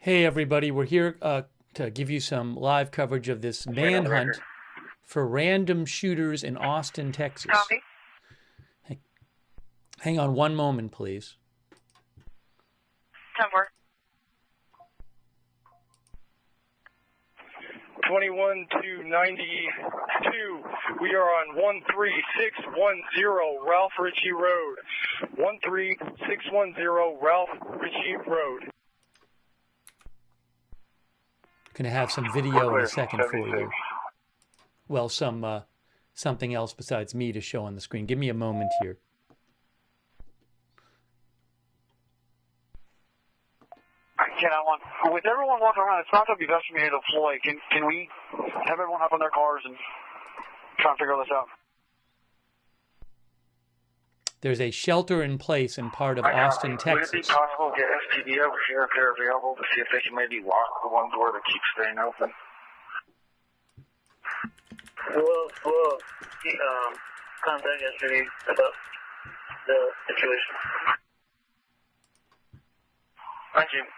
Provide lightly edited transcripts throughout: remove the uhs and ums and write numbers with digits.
Hey everybody, we're here to give you some live coverage of this manhunt for random shooters in Austin, Texas. Copy. Hang on one moment, please. 10-4. 21 to 92. We are on 13610 Ralph Ritchie Road. 13610 Ralph Ritchie Road. Going to have some video in a second for you. Well, something else besides me to show on the screen. Give me a moment here. With everyone walking around, it's not going to be best for me to deploy. Can we have everyone hop on their cars and try and figure this out? There's a shelter in place in part of Austin, Texas. Would it be possible to get STD over here if they're available to see if they can maybe lock the one door that keeps staying open? We'll contact STD about the situation. Thank you.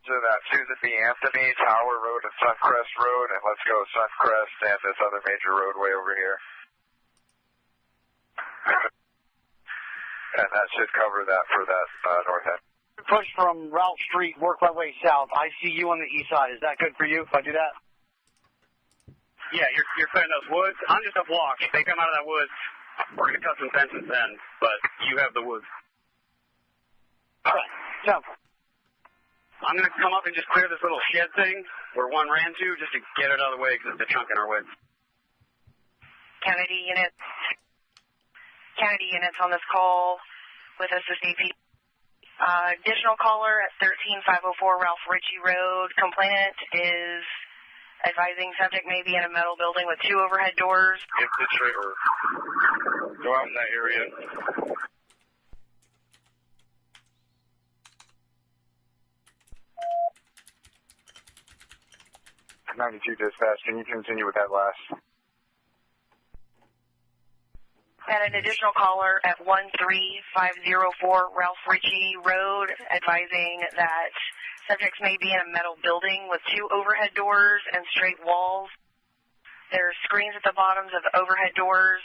To that Susan B. Anthony, Tower Road and Suncrest Road, and let's go Suncrest and this other major roadway over here. And that should cover that for that north end. Push from Ralph Street, work my way south. I see you on the east side. Is that good for you if I do that? Yeah, you're clearing those woods. I'm just a block. If they come out of that woods, we're going to cut some fences then, but you have the woods. All right, so I'm going to come up and just clear this little shed thing where one ran to just to get it out of the way because it's a chunk in our way. Kennedy units on this call with SSDP. Additional caller at 13504 Ralph Ritchie Road. Complainant is advising subject may be in a metal building with 2 overhead doors. Infiltrate or go out in that area. 92 dispatch, can you continue with that last? And an additional caller at 13504 Ralph Ritchie Road advising that subjects may be in a metal building with 2 overhead doors and straight walls. There are screens at the bottoms of the overhead doors.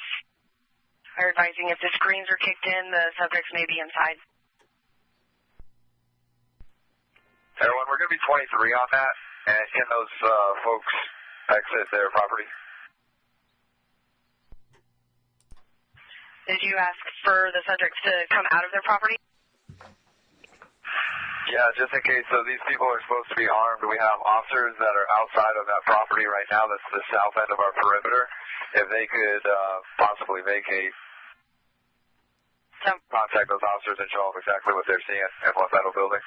They're advising if the screens are kicked in, the subjects may be inside. Everyone, we're going to be 23 on that, and can those folks exit their property? Did you ask for the subjects to come out of their property? Yeah, just in case. So these people are supposed to be armed. We have officers that are outside of that property right now. That's the south end of our perimeter. If they could possibly vacate, contact those officers and show them exactly what they're seeing in what metal building.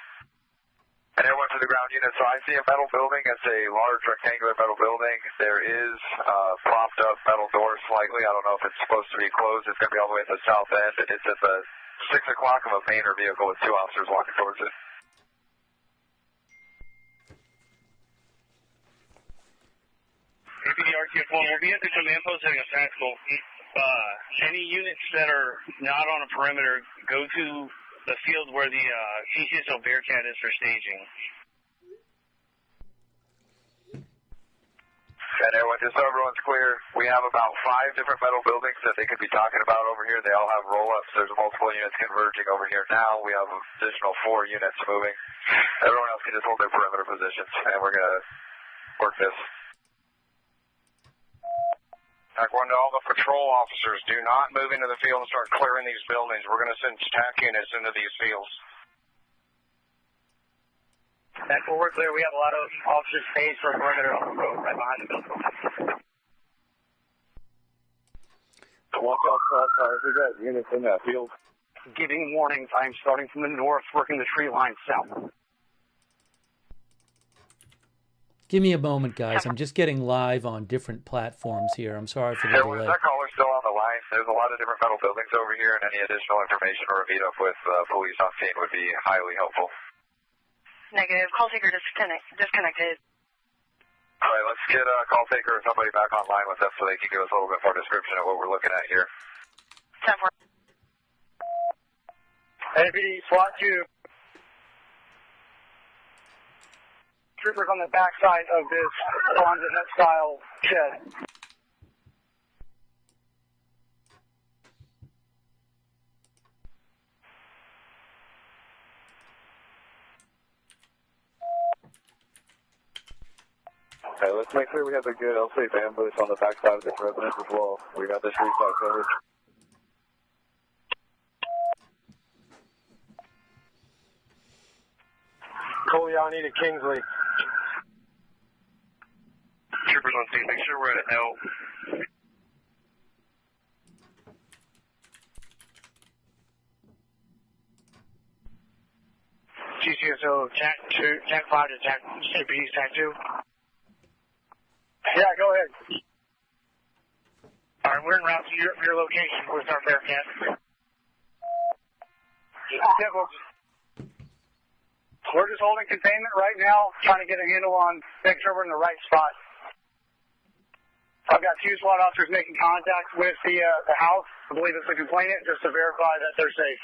And everyone to the ground unit. So I see a metal building. It's a large rectangular metal building. There is propped up metal door slightly. I don't know if it's supposed to be closed. It's going to be all the way at the south end. It's at the 6 o'clock of a painter vehicle with 2 officers walking towards it. APD RTF1, we'll be into some info setting a tactical. Any units that are not on a perimeter, go to the field where the CCSO Bearcat is for staging. And everyone, just so everyone's clear, we have about 5 different metal buildings that they could be talking about over here. They all have roll-ups. There's multiple units converging over here now. We have an additional 4 units moving. Everyone else can just hold their perimeter positions, and we're going to work this. Back one to all the patrol officers, do not move into the field and start clearing these buildings. We're going to send TAC units into these fields. Back where we're clear, we have a lot of officers staged for a perimeter on the road right behind the building. Watch out, we got units in that field. Giving warnings, I am starting from the north, working the tree line south. Give me a moment, guys. I'm just getting live on different platforms here. I'm sorry for the delay. That caller's still on the line. There's a lot of different metal buildings over here, and any additional information or a meet-up with police on scene would be highly helpful. Negative. Call taker disconnected. All right, let's get a call taker or somebody back online with us so they can give us a little bit more description of what we're looking at here. 10-4. APD SWAT 2. Troopers on the backside of this Bonza Net style shed. Okay, let's make sure we have a good L-safe ambush on the backside of this residence as well. We got this restock covered. Koliani to Kingsley. Troopers on scene, make sure we're at L. GCSO Jack 2, Jack 5 to Jack APD Jack 2. Yeah, go ahead. Alright, we're en route to your location with our Bearcat. We're just holding containment right now, trying to get a handle on making sure we're in the right spot. I've got 2 SWAT officers making contact with the house. I believe it's a complainant, just to verify that they're safe.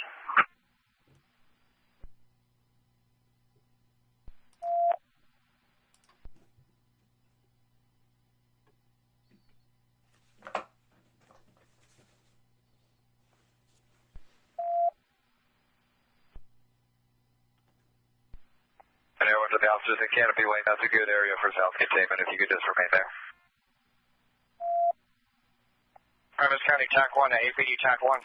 And everyone to the officers in Canopy Lane, that's a good area for south containment if you could just remain there. Travis County TAC 1 to APD TAC 1.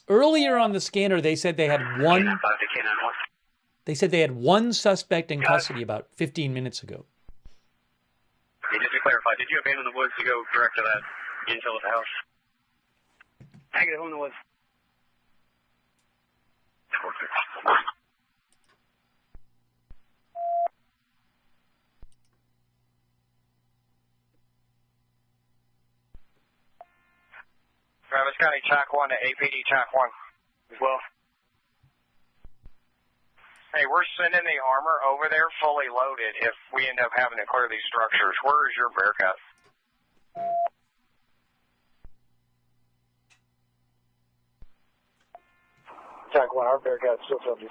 Earlier on the scanner, they said they had one. They said they had one suspect in custody about 15 minutes ago. Okay, just to clarify, did you abandon the woods to go direct to that intel at the house? Negative on the woods. Travis County TAC 1 to APD TAC 1 as well. Hey, we're sending the armor over there fully loaded if we end up having to clear these structures. Where is your Bearcat? TAC 1, our Bearcat's still 76.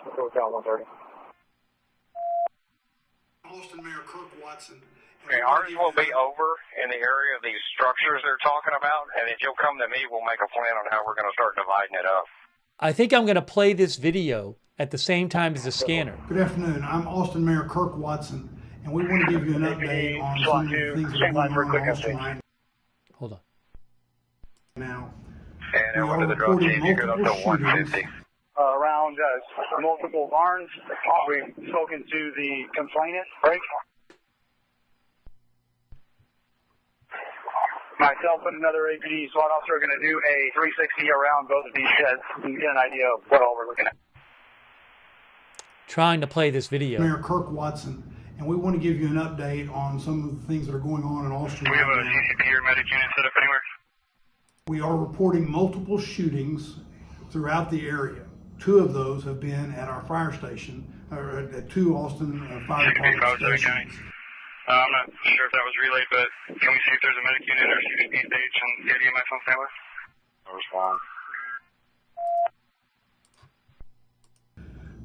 We'll go down 130. Austin Mayor Kirk Watson. Okay, ours will be over in the area of these structures they're talking about, and if you'll come to me, we'll make a plan on how we're going to start dividing it up. I think I'm going to play this video at the same time as the scanner. Good afternoon. I'm Austin Mayor Kirk Watson, and we want to give you an update on some of the things that are going on in Austin right Hold on. now. And We everyone are to the drop reporting team, you go up to multiple shootings. 150. Around multiple barns. We've spoken to the complainant, right? Myself and another APD SWAT officer are going to do a 360 around both of these sheds and get an idea of what all we're looking at. Trying to play this video. Mayor Kirk Watson, and we want to give you an update on some of the things that are going on in Austin We have right a now. CCP or medic unit set up anywhere? We are reporting multiple shootings throughout the area. 2 of those have been at our fire station, or at 2 Austin fire department stations. I'm not sure if that was relayed, but can we see if there's a medic unit or CCP stage on the ADMS on standby? I'll respond.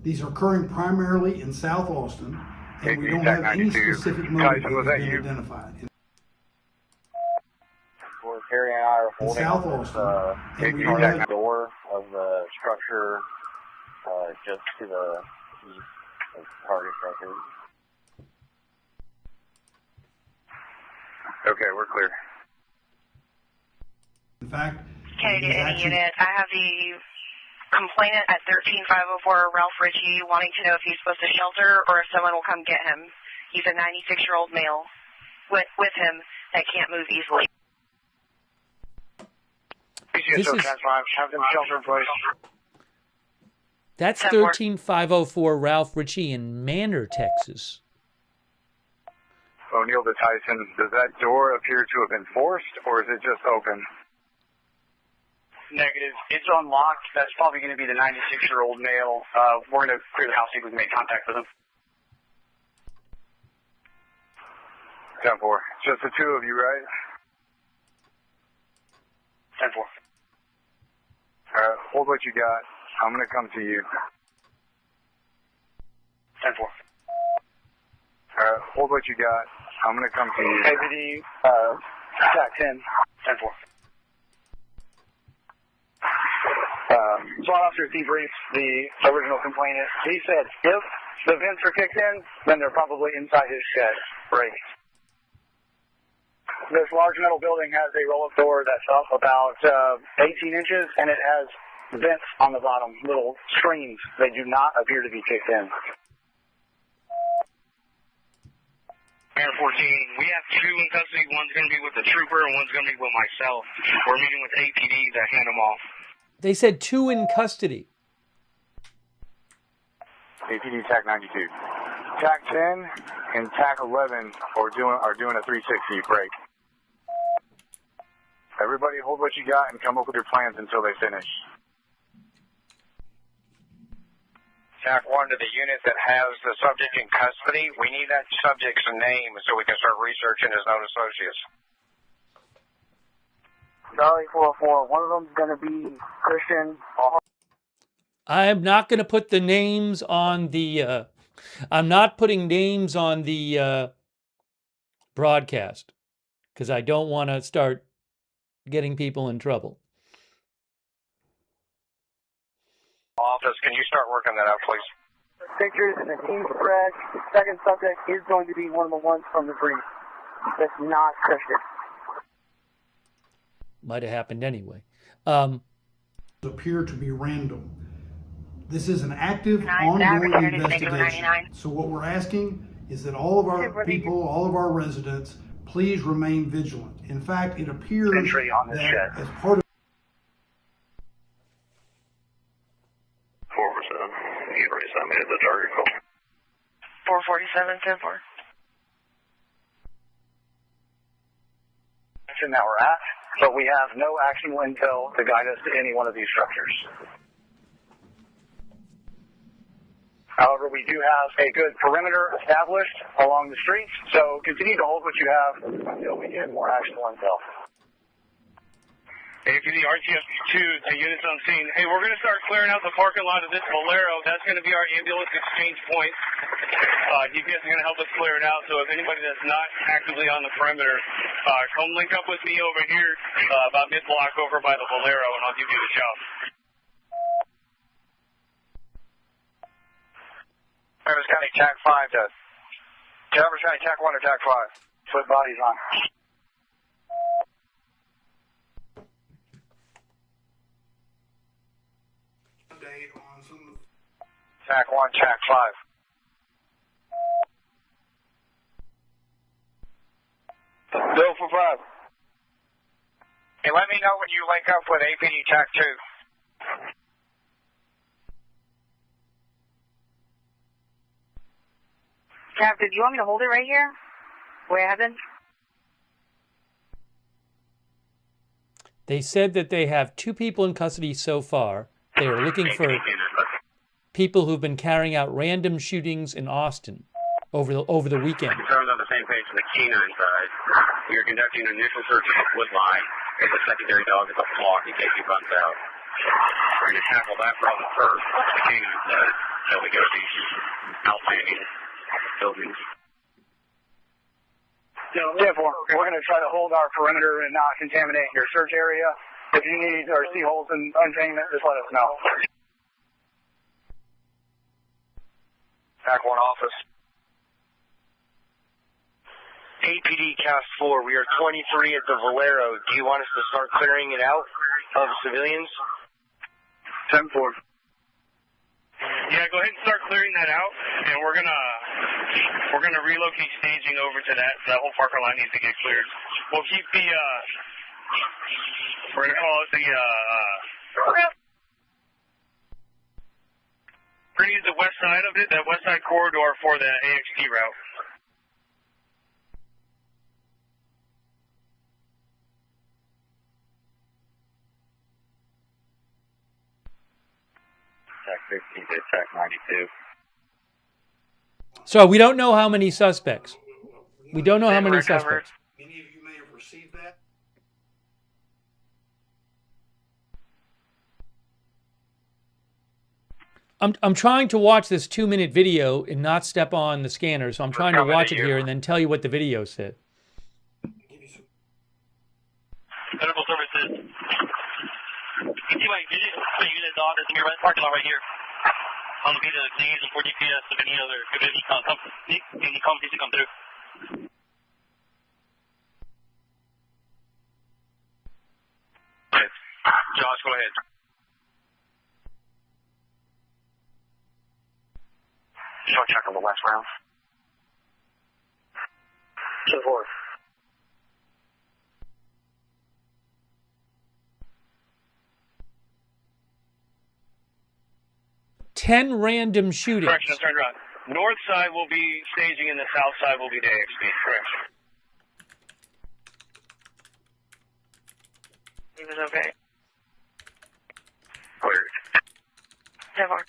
These are occurring primarily in South Austin, and we don't have any specific motive that has been identified. Carrie and I are In holding South on this Austin, and we big don't have door of the structure just to the east of target structure. Okay, we're clear. In fact, Kennedy these to any actions- unit. I have the complainant at 13504 Ralph Ritchie wanting to know if he's supposed to shelter or if someone will come get him. He's a 96-year-old male with him that can't move easily. This is, Have them shelter in place. that's 13504 Ralph Ritchie in Manor, Texas. O'Neill to Tyson, does that door appear to have been forced, or is it just open? Negative. It's unlocked. That's probably going to be the 96-year-old male. We're going to clear the house so we can make contact with him. 10-4. Just the 2 of you, right? 10-4. Hold what you got. I'm going to come to you. 10-4. Hold what you got. I'm going to come to you. APD, attack 10. 10-4. SWAT officer debriefed the original complainant. He said if the vents are kicked in, then they're probably inside his shed. Right. This large metal building has a roll-up door that's up about 18 inches, and it has vents on the bottom, little screens. They do not appear to be kicked in. Air 14, we have 2 in custody. One's going to be with the trooper, and one's going to be with myself. We're meeting with APD to hand them off. They said 2 in custody. APD TAC 92. TAC 10 and TAC 11 are doing a 360 break. Everybody hold what you got and come up with your plans until they finish. TAC 1 to the unit that has the subject in custody. We need that subject's name so we can start researching his known associates. Charlie 404, one of them's going to be Christian. I'm not going to put the names on the... I'm not putting names on the broadcast because I don't want to start getting people in trouble. Office, can you start working that out, please? Pictures and the team spread. The second subject is going to be one of the ones from the brief. That's not Christian. Might have happened anyway. Appear to be random. This is an active, ongoing investigation. So what we're asking is that all of our people, all of our residents, please remain vigilant. In fact, it appears that as part of 447, you already submitted the target call. 447, 10-4. That we're at, but we have no actionable intel to guide us to any one of these structures. However, we do have a good perimeter established along the streets, so continue to hold what you have until we get more actionable intel. APD RTF 2 to units on scene. Hey, we're going to start clearing out the parking lot of this Bolero. That's going to be our ambulance exchange point. You guys are going to help us clear it out, so if anybody that's not actively on the perimeter, come link up with me over here about mid-block over by the Bolero, and I'll give you the job. Travis County TAC 5 to Travis County TAC 1 or TAC 5. Put bodies on. TAC 1, TAC 5. Bill for 5. Hey, let me know when you link up with APD TAC 2. Captain, do you want me to hold it right here? Where I have been? They said that they have 2 people in custody so far. They are looking for people who've been carrying out random shootings in Austin over the weekend. Concerns on the same page from the K9 side. We are conducting an initial search of the wood line with a secondary dog at the flock in case he runs out. We're going to tackle that problem first, the K9 side, until we go to outstanding buildings. Therefore, we're going to try to hold our perimeter and not contaminate your search area. If you need or see holes in untainment, just let us know. TAC 1 office. APD Cast 4, we are 23 at the Valero. Do you want us to start clearing it out of civilians? 10-4. Yeah, go ahead and start clearing that out, and we're gonna relocate staging over to that. That whole parking lot needs to get cleared. We'll keep the we're gonna call it the we're gonna use the west side of it, that west side corridor for the AXT route. TAC 15 to TAC 92. So we don't know how many suspects. We don't know how many suspects. Many of you may have received that. I'm trying to watch this 2-minute video and not step on the scanner, so I'm trying to watch it here and then tell you what the video said. Medical services. Unit dog is in your parking lot right here. On the video, please, and for GPS, if any other, if any companies to come through. Josh, go ahead. Short check on the west round. 2-4. 10 random shootings. Correction, turned around. North side will be staging and the south side will be the AXP. Correction. He was okay. Clear. 10-4.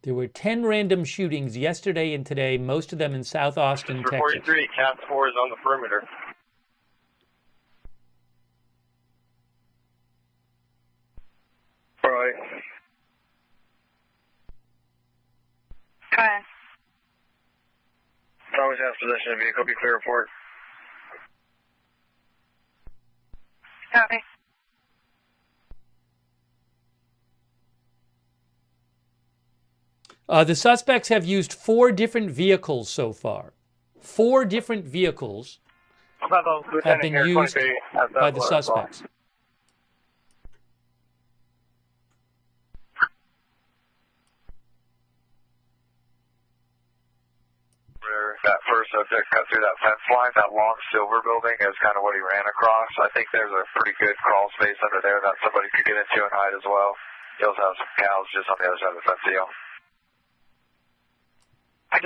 There were 10 random shootings yesterday and today, most of them in South Austin, Texas. 43, Cat 4 is on the perimeter. Right. Go ahead. Always has possession of vehicle. Be clear report. Copy. The suspects have used 4 different vehicles so far. 4 different vehicles have been used by the suspects. That first subject cut through that fence line, that long silver building is kind of what he ran across. I think there's a pretty good crawl space under there that somebody could get into and hide as well. He also has some cows just on the other side of the fence deal. I'm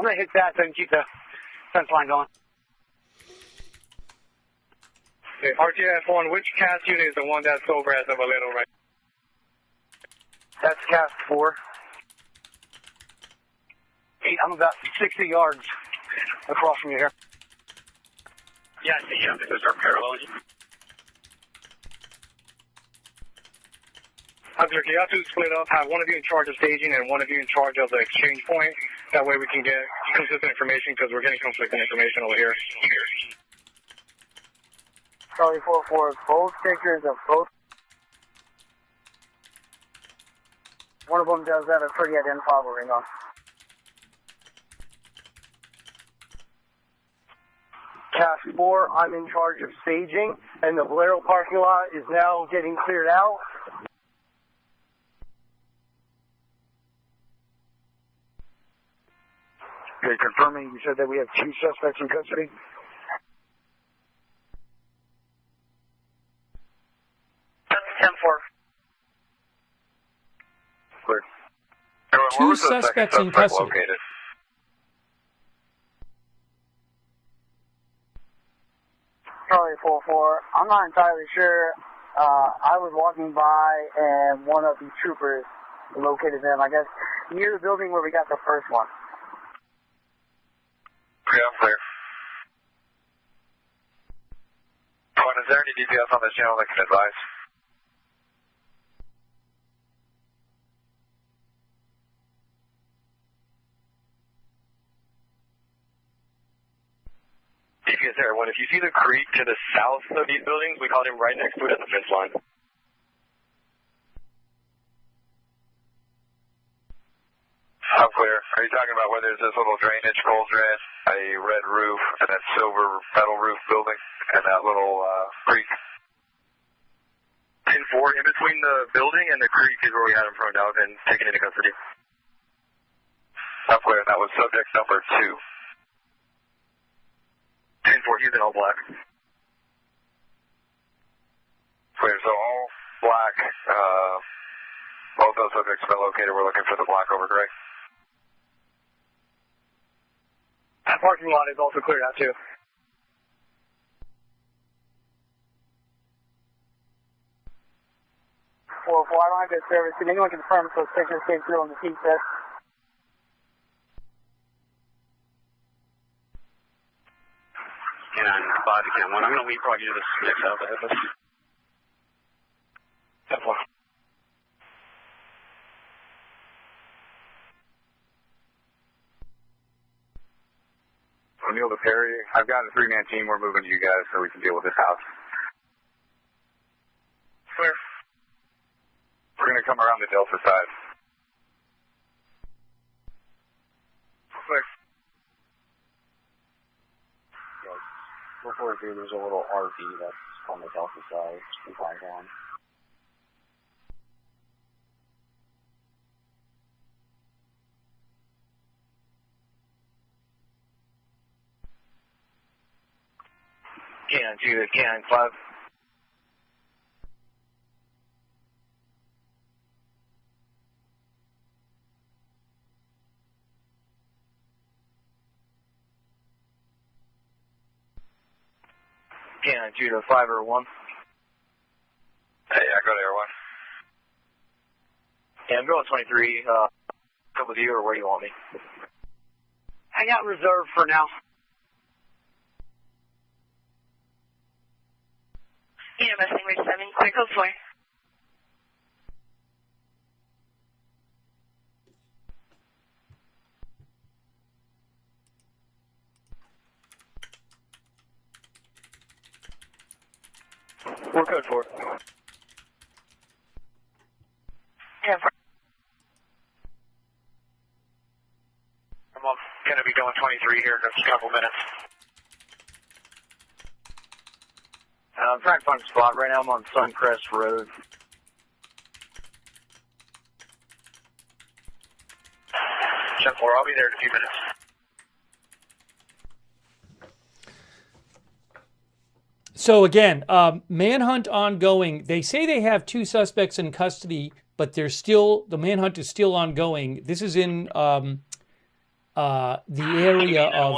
gonna hit that and keep the fence line going. Okay, RTF1, which cast unit is the one that's over at the Valero right? That's cast 4. I'm about 60 yards across from you here. Yeah, I see. Yeah, this is our parallel. Okay, you have to split up, have one of you in charge of staging and one of you in charge of the exchange point. That way we can get consistent information because we're getting conflicting information over here. Charlie 4-4, both pictures of both. One of them does have a pretty identifiable ring on. Task 4, I'm in charge of staging, and the Valero parking lot is now getting cleared out. Okay, confirming, you said that we have 2 suspects in custody? That's 10-4. Clear. 2 suspects in custody. Located? Charlie 4-4, I'm not entirely sure. I was walking by and one of the troopers located them, I guess, near the building where we got the first one. Yeah, I'm clear. Is there any DPS on this channel that can advise? DPS there. One, if you see the creek to the south of these buildings, we call him right next to it at the fence line. I'm clear. Are you talking about where there's this little drainage cauldron, a red roof, and that silver metal roof building, and that little creek? 10-4, in between the building and the creek is where we had him thrown out and taken into custody. I'm clear. That was subject number 2. 10-4, he's in all black. Clear. So all black. Both those subjects have been located. We're looking for the black over gray. That parking lot is also cleared out too. 4-4, I don't have good service. Can anyone confirm if those pictures came through on the T test? body cam one. I'm going to leapfrog you to this next house ahead of us. 10-4. O'Neill to Perry. I've got a 3-man team. We're moving to you guys so we can deal with this house. Where? We're going to come around the Delta side. Where? 443, there's a little RV that's on the Delta side. Keep eyes on. Cannon 2 to Cannon 5. Cannon 2 to 5 or 1. Hey, I go to Air 1. Yeah, I'm going 23. Come with you, or where do you want me? I got reserved for now. EMS language 7, clear code 4. We're code 4. 10-4. I'm going to be going 23 here in just a couple minutes. I'm trying to find a spot. Right now I'm on Suncrest Road. 10-4, I'll be there in a few minutes. So again, manhunt ongoing. They say they have 2 suspects in custody, but the manhunt is still ongoing. This is in the area of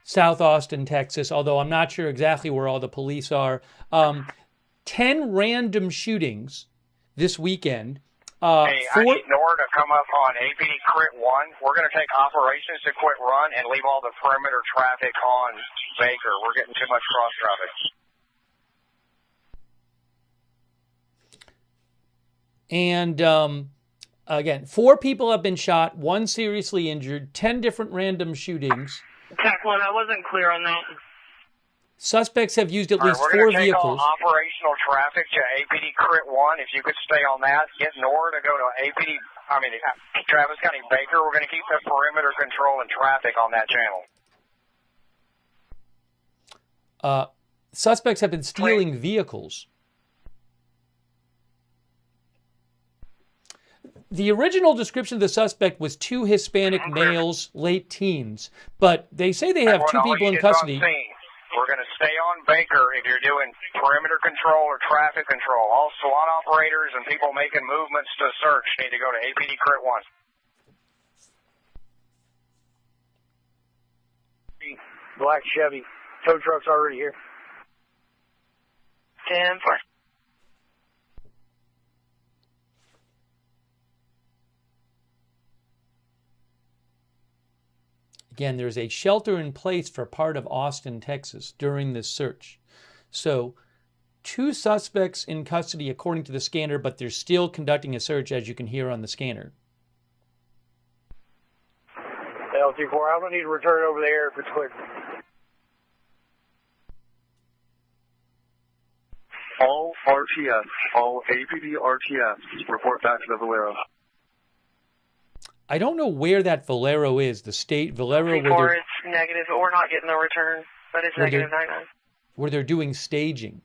South Austin, Texas, although I'm not sure exactly where all the police are. 10 random shootings this weekend. Hey, I need NOR to come up on APD Crit 1. We're going to take operations to quit run and leave all the perimeter traffic on Baker. We're getting too much cross traffic. And again, 4 people have been shot, 1 seriously injured, 10 different random shootings. Attack 1, I wasn't clear on that. Suspects have used at least 4 We're going to take vehicles. all operational traffic to APD Crit 1. If you could stay on that, get NOR to go to Travis County Baker. We're going to keep the perimeter control and traffic on that channel. Suspects have been stealing vehicles. The original description of the suspect was 2 Hispanic males, late teens, but they say they have 2 people in custody. We're going to stay on Baker if you're doing perimeter control or traffic control. All SWAT operators and people making movements to search need to go to APD Crit 1. Black Chevy. Tow truck's already here. 10-4. Again, there's a shelter in place for part of Austin, Texas during this search. So 2 suspects in custody according to the scanner, but they're still conducting a search, as you can hear on the scanner. L24, I'm going to need to return over there if it's clear. All RTS, all APD RTS, report back to the Valero. I don't know where that Valero is, the state Valero. Where it's negative, but we're not getting the return. But it's negative 99. Where they're doing staging.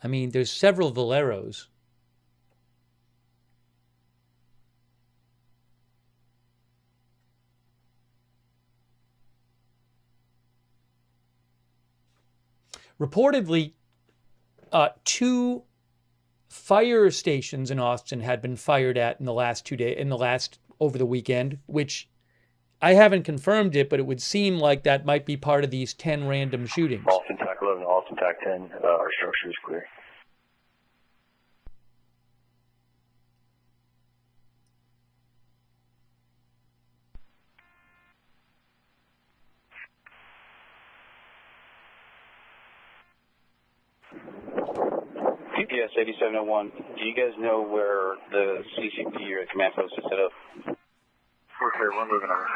I mean, there's several Valeros. Reportedly, 2 fire stations in Austin had been fired at in the last 2 days, over the weekend, which I haven't confirmed it, but it would seem like that might be part of these 10 random shootings. Austin TAC 11, Austin TAC 10, our structure is clear. GPS 8701, do you guys know where the CCP or command post is set up? We're clear, we're moving over.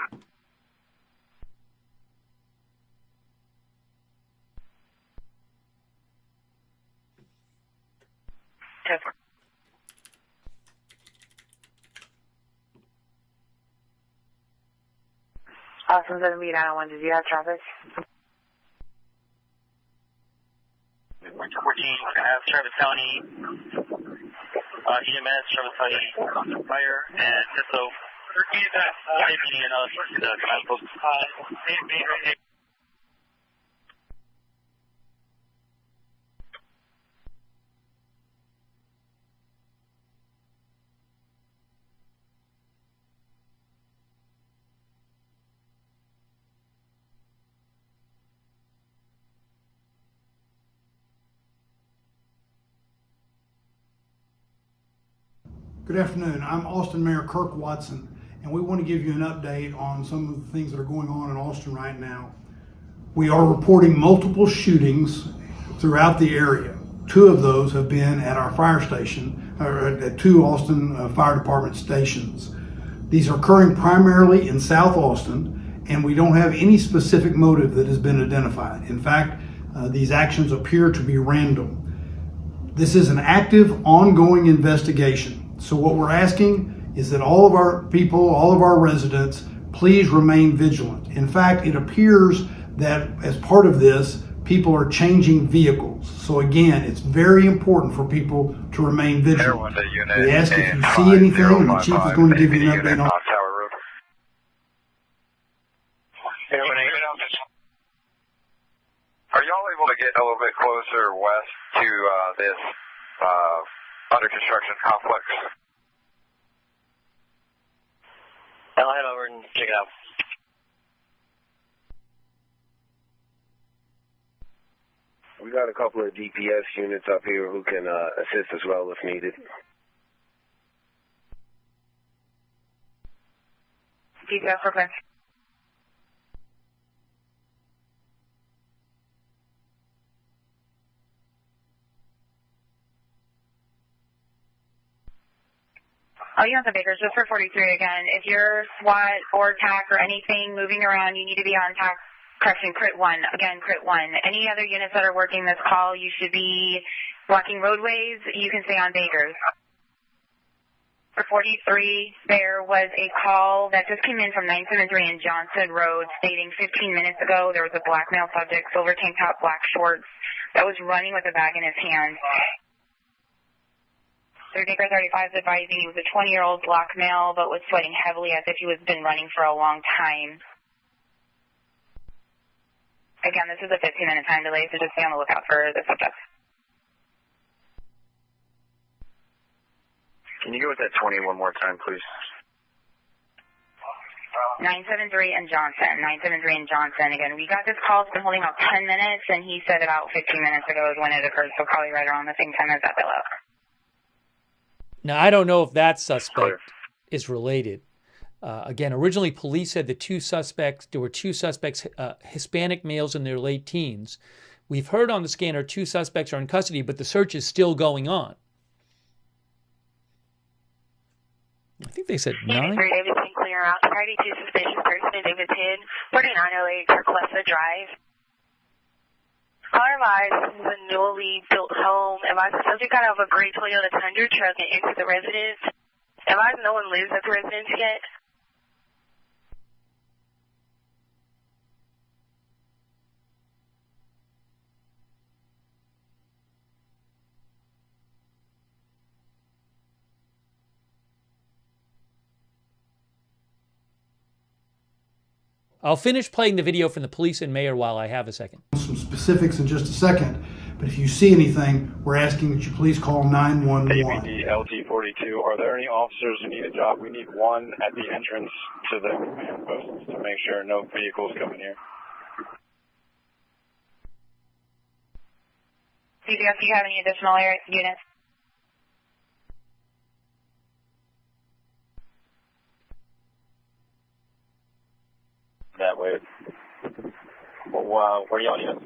Awesome, doesn't mean I don't want to. Do you have traffic? 14, have Travis County, EMS, Travis County Fire, and TISO. Repeat that. APD and the command post. Good afternoon. I'm Austin Mayor Kirk Watson, and we want to give you an update on some of the things that are going on in Austin right now. We are reporting multiple shootings throughout the area. 2 of those have been at our fire station, or at 2 Austin Fire Department stations. These are occurring primarily in South Austin, and we don't have any specific motive that has been identified. In fact, these actions appear to be random. This is an active, ongoing investigation. So what we're asking is that all of our people, all of our residents, please remain vigilant. In fact, it appears that as part of this, people are changing vehicles. So again, it's very important for people to remain vigilant. We ask if you see anything, and the chief is going to give you an update on Tower Road. Are y'all able to get a little bit closer west to this under construction complex? I'll head over and check it out. We got a couple of DPS units up here who can assist as well if needed. DPS, okay. Oh, you have the Bakers, just for 43 again. If you're SWAT or TAC or anything moving around, you need to be on TAC, correction, Crit 1. Again, Crit 1. Any other units that are working this call, you should be blocking roadways. You can stay on Bakers. For 43, there was a call that just came in from 973 and Johnson Road stating 15 minutes ago there was a black male subject, silver tank top, black shorts, that was running with a bag in his hand. Baker 35 is advising he was a 20-year-old black male, but was sweating heavily as if he was been running for a long time. Again, this is a 15-minute time delay, so just stay on the lookout for the subject. Can you go with that 20 one more time, please? 973 and Johnson. 973 and Johnson. Again, we got this call. It's been holding about 10 minutes, and he said about 15 minutes ago is when it occurred, so probably right around the same time as that bailout. Now, I don't know if that suspect is related. Again, originally police said there were 2 suspects, Hispanic males in their late teens. We've heard on the scanner 2 suspects are in custody, but the search is still going on. I think they said 9. David St. Clear out. Friday, 2 suspicious person in David's Head, 4908 Kirklessa Drive. Caller advised this is a newly built home. Advised the subject got out of a gray Toyota Tundra truck and entered the residence. Advised no one lives at the residence yet. I'll finish playing the video from the police and mayor while I have a second. some specifics in just a second, but if you see anything, we're asking that you please call 911. APD LT42, are there any officers who need a job? We need one at the entrance to the command post to make sure no vehicles come in here. CPS, do you have any additional units? That way. Well, where do y'all need us?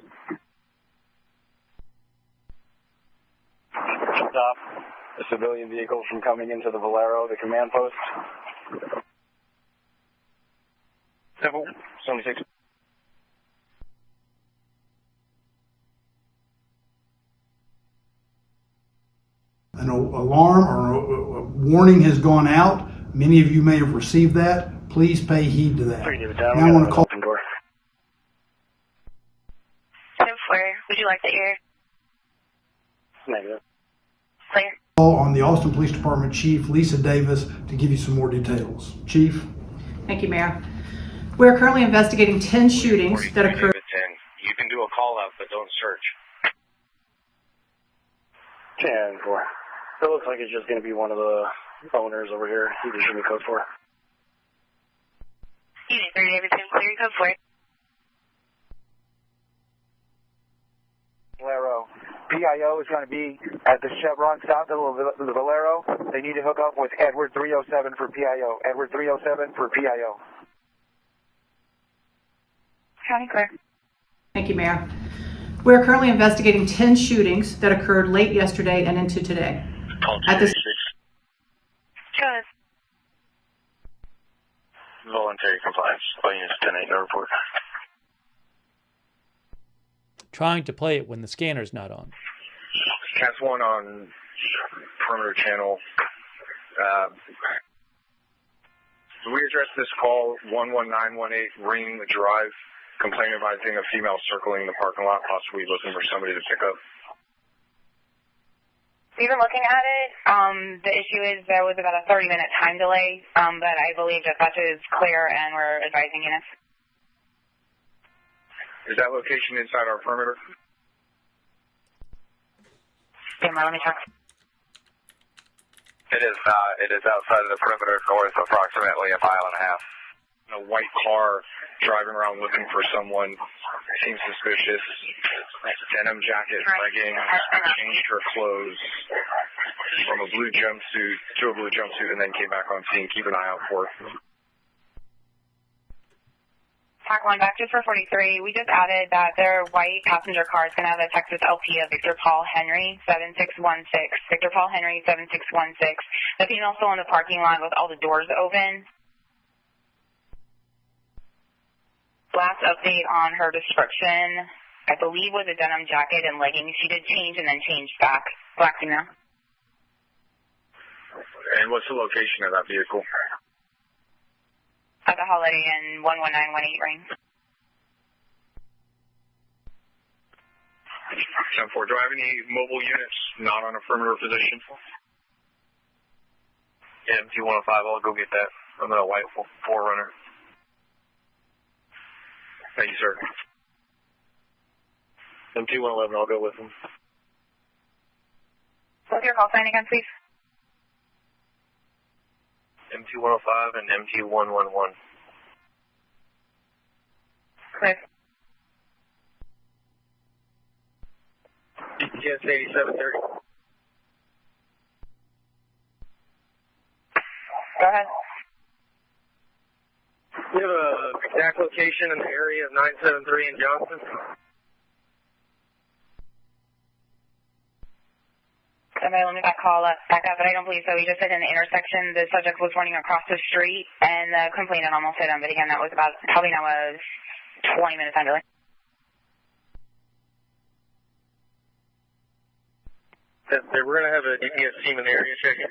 stop a civilian vehicle from coming into the Valero, the command post. 76. An alarm or a warning has gone out. Many of you may have received that. Please pay heed to that. Now I want to call. Where would you like to hear? Negative. Clear. Call on the Austin Police Department Chief Lisa Davis to give you some more details. Chief. Thank you, Mayor. We're currently investigating 10 shootings that occurred. You can do a call out, but don't search. 10-4. It looks like it's just going to be one of the owners over here. He just give me code 4. Unit 3 Davidson, clear code 4. Valero. PIO is going to be at the Chevron stop, the Valero. They need to hook up with Edward 307 for PIO. Edward 307 for PIO. County clear. Thank you, Mayor. We're currently investigating 10 shootings that occurred late yesterday and into today. At this Good. Voluntary compliance. All units 10-8, no report. Trying to play it when the scanner's not on. Cast 1 on perimeter channel. We addressed this call 11918 Ring Drive, complaint advising a female circling the parking lot, possibly looking for somebody to pick up. We've been looking at it. The issue is there was about a 30-minute time delay, but I believe dispatch is clear and we're advising units. Is that location inside our perimeter? Yeah, let me check. It is not. It is outside of the perimeter north, approximately a mile and a half. A white car driving around looking for someone. Seems suspicious. Denim jacket, leggings, changed her clothes from a blue jumpsuit to a blue jumpsuit and then came back on scene. Keep an eye out for her. Pack 1 back just for 43. We just added that their white passenger car is going to have a Texas LP of Victor Paul Henry 7616. Victor Paul Henry 7616. The female's still in the parking lot with all the doors open. Last update on her description, I believe, was a denim jacket and leggings. She did change and then changed back. Black female. And what's the location of that vehicle? At the Holiday Inn 11918 ring. 10-4. Do I have any mobile units not on a perimeter position? Yeah, MT-105, I'll go get that. I'm in a white 4Runner. Thank you, sir. MT-111, I'll go with him. What's your call sign again, please? MT-105 and MT-111. Clear. DTS 8730. Go ahead. You have an exact location in the area of 973 in Johnson? Somebody let me back up, but I don't believe so. We just hit an intersection. The subject was running across the street, and the complainant almost hit him. But again, that was about probably now was 20 minutes time delay. We're going to have a DPS team in the area checking.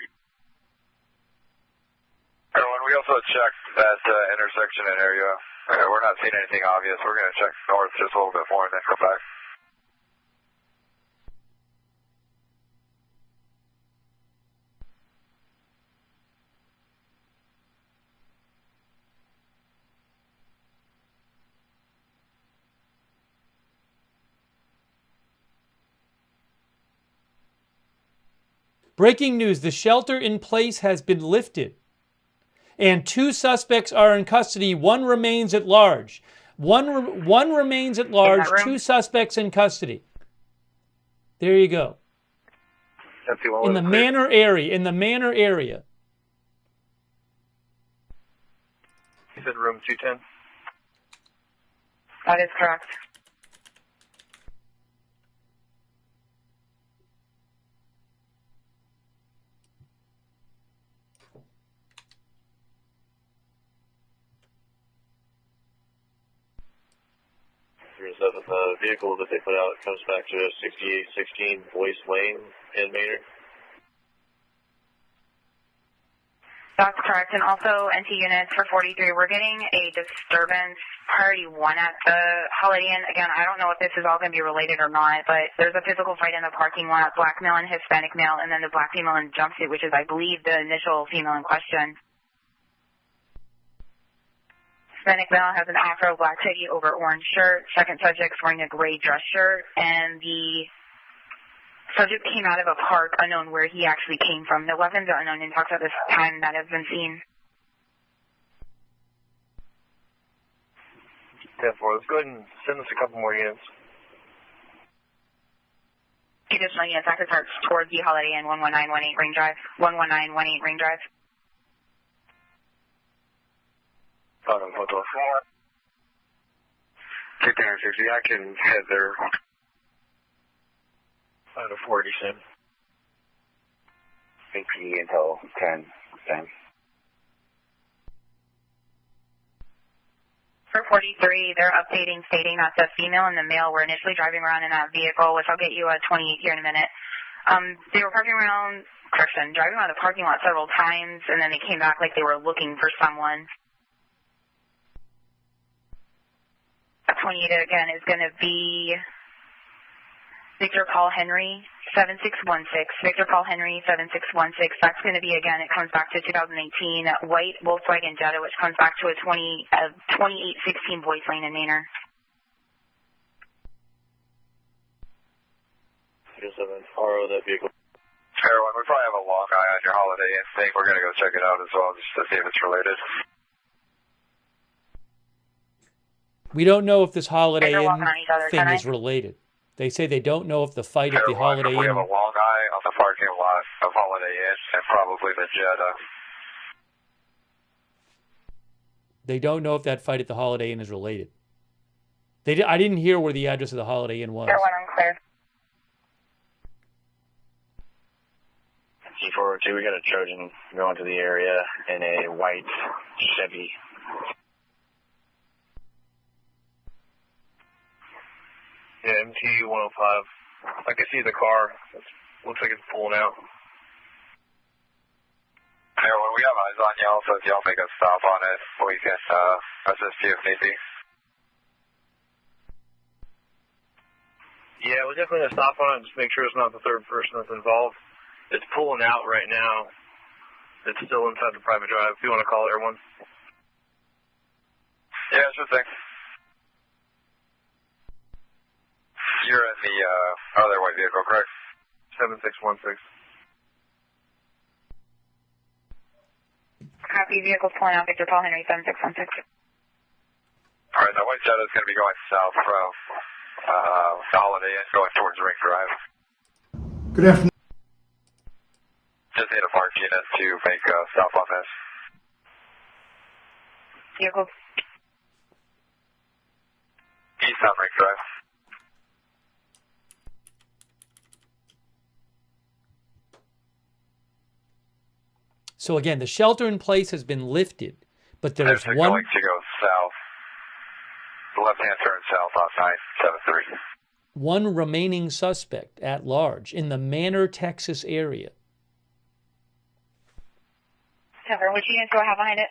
Everyone, we also checked that intersection and area. We're not seeing anything obvious. We're going to check north just a little bit more and then come back. Breaking news, the shelter in place has been lifted. And 2 suspects are in custody. 1 remains at large. One remains at large, 2 suspects in custody. There you go. In the Manor area. You said room 210? That is correct. of the vehicle that they put out comes back to 6816 Boyce Lane in Maynard. That's correct. And also, NT units for 43, we're getting a disturbance priority 1 at the Holiday Inn. Again, I don't know if this is all going to be related or not, but there's a physical fight in the parking lot, black male and Hispanic male, and then the black female in jumpsuit, which is, I believe, the initial female in question. Hispanic male has an afro black hoodie over orange shirt. Second subject's wearing a gray dress shirt, and the subject came out of a park, unknown where he actually came from. The weapons are unknown and talks at this time that has been seen. 10-4, let's go ahead and send us a couple more units. Additional units, active starts towards the Holiday Inn, 11918 Ring Drive. 11918 Ring Drive. Photo. 60, I can head there. Out of 40, Sam. AP until 10, Sam. For 43, they're updating, stating that the female and the male were initially driving around in that vehicle, which I'll get you a 28 here in a minute. They were driving around the parking lot several times, and then they came back like they were looking for someone. That 28 again is going to be Victor Paul Henry, 7616. Victor Paul Henry, 7616. That's going to be, again, it comes back to 2018, white Volkswagen Jetta, which comes back to a 2816 Boyce Lane in Maynard. 07, RO that vehicle. Everyone, we probably have a long eye on your Holiday Inn thing. We're going to go check it out as well, just to see if it's related. We don't know if this Holiday Inn thing tonight. is related. They say they don't know if the fight at the Holiday Inn... We have a long eye on the parking lot of Holiday Inn and probably the Jetta. They don't know if that fight at the Holiday Inn is related. I didn't hear where the address of the Holiday Inn was. Everyone, I'm clear. C402, we got a Trojan going to the area in a white Chevy. Yeah, MT-105. I can see the car. Looks like it's pulling out. Everyone, we have eyes on y'all, so if y'all make a stop on it, we can assist you if need be. Yeah, we're definitely going to stop on it and just make sure it's not the third person that's involved. It's pulling out right now. It's still inside the private drive. If you want to call it, everyone. Yeah, sure thing. You're in the other white vehicle, correct? 7616. Copy, vehicle's pulling out, Victor Paul Henry, 7616. All right, the white Jetta is going to be going south from Holiday Inn, going towards Ring Drive. Good afternoon. Just need a park unit to make a stop on this. Vehicle. East on Ring Drive. So again, the shelter in place has been lifted, but there's one... Going to go south. The left-hand turn south on 973. One remaining suspect at large in the Manor, Texas area. Cover, which units do I have behind it?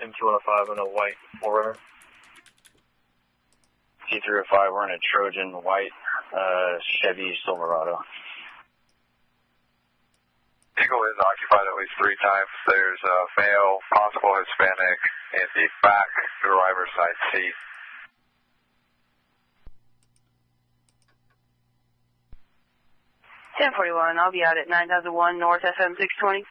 M205 in a white 4Runner. C305, we're in a Trojan white Chevy Silverado. Vehicle is occupied at least 3 times. There's a male, possible Hispanic, in the back driver's side seat. (1041), I'll be out at 9001 North FM 620.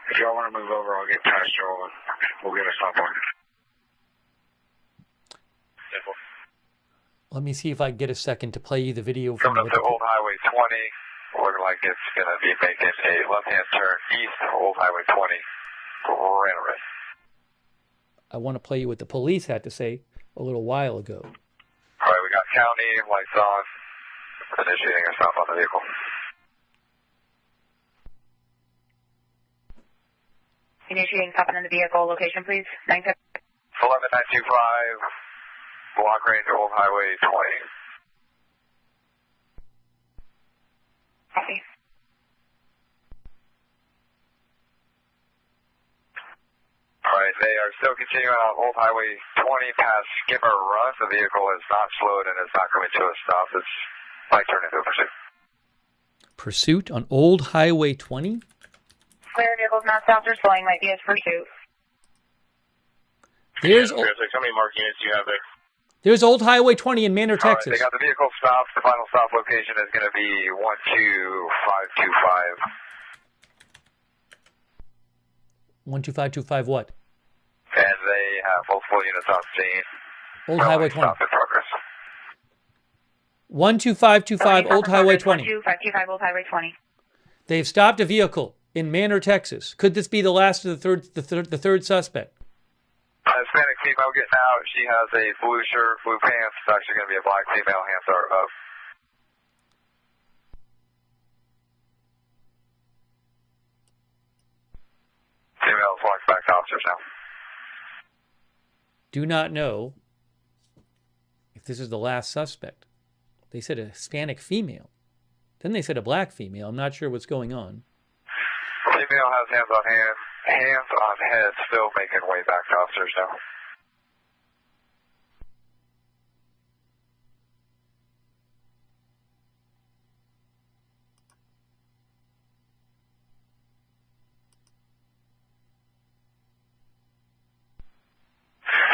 If y'all want to move over, I'll get past y'all and we'll get a stop on it. Let me see if I can get a second to play you the video from Coming up to Old Highway 20, looking like it's going to be making a left-hand turn east of Old Highway 20, right. I want to play you what the police had to say a little while ago. All right, we got county, lights on, initiating a stop on the vehicle. Initiating stop in the vehicle. Location, please. 11925, block range, Old Highway 20. Copy. Alright, they are still continuing on Old Highway 20 past Skipper Run. The vehicle is not slowed and is not coming to a stop. It's like turning to a pursuit. Pursuit on Old Highway 20? Clear vehicles not stopped or slowing. Might be as pursuit. There's how many marked units do you have there? There's Old Highway 20 in Manor, Texas. They got the vehicle stopped. The final stop location is going to be 12525. 12525 what? And they have multiple units on scene. Old Highway 20. Stop in progress. 12525 Old Highway 20. 12525 Old Highway 20. They've stopped a vehicle in Manor, Texas. Could this be the last of the third suspect? Hispanic female getting out. She has a blue shirt, blue pants. It's actually going to be a black female. Hands are up. Females walk back to officers now. Do not know if this is the last suspect. They said a Hispanic female. Then they said a black female. I'm not sure what's going on. Female has hands on head, still making way back to officers now.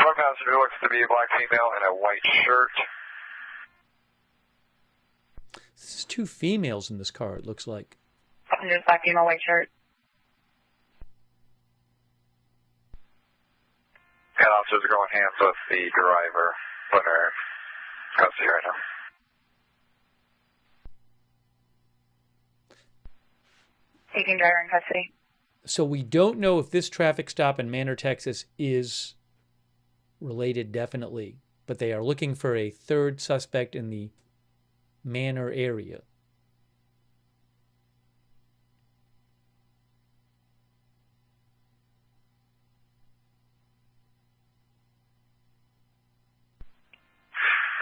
Front passenger looks to be a black female in a white shirt. There's two females in this car, it looks like. Passenger's black female, white shirt. And officers are going hands with the driver, putting her in custody right now. Taking driver in custody. So we don't know if this traffic stop in Manor, Texas is related definitely, but they are looking for a third suspect in the Manor area.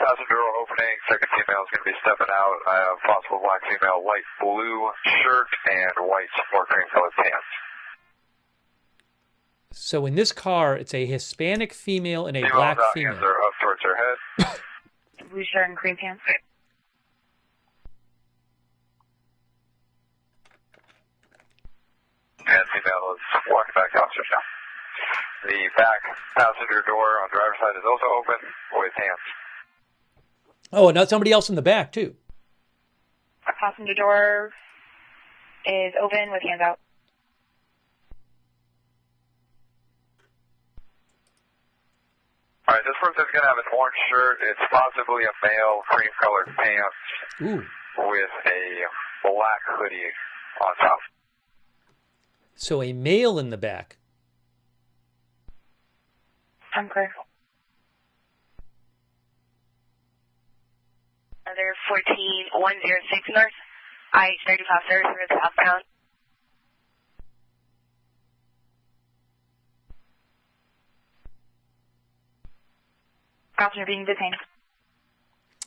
Passenger door opening, second female is going to be stepping out. I have possible black female, light blue shirt and white sport cream colored pants. So in this car, it's a Hispanic female and a Female's black out, female. hands are up towards her head. Blue shirt and cream pants. And female is walking back to officers now. The back passenger door on the driver's side is also open with hands. Oh, and somebody else in the back, too. Passenger door is open with hands out. All right, this person's going to have an orange shirt. It's possibly a male, cream-colored pants with a black hoodie on top. So a male in the back. I'm clear. Another 14106 north. IH-35 service southbound. Officer being detained.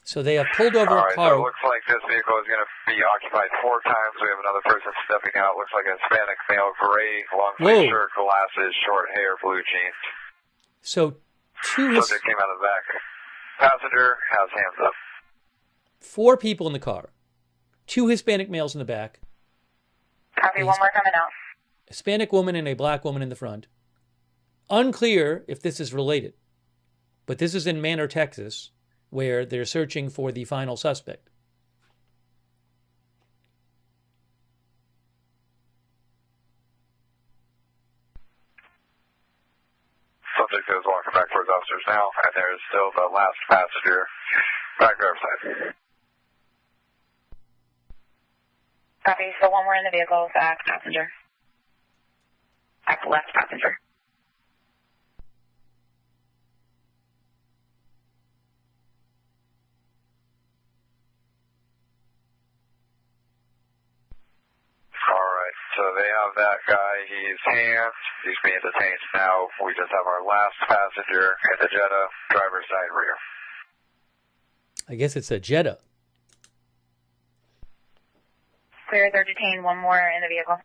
So they have pulled over All a right, car. so it looks like this vehicle is going to be occupied 4 times. We have another person stepping out. Looks like a Hispanic male, gray, long sleeve shirt, glasses, short hair, blue jeans. So Subject came out of the back. Passenger has hands up. 4 people in the car. 2 Hispanic males in the back. Copy, one more coming out. Hispanic woman and a black woman in the front. Unclear if this is related. But this is in Manor, Texas, where they're searching for the final suspect. Subject is walking back towards officers now, and there is still the last passenger back driver's side. Copy, so one more in the vehicle, back passenger. Back left passenger. So they have that guy. He's hands. He's being detained now. We just have our last passenger in the Jetta, driver's side rear. I guess it's a Jetta. Clear, they're detained. One more in the vehicle.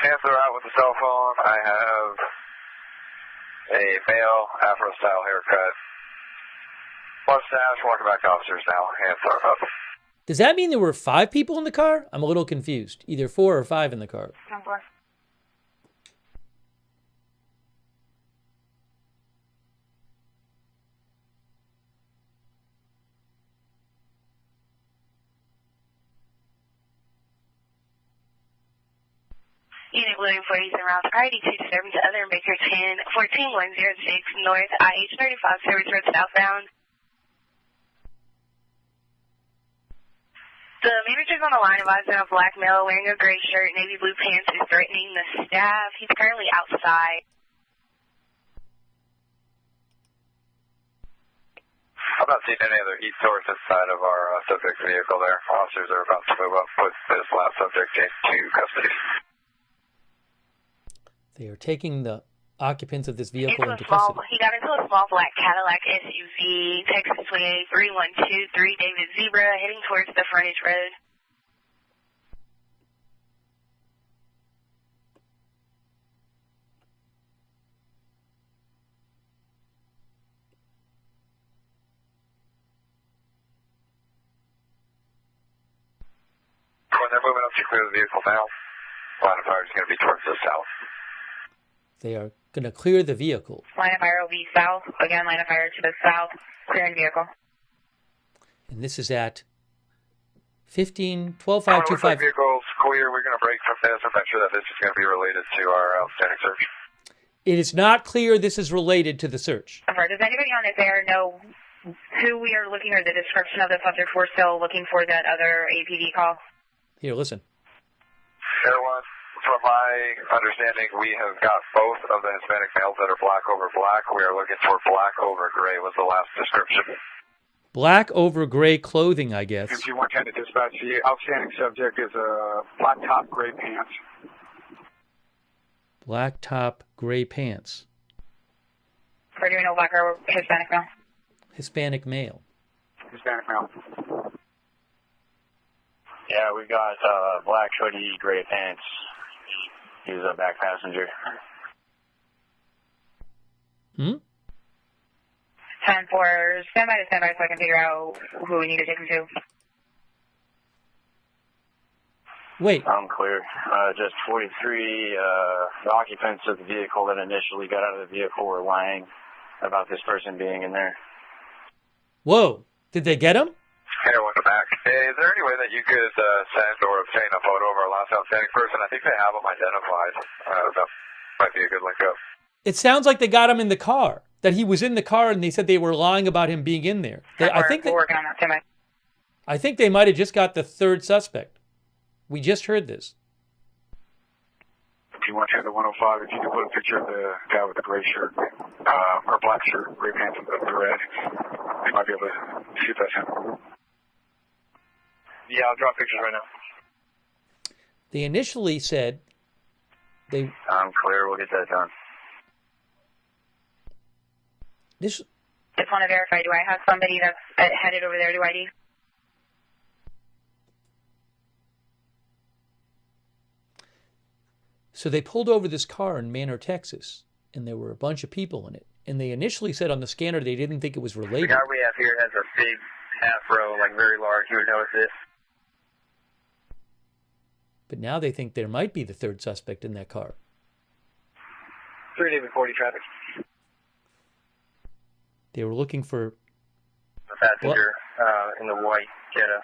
Hands are out with the cell phone. I have a male Afro-style haircut. Mustache, walking back to officers now. Hands are up. Does that mean there were 5 people in the car? I'm a little confused. Either 4 or 5 in the car. Unit William 47 routes priority to serving to other Baker 14106 North IH 35 service road southbound. The manager's on the line advising a black male wearing a gray shirt, navy blue pants is threatening the staff. He's currently outside. I'm not seeing any other heat source inside of our subject's vehicle there. Officers are about to move up, put this last subject into custody. They are taking the occupants of this vehicle into custody. custody. He got into a small black Cadillac SUV, Texas 28123 David Zebra, heading towards the frontage road. When they're moving up to clear the vehicle now, line of fire is going to be towards the south. They are going to clear the vehicle. Line of fire will be south. Again, line of fire to the south. Clearing vehicle. And this is at 1512525. Vehicle's clear. We're going to break from this. I'm not sure that this is going to be related to our outstanding search. It is not clear this is related to the search. Does anybody on this air know who we are looking or the description of the subject? We're still looking for that other APD call. Here, listen. Everyone, from my understanding, we have got both of the Hispanic males that are black over black. We are looking for black over gray was the last description. Black over gray clothing, I guess. MG110 to dispatch. The outstanding subject is a black top, gray pants. Black top, gray pants. We're doing no black or Hispanic male. Hispanic male. Hispanic male. Yeah, we got black hoodie, gray pants. He's a back passenger. Time for standby to standby so I can figure out who we need to take him to. Wait. I'm clear. Just 43. The occupants of the vehicle that initially got out of the vehicle were lying about this person being in there. Whoa. Did they get him? Hey, welcome back. Hey, is there any way that you could send or obtain a photo of our last outstanding person? I think they have him identified. That might be a good link up. It sounds like they got him in the car. That he was in the car and they said they were lying about him being in there. I think we're working on that, Tim. I think they might have just got the third suspect. We just heard this. If you want to have the 105, if you can put a picture of the guy with the gray shirt, or black shirt, gray pants, and the red, they might be able to shoot that him. Yeah, I'll draw pictures right now. They initially said they... I'm clear. We'll get that done. Just want to verify, do I have somebody that's headed over there to ID? So they pulled over this car in Manor, Texas, and there were a bunch of people in it. And they initially said on the scanner they didn't think it was related. The guy we have here has a big afro, like very large. You would notice this. But now they think there might be the third suspect in that car. 3 David 40 traffic. They were looking for... A passenger in the white Jetta.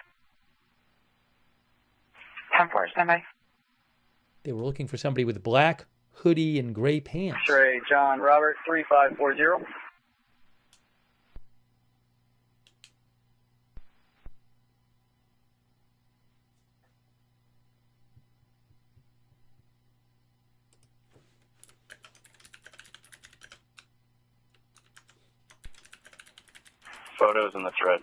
10-4, standby. They were looking for somebody with black hoodie and gray pants. X-ray John Robert 3540. Photos in the thread.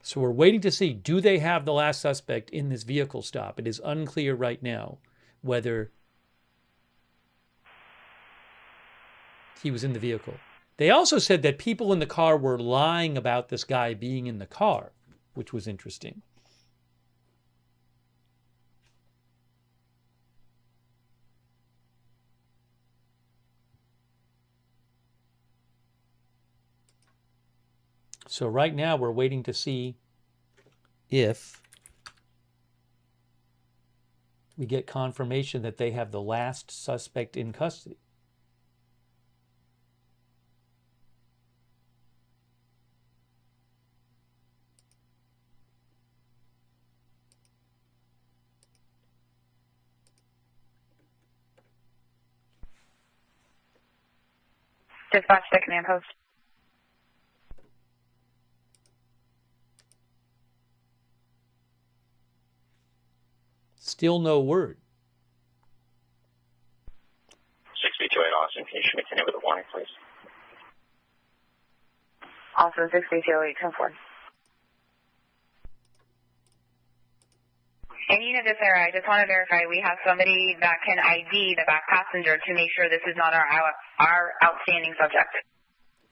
So we're waiting to see, do they have the last suspect in this vehicle stop? It is unclear right now whether he was in the vehicle. They also said that people in the car were lying about this guy being in the car, which was interesting. So right now we're waiting to see if we get confirmation that they have the last suspect in custody. Dispatch to command post. Still no word. 6B28 Austin, can you continue with a warning, please? Austin 6B28, 10-4. In unit this area, I just want to verify we have somebody that can ID the back passenger to make sure this is not our outstanding subject.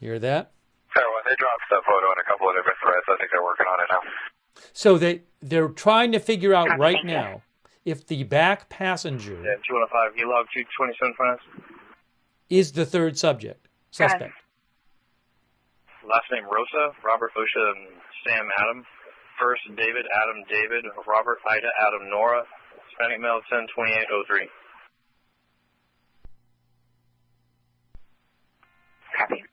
You hear that? When they dropped the photo and a couple of different threads, I think they're working on it now. So they're trying to figure out right now if the back passenger 215, you log 227 France. is the third suspect. Last name Rosa, Robert Osha, and Sam Adam. First David, Adam David, Robert Ida, Adam Nora. Hispanic male 102803. Copy.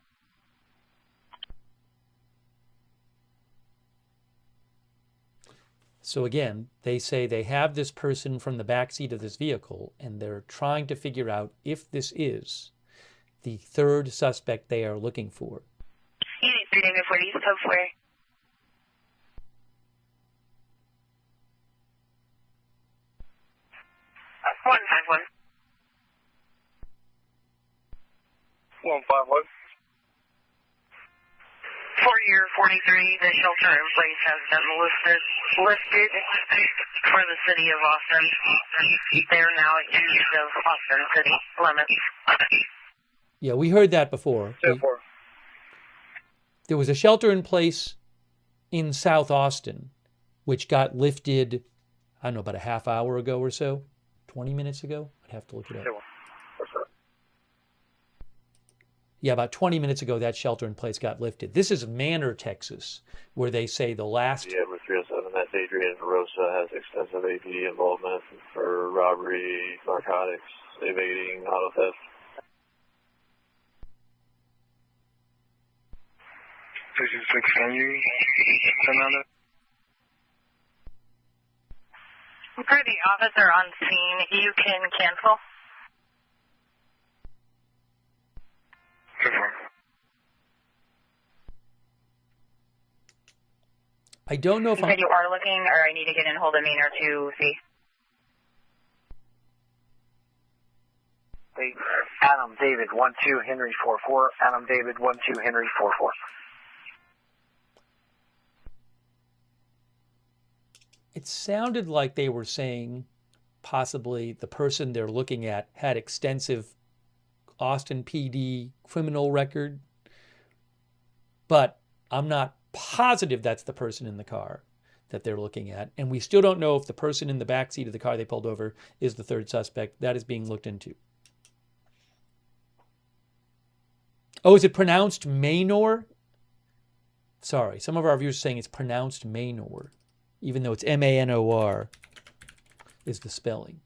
So again, they say they have this person from the back seat of this vehicle, and they're trying to figure out if this is the third suspect they are looking for. Unit 3 David 40, code 4. One 151. For year 43, the shelter in place has been lifted for the city of Austin. They are now east of Austin city limits. Yeah, we heard that before. There was a shelter in place in South Austin, which got lifted, I don't know, about a half hour ago or so, 20 minutes ago. I'd have to look it up. Yeah, about 20 minutes ago, that shelter in place got lifted. This is Manor, Texas, where they say the last... Yeah, with 307, that's Adrian Rosa, has extensive APD involvement for robbery, narcotics, evading, auto theft. 66, can you send on it? For the officer on scene, you can cancel. I don't know if you said you are looking, or I need to get in hold of Maynard to see. Adam David 12 Henry 44. Adam David 12 Henry 44. It sounded like they were saying possibly the person they're looking at had extensive Austin PD criminal record, but I'm not positive that's the person in the car that they're looking at. And we still don't know if the person in the back seat of the car they pulled over is the third suspect. That is being looked into. Oh, is it pronounced Manor? Sorry, some of our viewers are saying it's pronounced Manor, even though it's M-A-N-O-R is the spelling.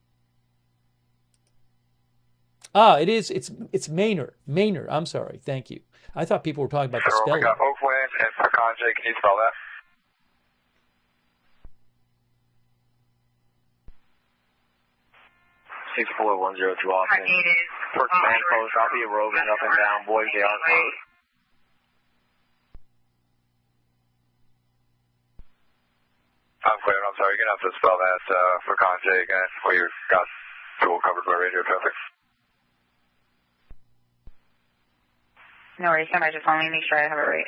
Ah, it is. It's Manor. Manor. I'm sorry. Thank you. I thought people were talking about the spelling. We got Oakland and Pekanje. Can you spell that? $6410 to Austin. For command post, I'll be roving up and down Boise, Austin. I'm clear. I'm sorry. You're going to have to spell that for Pekanje again before you got dual coverage by radio traffic. No worries, Sam. I just want to make sure I have it right.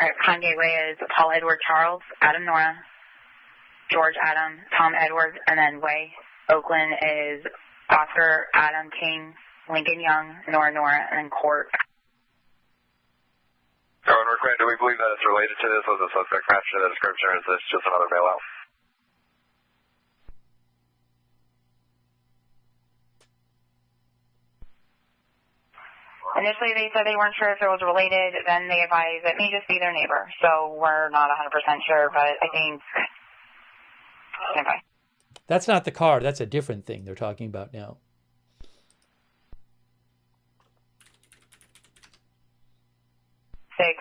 Alright, Pond Gateway is Paul Edward Charles, Adam Nora, George Adam, Tom Edwards, and then Way. Oakland is Oscar Adam King, Lincoln Young, Nora and then Court. North Grand, do we believe that it's related to this? Was the suspect matched to the description, or is this just another bailout? Initially, they said they weren't sure if it was related. Then they advised it may just be their neighbor. So we're not 100% sure, but I think. Okay. That's not the car. That's a different thing they're talking about now.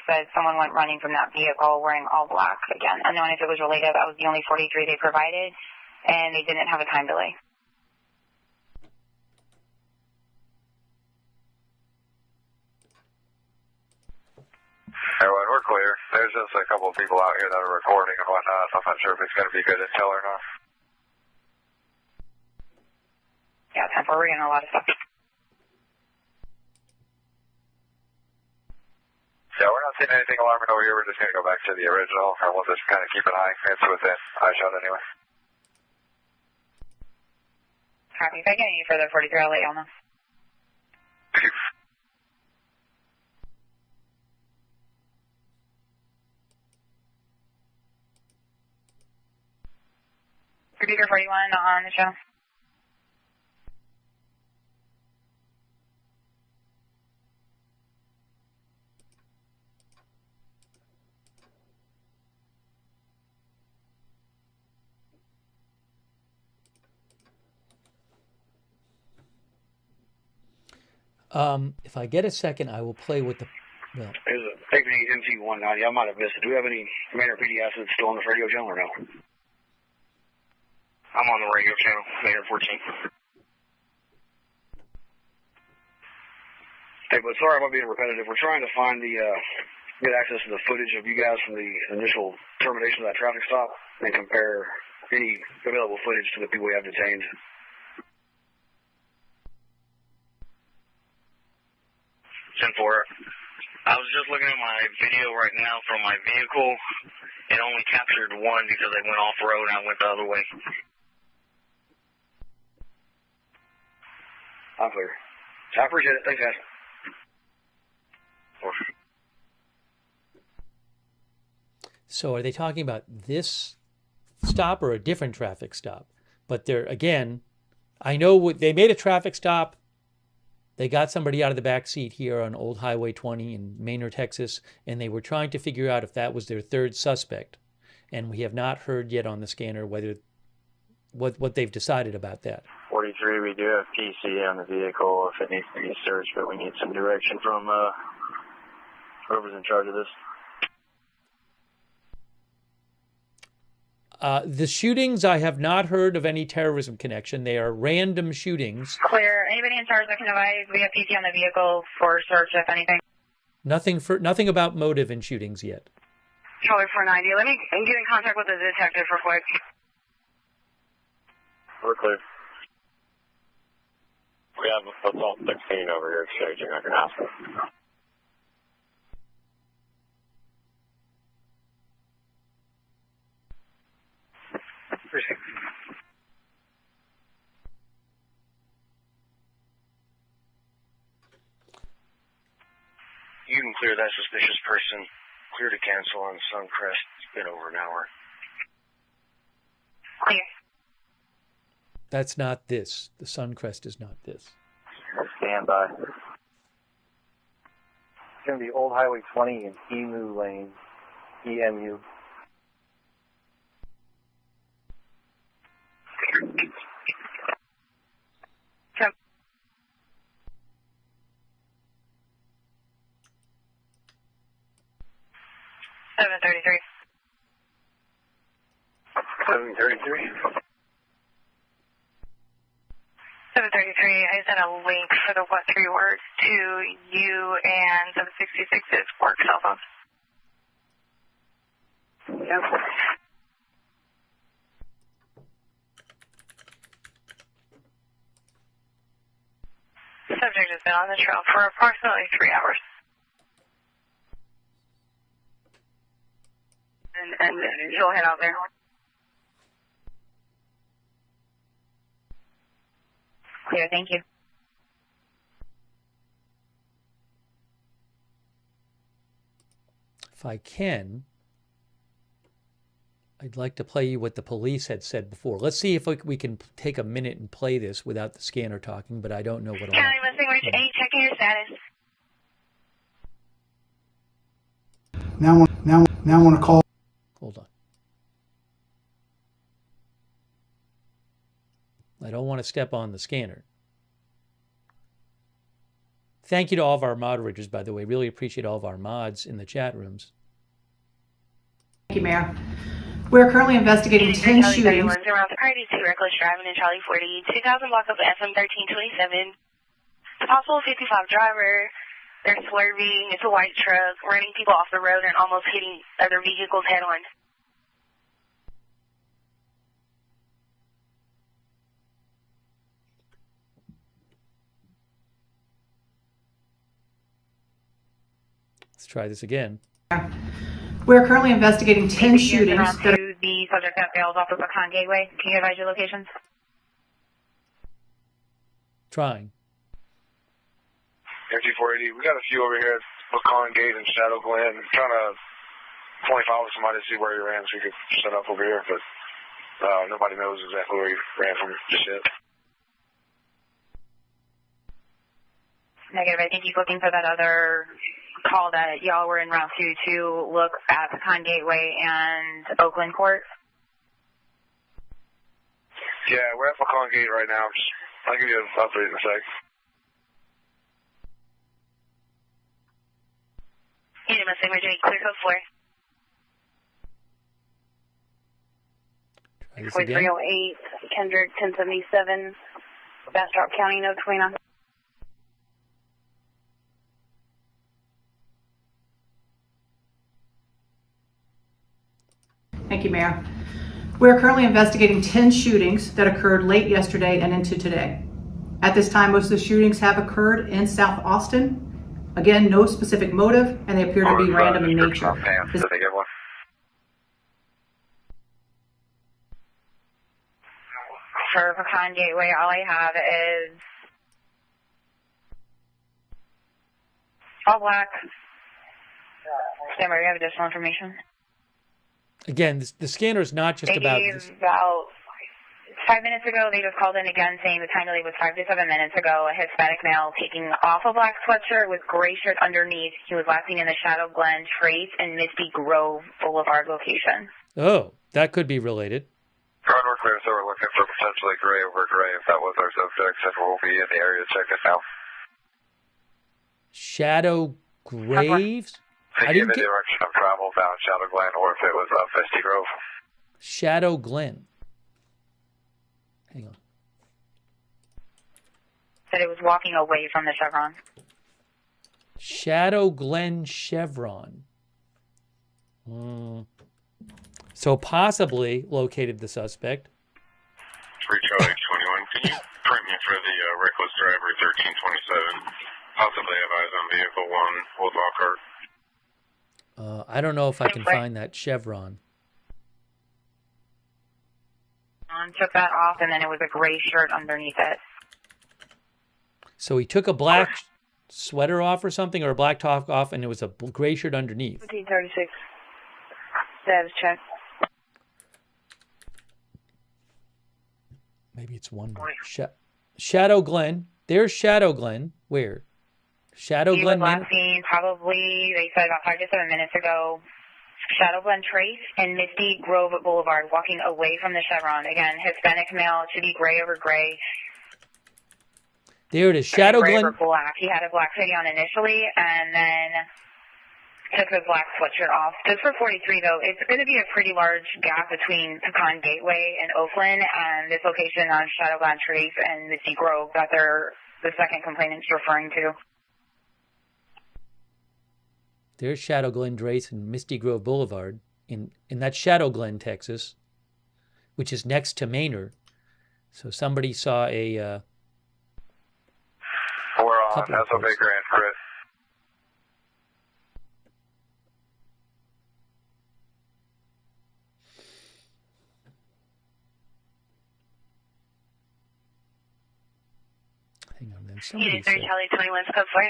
Said someone went running from that vehicle wearing all black again. Unknown if it was related. That was the only 43 they provided, and they didn't have a time delay. Everyone, we're clear. There's just a couple of people out here that are recording and whatnot. I'm not sure if it's going to be good intel or not. Yeah, 10-4, we're getting a lot of stuff. Yeah, we're not seeing anything alarming over here. We're just going to go back to the original, and we'll just kind of keep an eye. It's within eyeshot anyway. Copy. If I get any further 43, I'll let y'all know. Computer 41 on the show. If I get a second, I will play with the. Well, there's a Tiffany MT190. I might have missed it. Do we have any Manor PD assets still on this radio channel or no? I'm on the radio channel, Manor 14. Hey, but sorry I'm being repetitive. We're trying to find get access to the footage of you guys from the initial termination of that traffic stop and compare any available footage to the people we have detained. 10-4. I was just looking at my video right now from my vehicle. It only captured one because they went off-road and I went the other way. I'm clear. I appreciate it. Thanks, guys. So are they talking about this stop or a different traffic stop? But they're, again, I know they made a traffic stop. They got somebody out of the back seat here on Old Highway 20 in Manor, Texas, and they were trying to figure out if that was their third suspect. And we have not heard yet on the scanner whether what they've decided about that. 43, we do have PC on the vehicle if it needs to be searched, but we need some direction from whoever's in charge of this. The shootings, I have not heard of any terrorism connection. They are random shootings. Clear. Anybody in charge that can advise? We have PC on the vehicle for search, if anything. Nothing about motive in shootings yet. Charlie 490. Let me get in contact with the detective real quick. We're clear. We have assault 16 over here exchanging. I can ask them. Appreciate it. You can clear that suspicious person. Clear to cancel on Suncrest. It's been over an hour. Clear. That's not this. The Suncrest is not this. Stand by. It's going to be Old Highway 20 and Emu Lane, EMU. Yep. 733. 733. 733, I sent a link for the what three words to you and 766's work cell phone. Yep. Subject has been on the trail for approximately 3 hours. And you'll head out there. Clear, thank you. If I can, I'd like to play you what the police had said before. Let's see if we can take a minute and play this without the scanner talking, but I don't know what will happen. County Mustang Ridge 8, checking your status. Now I want to call. Hold on. I don't want to step on the scanner. Thank you to all of our moderators, by the way. Really appreciate all of our mods in the chat rooms. Thank you, Mayor. We're currently investigating 10 shootings. Around the party, 2 reckless driving in Charlie 40, 2000 block of FM 1327. Possible 55 driver. They're swerving. It's a white truck, running people off the road and almost hitting other vehicles head on. Let's try this again. We're currently investigating 10 shootings. To the subject that fails off of Pecan Gateway. Can you advise your locations? Trying. MT480, we got a few over here at Pecan Gate and Shadow Glen. I'm trying to point out with somebody to see where you ran so we could set up over here, but nobody knows exactly where you ran from just yet. Negative. I think he's looking for that other call that y'all were en route to look at Pecan Gateway and Oakland Court. Yeah, we're at Pecan Gate right now. I'll give you an update in a sec. Unit Mustang Ridge 8, clear code 4. Try this again. 308, Kendrick 1077, Bastrop County, no 29. Thank you, Mayor. We're currently investigating 10 shootings that occurred late yesterday and into today. At this time, most of the shootings have occurred in South Austin. Again, no specific motive, and they appear to be random in nature. For Pecan Gateway, all I have is all black. Stand by, we have additional information. Again, the scanner is not just about this. About 5 minutes ago, they just called in again saying the time delay was 5 to 7 minutes ago. A Hispanic male taking off a black sweatshirt with gray shirt underneath. He was last seen in the Shadow Glen, Trace, and Misty Grove Boulevard location. Oh, that could be related. Car North clear, so we're looking for potentially gray over gray. If that was our subject, and we'll be in the area to check this out. Shadow Graves? I didn't get the direction of travel down Shadow Glen, or if it was Misty Grove. Shadow Glen. Hang on. Said it was walking away from the Chevron. Shadow Glen Chevron. So possibly located the suspect. 3 Charlie 21. Can you print me for the reckless driver 1327? Possibly have eyes on vehicle 1, Old Lockhart. I don't know if I can find that Chevron. Took that off, and then it was a gray shirt underneath it. So he took a black sweater off or something, or a black top off, and it was a gray shirt underneath. 1536. Status check. Maybe it's one more. Shadow Glen. There's Shadow Glen. Where? Shadow He Glen. was last seen probably, they said about 5 to 7 minutes ago. Shadow Glen Trace and Misty Grove Boulevard, walking away from the Chevron. Again, Hispanic male, should be gray over gray. There it is, Shadow gray Glen. Over black. He had a black hoodie on initially, and then took the black sweatshirt off. Just for 43, though, it's going to be a pretty large gap between Pecan Gateway and Oakland, and this location on Shadow Glen Trace and Misty Grove that the second complainant's referring to. There's Shadow Glen Trace and Misty Grove Boulevard in that Shadow Glen, Texas, which is next to Manor. So somebody saw a... We're on SO Baker and Chris. Hang on, then Unit somebody 3 said. Charlie 21 code 4.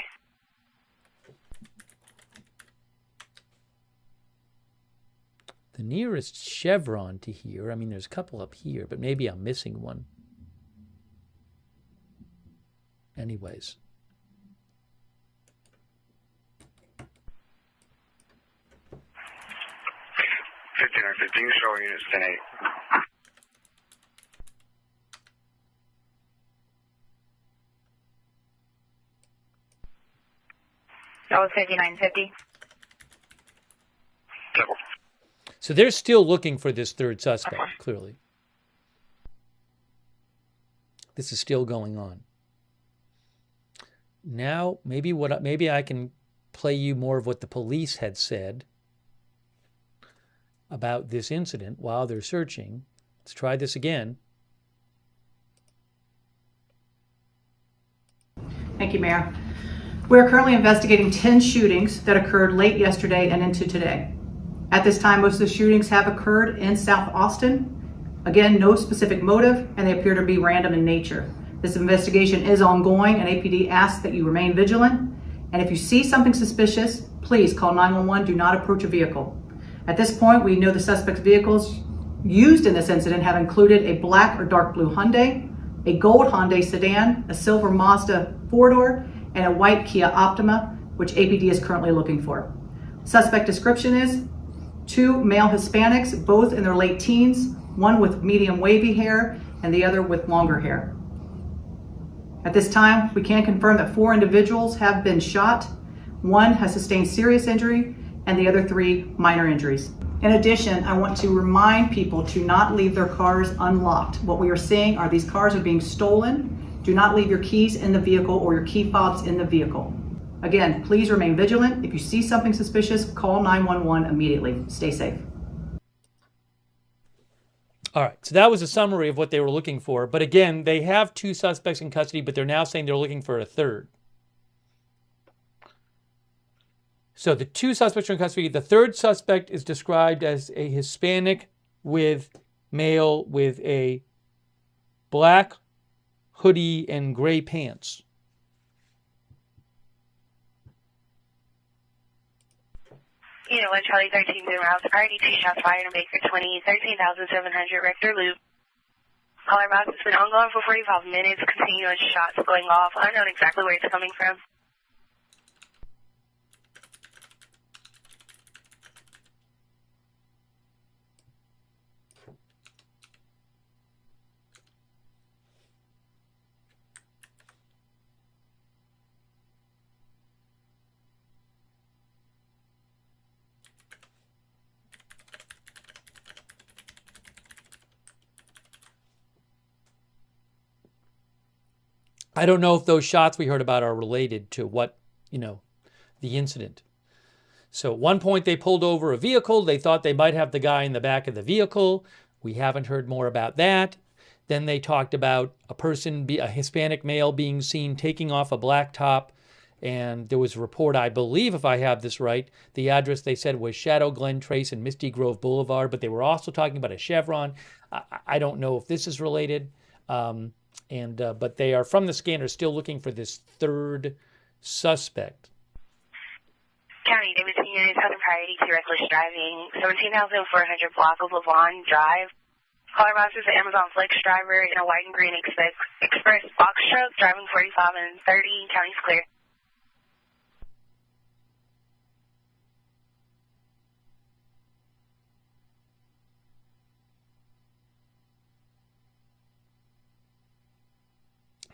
The nearest chevron to here, I mean, there's a couple up here, but maybe I'm missing one. Anyways. Showing units 10-8. That was 5950. So they're still looking for this third suspect, clearly. This is still going on. Now, maybe I can play you more of what the police had said about this incident while they're searching. Let's try this again. Thank you, Mayor. We are currently investigating 10 shootings that occurred late yesterday and into today. At this time, most of the shootings have occurred in South Austin. Again, no specific motive, and they appear to be random in nature. This investigation is ongoing, and APD asks that you remain vigilant. And if you see something suspicious, please call 911. Do not approach a vehicle. At this point, we know the suspect's vehicles used in this incident have included a black or dark blue Hyundai, a gold Hyundai sedan, a silver Mazda 4-door, and a white Kia Optima, which APD is currently looking for. Suspect description is 2 male Hispanics, both in their late teens, one with medium wavy hair and the other with longer hair. At this time, we can confirm that 4 individuals have been shot. 1 has sustained serious injury and the other 3 minor injuries. In addition, I want to remind people to not leave their cars unlocked. What we are seeing are these cars are being stolen. Do not leave your keys in the vehicle or your key fobs in the vehicle. Again, please remain vigilant. If you see something suspicious, call 911 immediately. Stay safe. All right, so that was a summary of what they were looking for. But again, they have 2 suspects in custody, but they're now saying they're looking for a third. So the 2 suspects are in custody. The third suspect is described as a Hispanic male with a black hoodie and gray pants. Unit 1 Charlie 13 Boom Rouse. Already 2 shots fired on Baker 20, 13,700 Rector Loop. Caller box has been ongoing for 45 minutes. Continuous shots going off. Unknown exactly where it's coming from. I don't know if those shots we heard about are related to what, the incident. So at one point they pulled over a vehicle. They thought they might have the guy in the back of the vehicle. We haven't heard more about that. Then they talked about a Hispanic male being seen taking off a black top. And there was a report, I believe, if I have this right, the address they said was Shadow Glen Trace and Misty Grove Boulevard. But they were also talking about a Chevron. I don't know if this is related. But they are from the scanner still looking for this third suspect. County David Senior, Southern Priority to reckless driving, 17,400 block of Lavon Drive. Caller box is the Amazon Flex driver in a white and green express box truck driving 45 and 30. County's clear.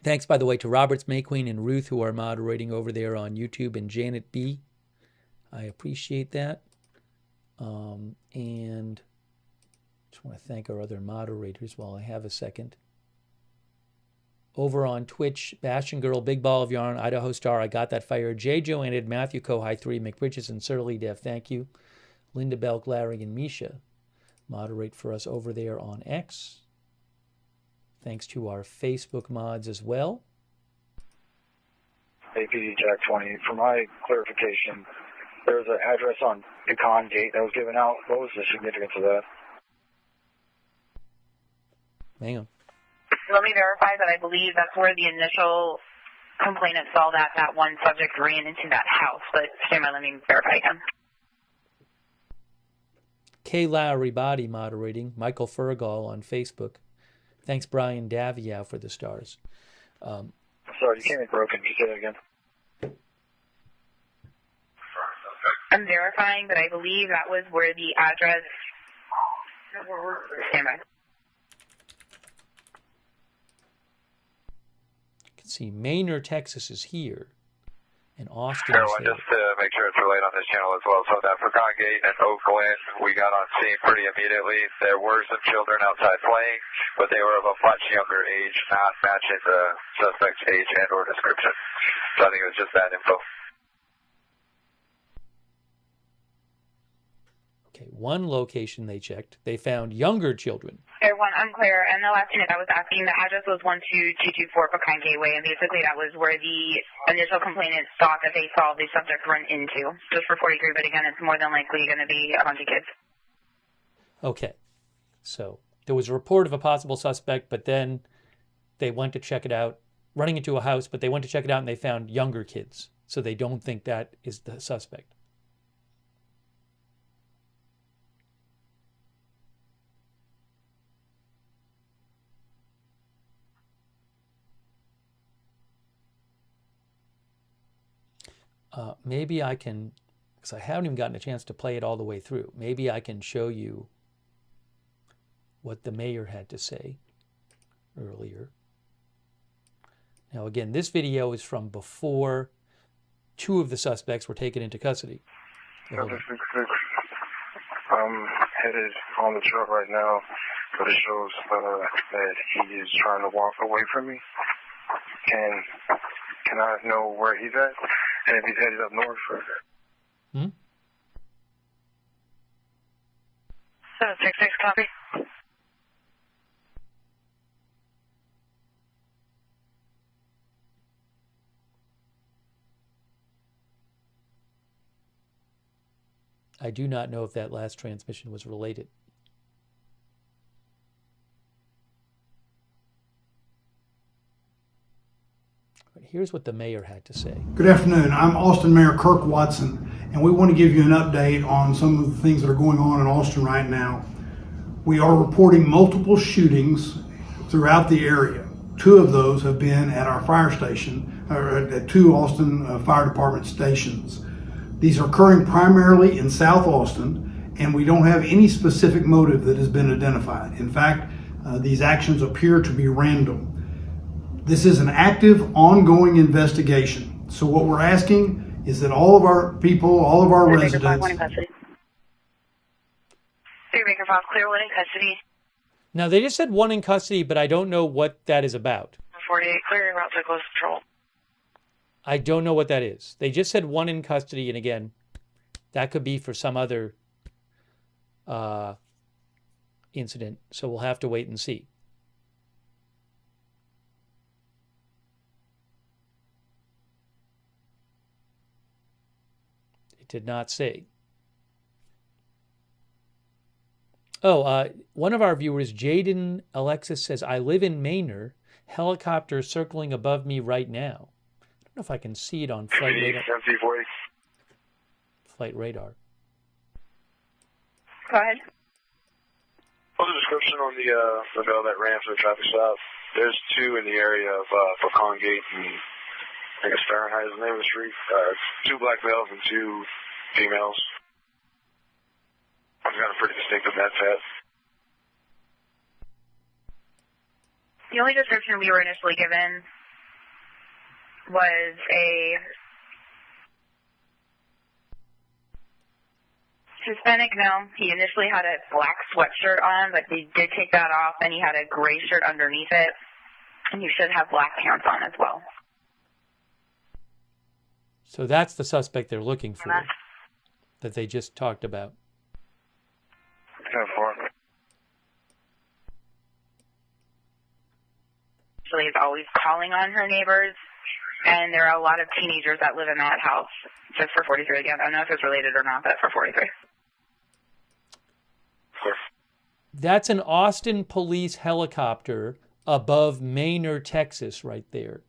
Thanks, by the way, to Roberts, Mayqueen, and Ruth, who are moderating over there on YouTube, and Janet B. I appreciate that. And just want to thank our other moderators while I have a second. Over on Twitch, Bastion Girl, Big Ball of Yarn, Idaho Star, I Got That Fire, J. Joanne, Matthew Kohai 3, McBridges, and Surly Dev, thank you. Linda Belk, Larry, and Misha moderate for us over there on X. Thanks to our Facebook mods as well. APD Jack 20. For my clarification, there was an address on Pecan Gate that was given out. What was the significance of that? Hang on. Let me verify that I believe that's where the initial complainant saw that one subject ran into that house. But stand by, let me verify again. K. Lowry Body moderating. Michael Fergal on Facebook. Thanks, Brian Daviow, for the stars. Sorry, you came in broken. Can you say that again? I'm verifying that I believe that was where the address... Stand by. You can see Manor, Texas is here, and Austin is Everyone, there. just to make sure it's relayed on this channel as well. So that Pecan Gate and Oak Glen, we got on scene pretty immediately. There were some children outside playing, but they were of a much younger age, not matching the suspect's age and or description. So I think it was just that info. Okay, one location they checked, they found younger children. Everyone, I'm clear. And the last unit I was asking, the address was 12224 Pecan Gateway, and basically that was where the initial complainant thought that they saw the subject run into. Just for 43, but again, it's more than likely going to be a bunch of kids. Okay, so there was a report of a possible suspect, but then they went to check it out, running into a house, but they went to check it out and they found younger kids. So they don't think that is the suspect. Maybe I can, because I haven't even gotten a chance to play it all the way through, maybe I can show you what the mayor had to say earlier. Now again, this video is from before two of the suspects were taken into custody. I'm headed on the truck right now, but it shows that he is trying to walk away from me. Can I know where he's at? And if he's headed up north for... 766, copy. I do not know if that last transmission was related. Here's what the mayor had to say. Good afternoon. I'm Austin Mayor Kirk Watson, and we want to give you an update on some of the things that are going on in Austin right now. We are reporting multiple shootings throughout the area. Two of those have been at our fire station, or at two Austin Fire Department stations. These are occurring primarily in South Austin, and we don't have any specific motive that has been identified. In fact, these actions appear to be random. This is an active, ongoing investigation. So what we're asking is that all of our people, all of our residents... Baker 5, clear, one in custody. Now, they just said one in custody, but I don't know what that is about. 48, clearing route to close patrol. I don't know what that is. They just said one in custody, and again, that could be for some other incident, so we'll have to wait and see. It did not say. Oh, one of our viewers, Jaden Alexis, says, I live in Manor. Helicopter circling above me right now. I don't know if I can see it on flight radar. Flight radar. Go ahead. What's the description on the girl that ran for the traffic stop? There's two in the area of Pecan Gate and I guess Fahrenheit is the name of the street. Two black males and two females. I've got a pretty distinctive net set. The only description we were initially given was a Hispanic male. He initially had a black sweatshirt on, but he did take that off, and he had a gray shirt underneath it, and he should have black pants on as well. So that's the suspect they're looking for, that they just talked about. 10-4. She's always calling on her neighbors, And there are a lot of teenagers that live in that house. Just for 43 again. I don't know if it's related or not, but for 43. That's an Austin police helicopter above Manor, Texas, right there.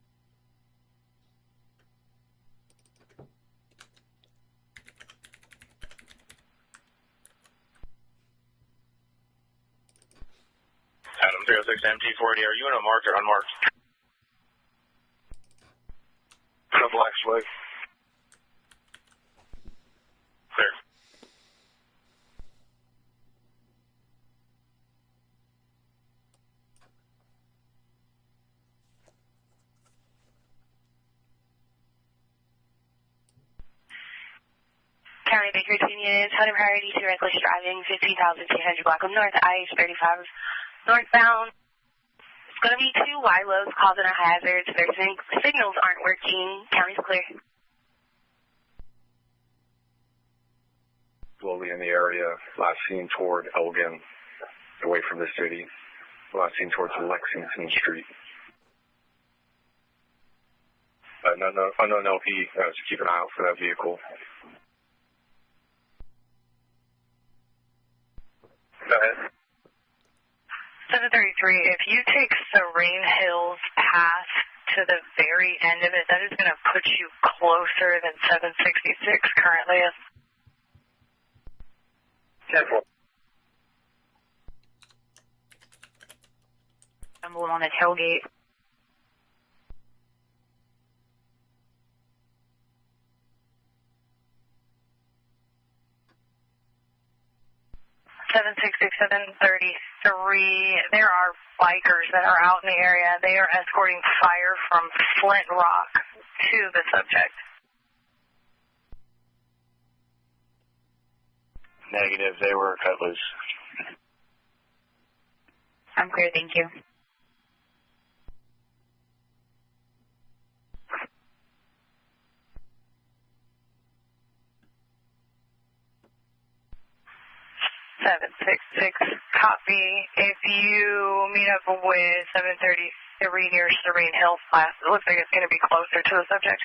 Adam 306 MT40, are you in a marked or unmarked? In a black swag. Clear. County Baker 2 units, 100 priority to reckless driving, 15,200 Blackham North, IH-35 northbound. It's going to be 2 YLOs causing a hazard. Their signals aren't working. County's clear. Slowly in the area, last seen toward Elgin, away from the city. Last seen towards Lexington Street. Unknown LP, so keep an eye out for that vehicle. Go ahead. 733, if you take Serene Hills Path to the very end of it, that is going to put you closer than 766 currently is. 10-4. Emblem on the tailgate. There are bikers that are out in the area. They are escorting fire from Flint Rock to the subject. Negative, they were cut loose. I'm clear, thank you. Copy. If you meet up with 733 near Serene Hills, it looks like it's going to be closer to the subject.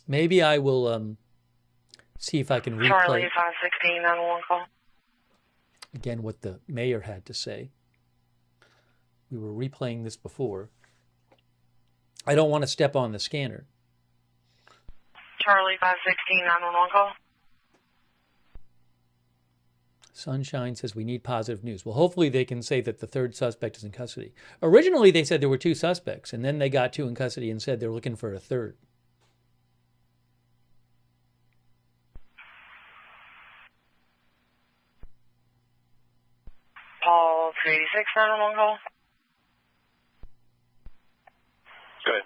Maybe I will see if I can replay Charlie 516 911 call. again what the mayor had to say. We were replaying this before. I don't want to step on the scanner. Charlie 516 911 call. Sunshine says we need positive news. Well, hopefully they can say that the third suspect is in custody. Originally, they said there were 2 suspects, and then they got 2 in custody and said they're looking for a third. Paul 386 911 call. Good.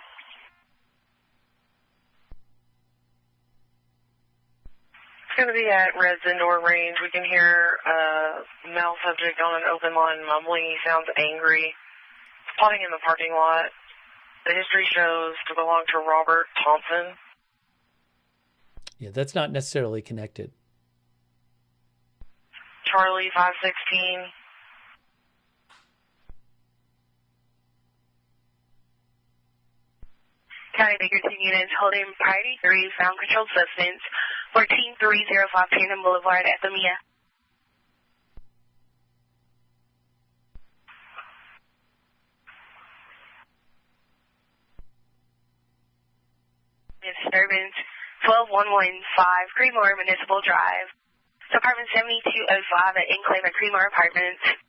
It's going to be at Red's indoor range. We can hear a male subject on an open line mumbling. He sounds angry. Spotting in the parking lot. The history shows to belong to Robert Thompson. Yeah, that's not necessarily connected. Charlie 516. County Baker 2 units holding priority 3 found controlled substance 14305 Tandem Boulevard at the Mia. Disturbance 12115 Creemore Municipal Drive. Apartment 7205 at Enclave at Creemore Apartments.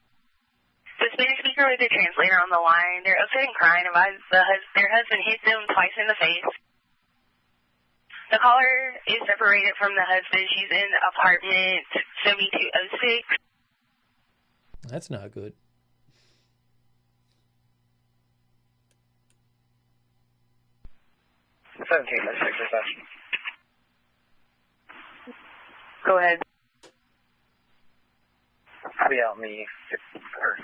The Spanish speaker with the translator on the line. They're upset and crying about their husband hit them twice in the face. The caller is separated from the husband. She's in apartment 7206. That's not good. Go ahead. I'll be out in the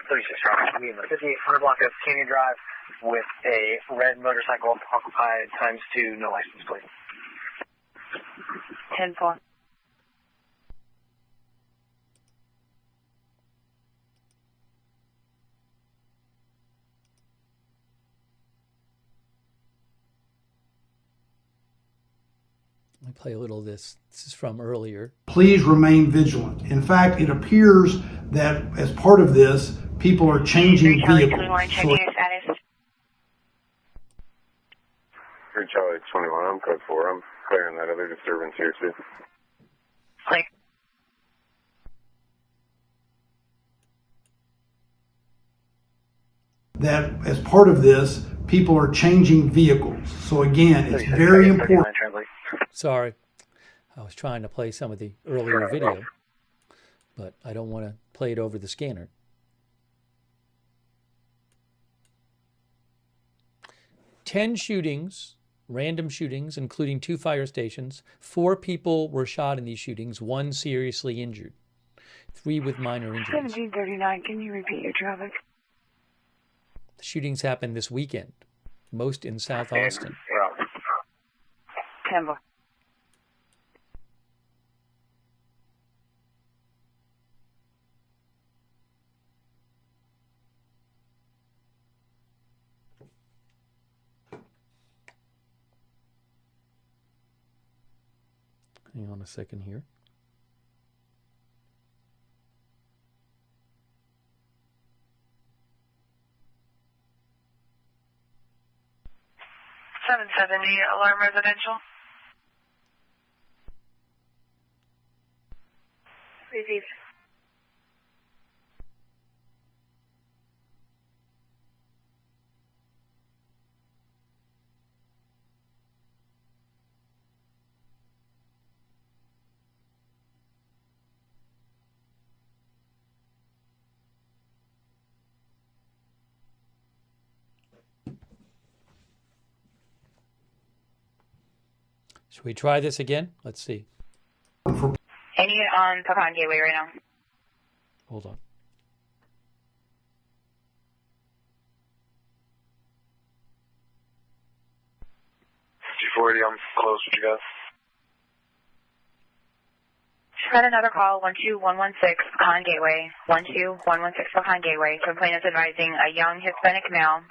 36 drive. I'll be in the 5800 block of Canyon Drive with a red motorcycle occupied ×2, no license plate. 10-4. Let me play a little of this. This is from earlier. Please remain vigilant. In fact, it appears that as part of this, people are changing vehicles. So Charlie 21, I'm code 4. I'm clearing that other disturbance here, too. Clear. that as part of this, people are changing vehicles. So again, it's very important. Sorry. I was trying to play some of the earlier video, but I don't want to play it over the scanner. Ten shootings, random shootings, including 2 fire stations. 4 people were shot in these shootings, 1 seriously injured, 3 with minor injuries. 1739, can you repeat your traffic? The shootings happened this weekend, most in South Austin. 10-4. Hang on a second here. Alarm residential. Receive. Should we try this again? Let's see. Any on Pecan Gateway right now? Hold on. G40, I'm close. What you got? Got another call, 12116 Pecan Gateway. 12116 Pecan Gateway. Complainant advising a young Hispanic male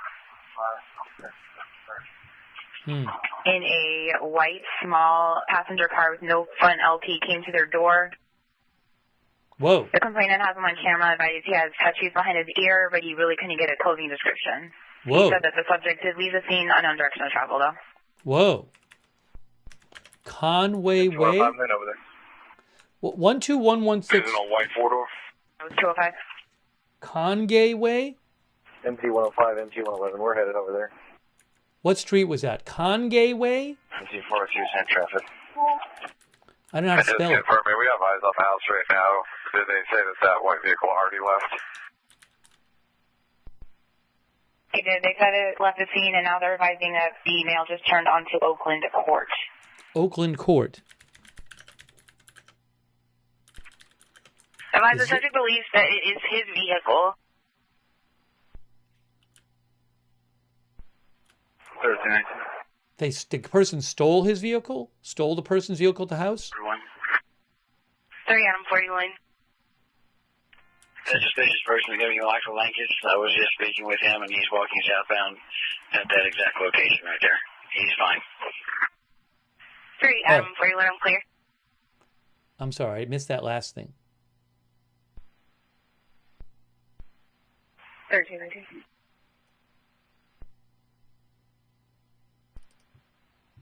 in a white small passenger car with no front LT came to their door. Whoa. The complainant has him on camera, advised he has tattoos behind his ear, but he really couldn't get a clothing description. Whoa. He said that the subject did leave the scene unknown direction of travel, though. Whoa. Conway Way? 12116. Is it on white 4-door? That was 205. Congay Way? MT-105, MT-111. We're headed over there. What street was that? Congay Way? MT-402, send traffic. I don't know how to spell it. Confirm, we have eyes on the house right now. Did they say that that white vehicle already left? They did. They said it left the scene, and now they're advising that the male just turned onto Oakland Court. Oakland Court. Advise the subject believes that it is his vehicle. 13. The person stole his vehicle? Stole the person's vehicle at the house? 3 Adam 40 lane. The suspicious person is giving you life for linkage. I was just speaking with him, and he's walking southbound at that exact location right there. He's fine. 3 Adam 40 lane, I'm clear. I'm sorry, I missed that last thing. 13.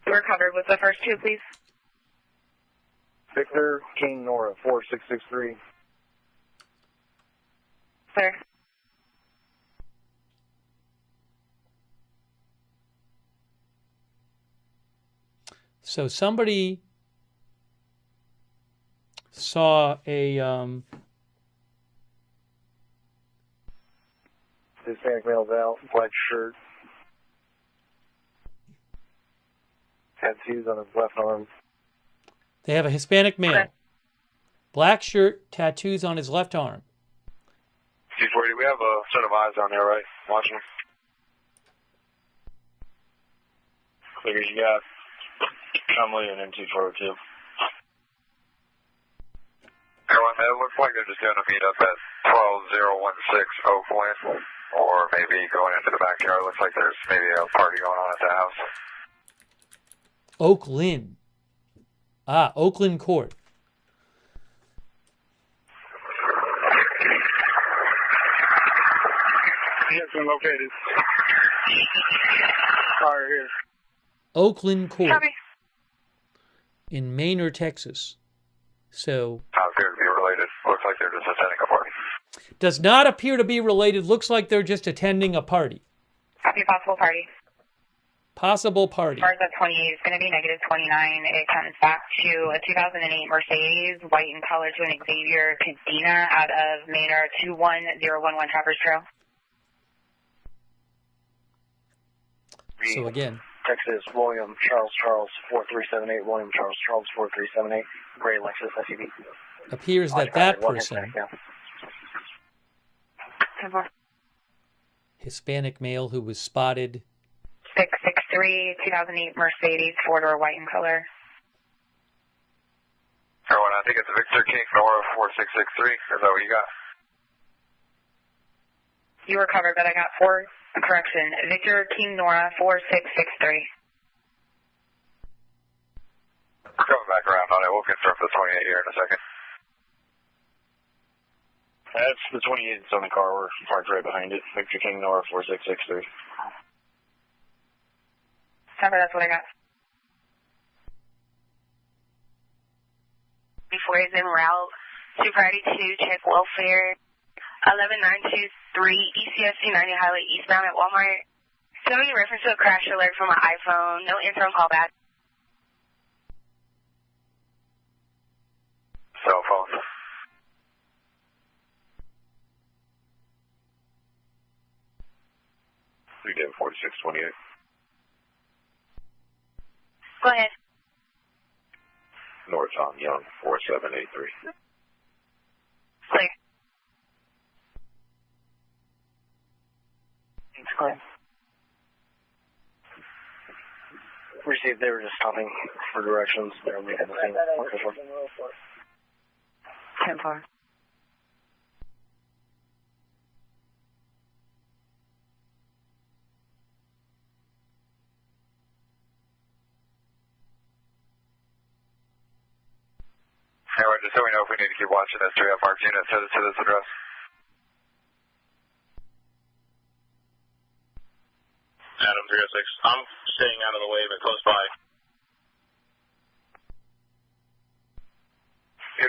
We're covered with the first 2, please. Victor King Nora, 4663. Clear. So somebody saw a Hispanic male's out, black shirt. Tattoos on his left arm. They have a Hispanic male. Black shirt, tattoos on his left arm. 240, we have a set of eyes down there, right? Watching them. Clear as you got. I'm leaving in 242. Everyone, it looks like they're just going to meet up at 12016 Oakland, or maybe going into the backyard. Looks like there's maybe a party going on at the house. Oakland. Ah, Oakland Court. Yes, been located. Fire here. Oakland Court. Copy. In Manor, Texas. So. Not appear to be related. Looks like they're just attending a party. Does not appear to be related. Looks like they're just attending a party. Copy, possible party. Possible party. Cars at 28 is going to be negative 29. It comes back to a 2008 Mercedes, white in color, to an Xavier Cadena out of Manor 21011 Trappers Trail. So again. Texas, William Charles 4378, William Charles 4378, gray Lexus SUV. Appears that that person, Hispanic male who was spotted. 663, 2008 Mercedes, four-door, white in color. Everyone, I think it's Victor King, Nora 4663. Is that what you got? You were covered, but I got correction. Victor King Nora 4663. Coming back around on it. We'll confirm the 28 here in a second. That's the 28 that's on the car. We're parked right behind it. Victor King Nora 4663. Cover, that's what I got. Before he's en route to priority 2, check welfare. 11923 ECS 290 Highway eastbound at Walmart. Send me a reference to a crash alert from my iPhone. No interim callback. Cell phone. We did 4628. Go ahead. North Tom Young 4783. Clear. It's clear. Received, they were just stopping for directions. They were making the same. 10-4. Anyway, just so we know if we need to keep watching this, do we have marked units headed to this address? Adam 306. I'm staying out of the way, but close by.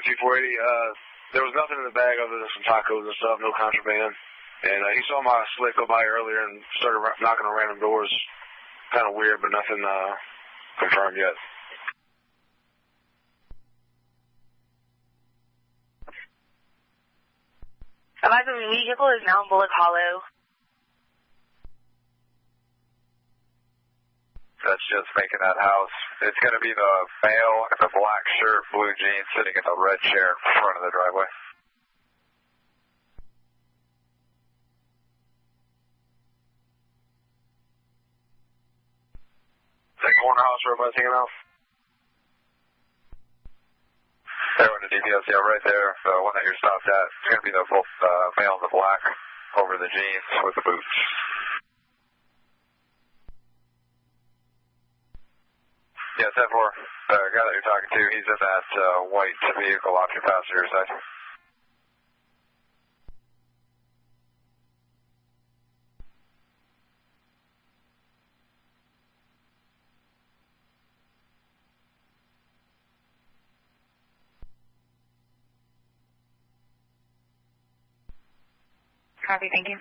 F240, there was nothing in the bag other than some tacos and stuff, no contraband. And he saw my slick go by earlier and started knocking on random doors. Kind of weird, but nothing confirmed yet. Advise the vehicle is now in Bullock Hollow. That's just making that house. It's going to be the male in the black shirt, blue jeans, sitting in the red chair in front of the driveway. That corner house where everybody's hanging out? There went to DPS, yeah, right there, the one that you're stopped at. It's going to be the male in the black over the jeans with the boots. Yeah, 10-4. The guy that you're talking to, he's in that white vehicle off your passenger side. Copy, thank you.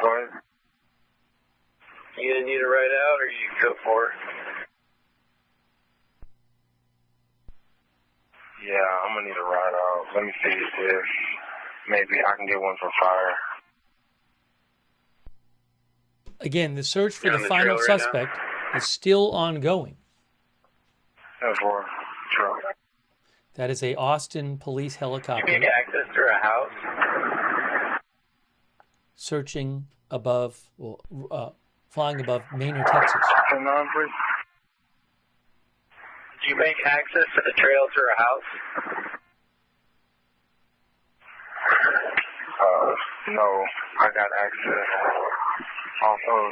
Go ahead. You gonna need a ride out, or you can go for it? Yeah, I'm gonna need a ride out. Let me see if maybe I can get one for fire. Again, the search for the final suspect is still ongoing. 10-4. True. That is a Austin police helicopter. Can you get access to a house? Searching above, flying above Manor, Texas. Come on, please. Did you make access to the trail through a house? No, I got access off of,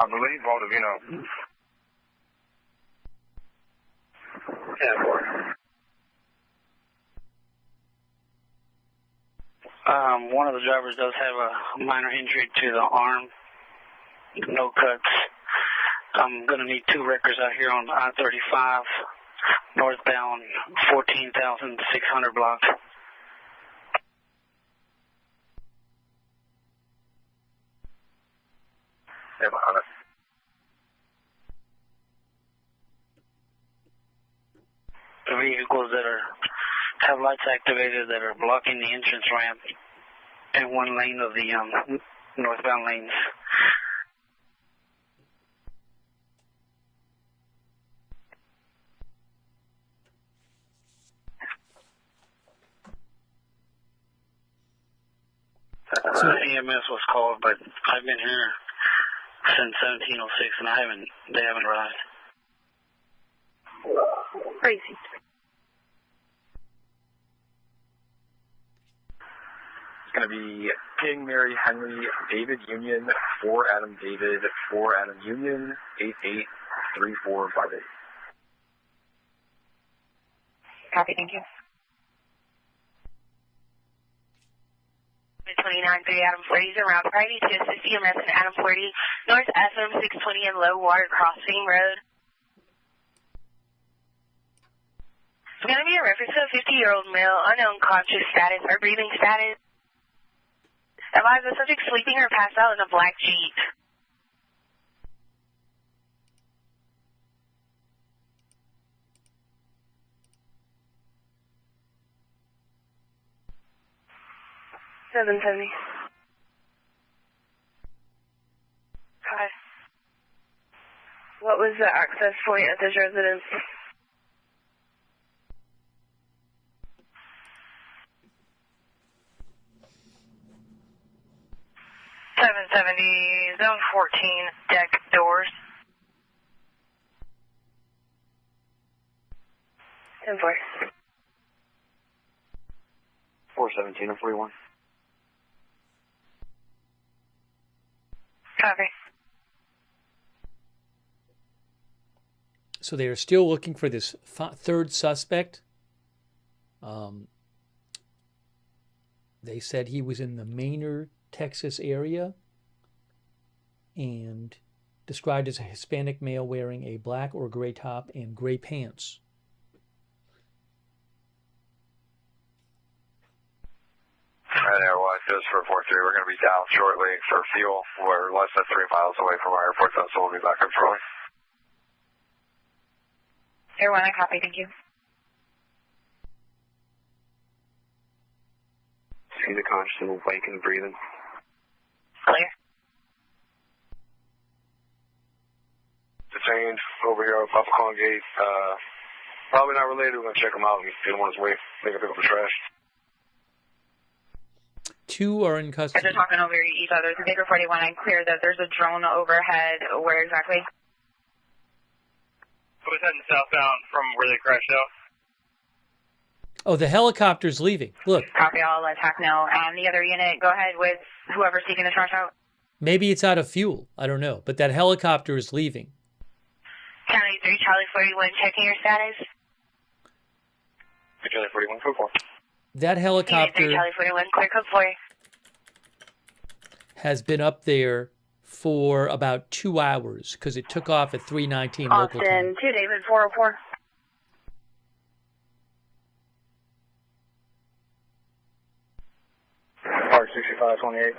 I believe, Baldovino. Yeah, boy. One of the drivers does have a minor injury to the arm. No cuts. I'm going to need 2 records out here on I-35, northbound 14,600 block. Yeah, behind us. The vehicles that have lights activated that are blocking the entrance ramp in one lane of the northbound lanes. So, EMS was called, but I've been here since 1706 and they haven't arrived. Crazy. It's going to be King, Mary, Henry, David Union, 4 Adam David, 4 Adam Union, 883458. Copy, thank you. 29 3 Adam 40 around Friday to assist EMS in Adam 40 North SM 620 and Low Water Crossing Road. It's going to be a reference to a 50-year-old male, unknown conscious status or breathing status. Advise the subject sleeping or passed out in a black Jeep. $770. Hi. What was the access point at this residence? $770, zone 14, deck doors. 10-4. 417 and 41. Copy. So they are still looking for this third suspect. They said he was in the Manor, Texas area and described as a Hispanic male wearing a black or gray top and gray pants. Right there, well, just for 4-3, we're going to be down shortly for fuel. We're less than 3 miles away from our airport, so we'll be back up shortly. Air 1, I copy, thank you. See the conscious and awake and breathing. Clear. Detained over here at Popcorn Gate. Probably not related. We're going to check him out and get him on his way. They can pick up the trash. 2 are in custody. They're talking over each other. The Baker 41, I'm clear that there's a drone overhead. Where exactly? I was heading southbound from where they crashed out. Oh, the helicopter's leaving. Look. Copy, I'll let TAC know. The other unit, go ahead with whoever's taking the trash out. Maybe it's out of fuel. I don't know. But that helicopter is leaving. County 3, Charlie 41, checking your status. Charlie 41, code 4. That helicopter 3, Charlie 41, clear code 4. has been up there for about 2 hours because it took off at 3:19 local time. Austin 2, David 404. Park 6528.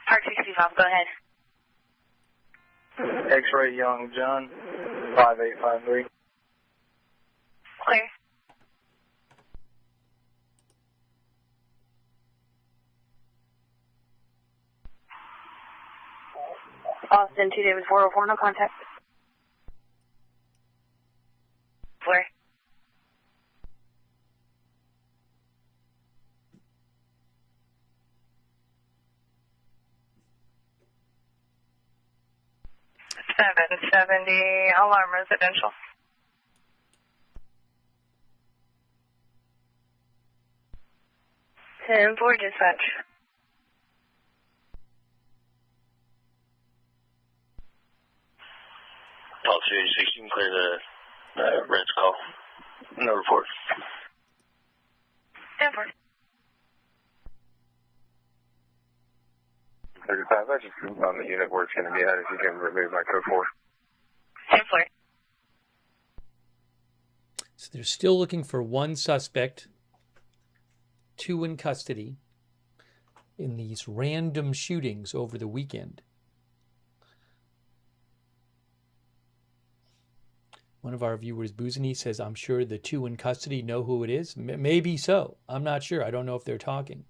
Park 65, go ahead. X-ray Young John 5853. Clear. Austin 2, David 404, no contact. 270, alarm residential. 10-4 dispatch. Call 286, clear the Reds call. No report. 10-4. 35, I just on the unit where it's going to be at if you can remove my code 4. 10-4. So they're still looking for one suspect, 2 in custody, in these random shootings over the weekend. One of our viewers, Boozany, says, I'm sure the 2 in custody know who it is. Maybe so. I'm not sure. I don't know if they're talking.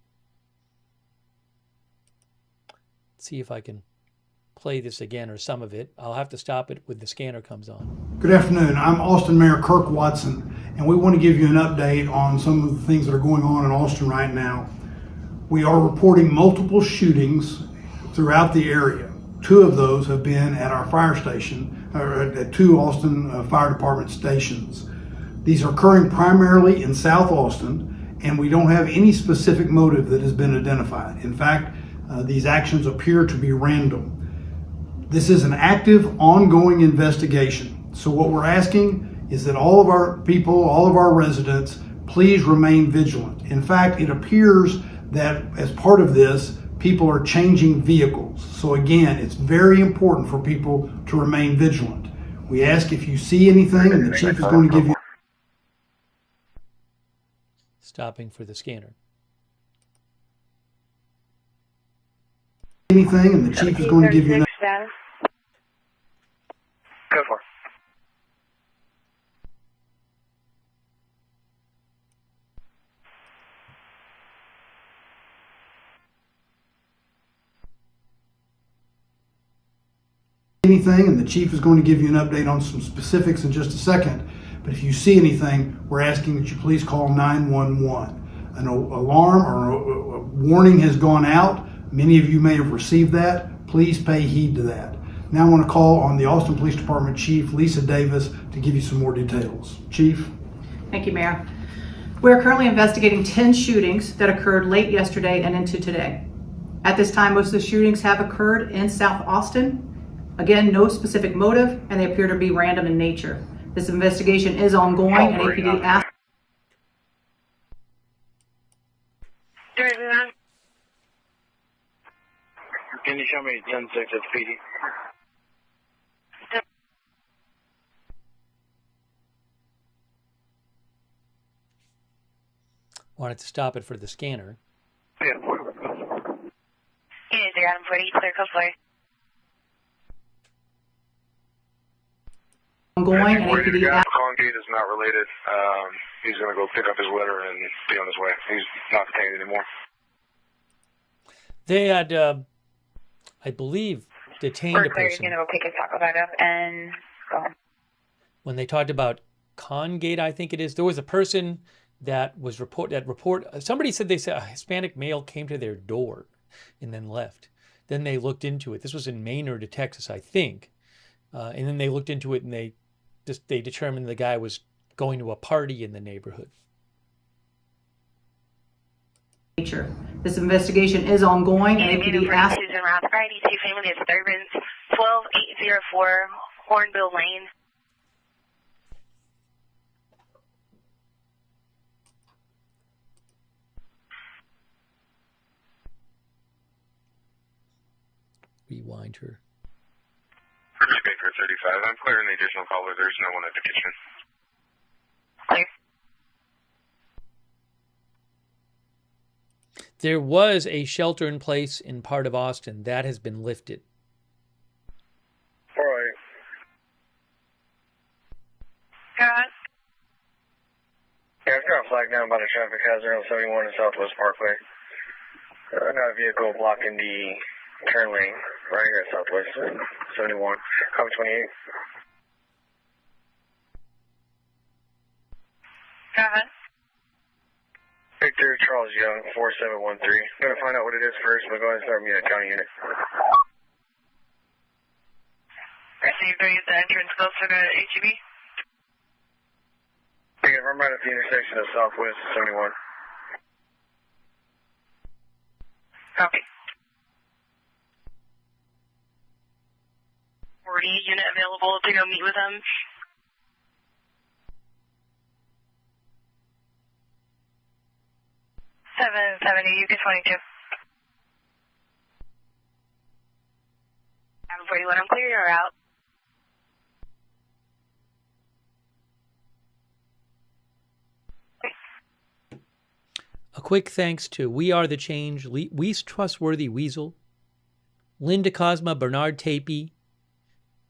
Let's see if I can play this again, or some of it. I'll have to stop it when the scanner comes on. Good afternoon. I'm Austin Mayor Kirk Watson, and we want to give you an update on some of the things that are going on in Austin right now. We are reporting multiple shootings throughout the area. 2 of those have been at our fire station, or at 2 Austin Fire Department stations. These are occurring primarily in South Austin, and we don't have any specific motive that has been identified. In fact, these actions appear to be random. This is an active, ongoing investigation. So what we're asking is that all of our people, all of our residents, please remain vigilant. In fact, it appears that as part of this, people are changing vehicles. So again, it's very important for people to remain vigilant. We ask if you see anything, and the chief is going to give you... Stopping for the scanner. Anything, and the chief is going to give you... Go for it. anything, and the chief is going to give you an update on some specifics in just a second. But if you see anything, we're asking that you please call 911. An alarm or a warning has gone out. Many of you may have received that. Please pay heed to that. Now I want to call on the Austin Police Department Chief, Lisa Davis, to give you some more details. Chief? Thank you, Mayor. We're currently investigating 10 shootings that occurred late yesterday and into today. At this time, most of the shootings have occurred in South Austin. Again, no specific motive, and they appear to be random in nature. This investigation is ongoing, and APD asked... Can you show me 10-6 at PD? Wanted to stop it for the scanner. Yeah. Unit 0 Adam 40, clear code flare. Ongoing, and APD asked... Congate is not related. He's going to go pick up his letter and be on his way. He's not detained anymore. They had, I believe, detained a person. He's going to go pick his taco bag up and go home. When they talked about Congate, I think it is, there was a person that was somebody said they said a Hispanic male came to their door and then left. Then they looked into it. This was in Maynard, Texas, I think. And then they looked into it and they determined the guy was going to a party in the neighborhood. This investigation is ongoing, and APD asked... Susan Roth, ID2 family disturbance, 12804 Hornbill Lane. Rewind her. First Baker 35. I'm clearing the additional caller. There's no one at the kitchen. Clear. There was a shelter in place in part of Austin. That has been lifted. All right. Go ahead. Yeah, I've got a flag down by the traffic hazard on 71 and Southwest Parkway. I got a vehicle blocking the turn lane right here at Southwest 71. Copy 28. Go ahead. Victor Charles Young, 4713. I'm going to find out what it is first, but go ahead and start me a county unit. Received. at the entrance closer to HEB. Okay, I'm right at the intersection of Southwest 71. Copy. 40 unit available to go meet with them. 770, you can 22. 41, I'm clear, you're out. A quick thanks to We Are the Change, Least Trustworthy Weasel, Linda Cosma, Bernard Tapey,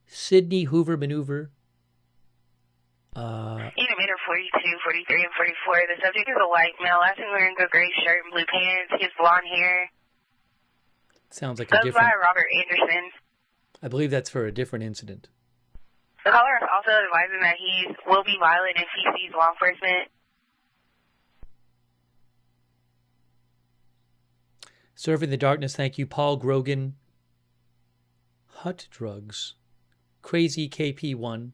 Sydney Hoover Maneuver. Unit meter 42, 43, and 44. The subject is a white male, last name wearing a gray shirt and blue pants. He has blonde hair. Sounds like a Goes different... by Robert Anderson. I believe that's for a different incident. The caller is also advising that he will be violent if he sees law enforcement. Surfing the Darkness, thank you. Paul Grogan. Hut Drugs. Crazy KP1.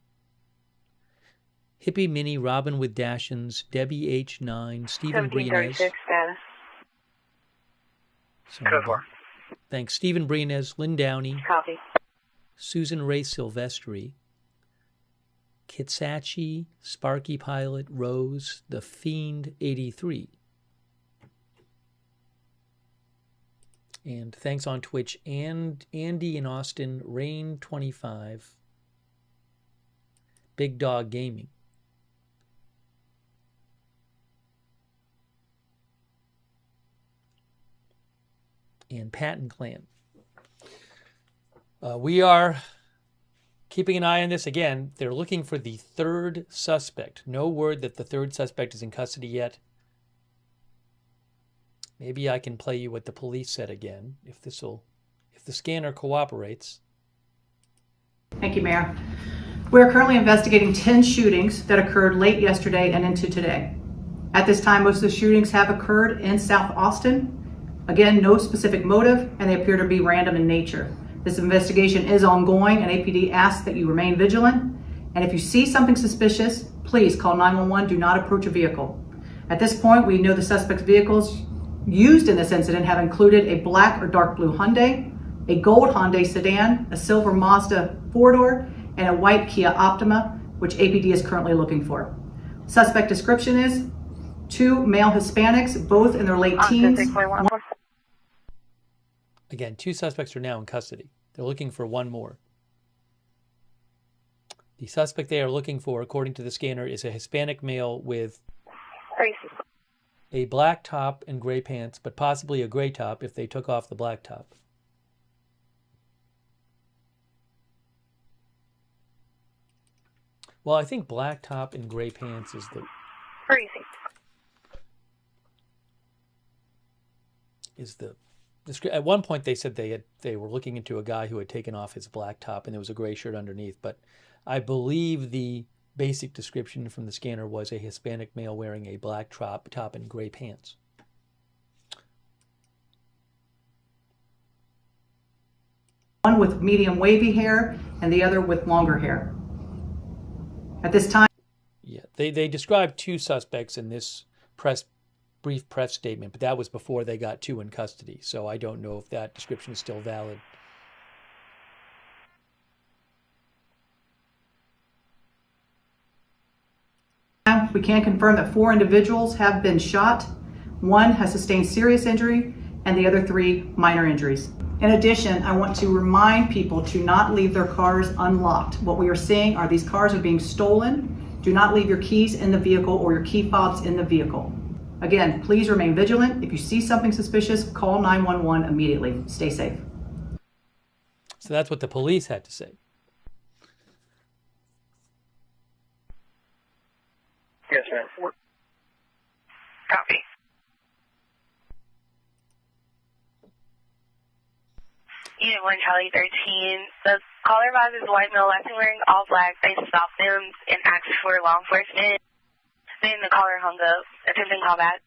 Hippie Mini, Robin with Dashins, Debbie H9, Stephen Briones. status. Code 4. Thanks. Stephen Briones, Lynn Downey. Copy. Susan Ray Silvestri. Kitsachi, Sparky Pilot, Rose, The Fiend 83. And thanks on Twitch, and Andy in Austin, Rain 25, Big Dog Gaming. And Patton Clan. We are keeping an eye on this. Again, they're looking for the third suspect. No word that the third suspect is in custody yet. Maybe I can play you what the police said again, if the scanner cooperates. Thank you, Mayor. We're currently investigating 10 shootings that occurred late yesterday and into today. At this time, most of the shootings have occurred in South Austin. Again, no specific motive, and they appear to be random in nature. This investigation is ongoing, and APD asks that you remain vigilant. And if you see something suspicious, please call 911. Do not approach a vehicle. At this point, we know the suspect's vehicles used in this incident have included a black or dark blue Hyundai, a gold Hyundai sedan, a silver Mazda 4-door, and a white Kia Optima, which APD is currently looking for. Suspect description is 2 male Hispanics, both in their late teens. Again, 2 suspects are now in custody. They're looking for 1 more. The suspect they are looking for, according to the scanner, is a Hispanic male with a black top and gray pants, but possibly a gray top if they took off the black top. Well, I think black top and gray pants is the at one point they said they were looking into a guy who had taken off his black top and there was a gray shirt underneath, but I believe the basic description from the scanner was a Hispanic male wearing a black top and gray pants. One with medium wavy hair and the other with longer hair. At this time, yeah, they described 2 suspects in this brief press statement, but that was before they got 2 in custody, so I don't know if that description is still valid. we can confirm that 4 individuals have been shot. 1 has sustained serious injury, and the other 3 minor injuries. In addition, I want to remind people to not leave their cars unlocked. What we are seeing are these cars are being stolen. Do not leave your keys in the vehicle or your key fobs in the vehicle. Again, please remain vigilant. If you see something suspicious, call 911 immediately. Stay safe. So that's what the police had to say. Yes, ma'am. Copy. Unit 1, Charlie 13. The caller advises a white male, last name wearing all black. They stopped them and asked for law enforcement. Then the caller hung up, attempting callback.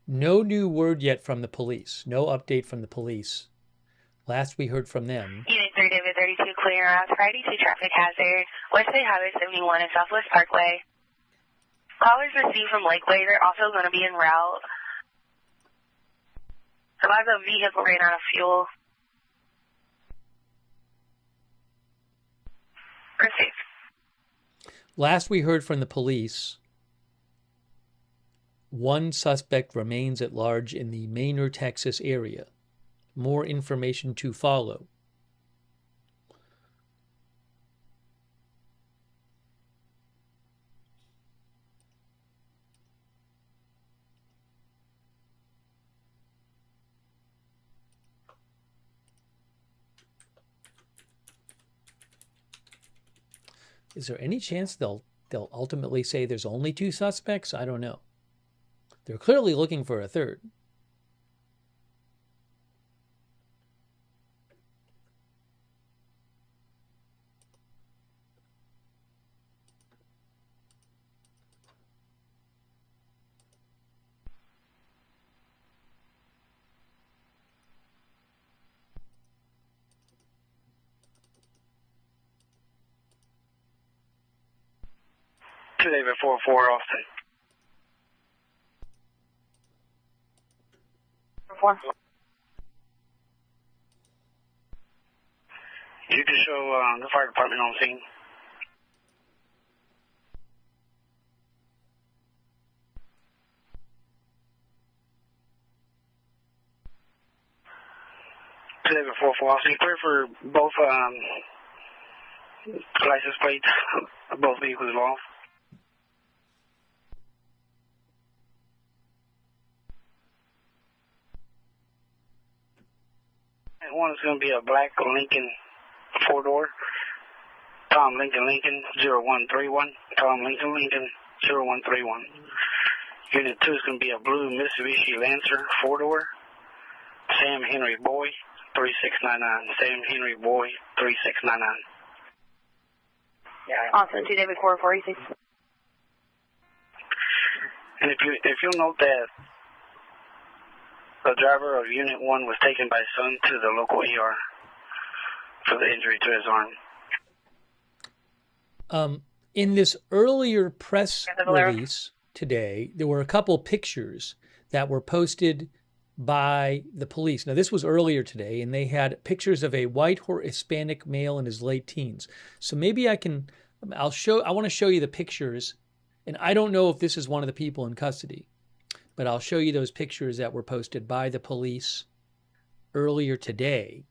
No new word yet from the police. No update from the police. Last we heard from them. Unit 3, David 32, clear out Friday 2 traffic hazard, Westside Highway 71 and Southwest Parkway. Callers received from Lakeway, they're also going to be en route. Advise the vehicle ran out of fuel. Proceed. Last we heard from the police, one suspect remains at large in the Manor, Texas area. More information to follow. Is there any chance they'll ultimately say there's only 2 suspects? I don't know. They're clearly looking for a third. David 44 Austin. 4. You can show the fire department on scene. David 44 Austin. Clear for both license plates, both vehicles involved. One is going to be a black Lincoln 4-door. Tom Lincoln 0131. Tom Lincoln 0131. Unit 2 is going to be a blue Mitsubishi Lancer 4-door. Sam Henry Boy 3699. Sam Henry Boy 3699. Yeah. Awesome. 2 David 446. And if you'll note that the driver of Unit 1 was taken by son to the local ER for the injury to his arm. In this earlier press release today, there were a couple pictures that were posted by the police. Now, this was earlier today, and they had pictures of a white Hispanic male in his late teens. So maybe I want to show you the pictures, and I don't know if this is one of the people in custody. But I'll show you those pictures that were posted by the police earlier today.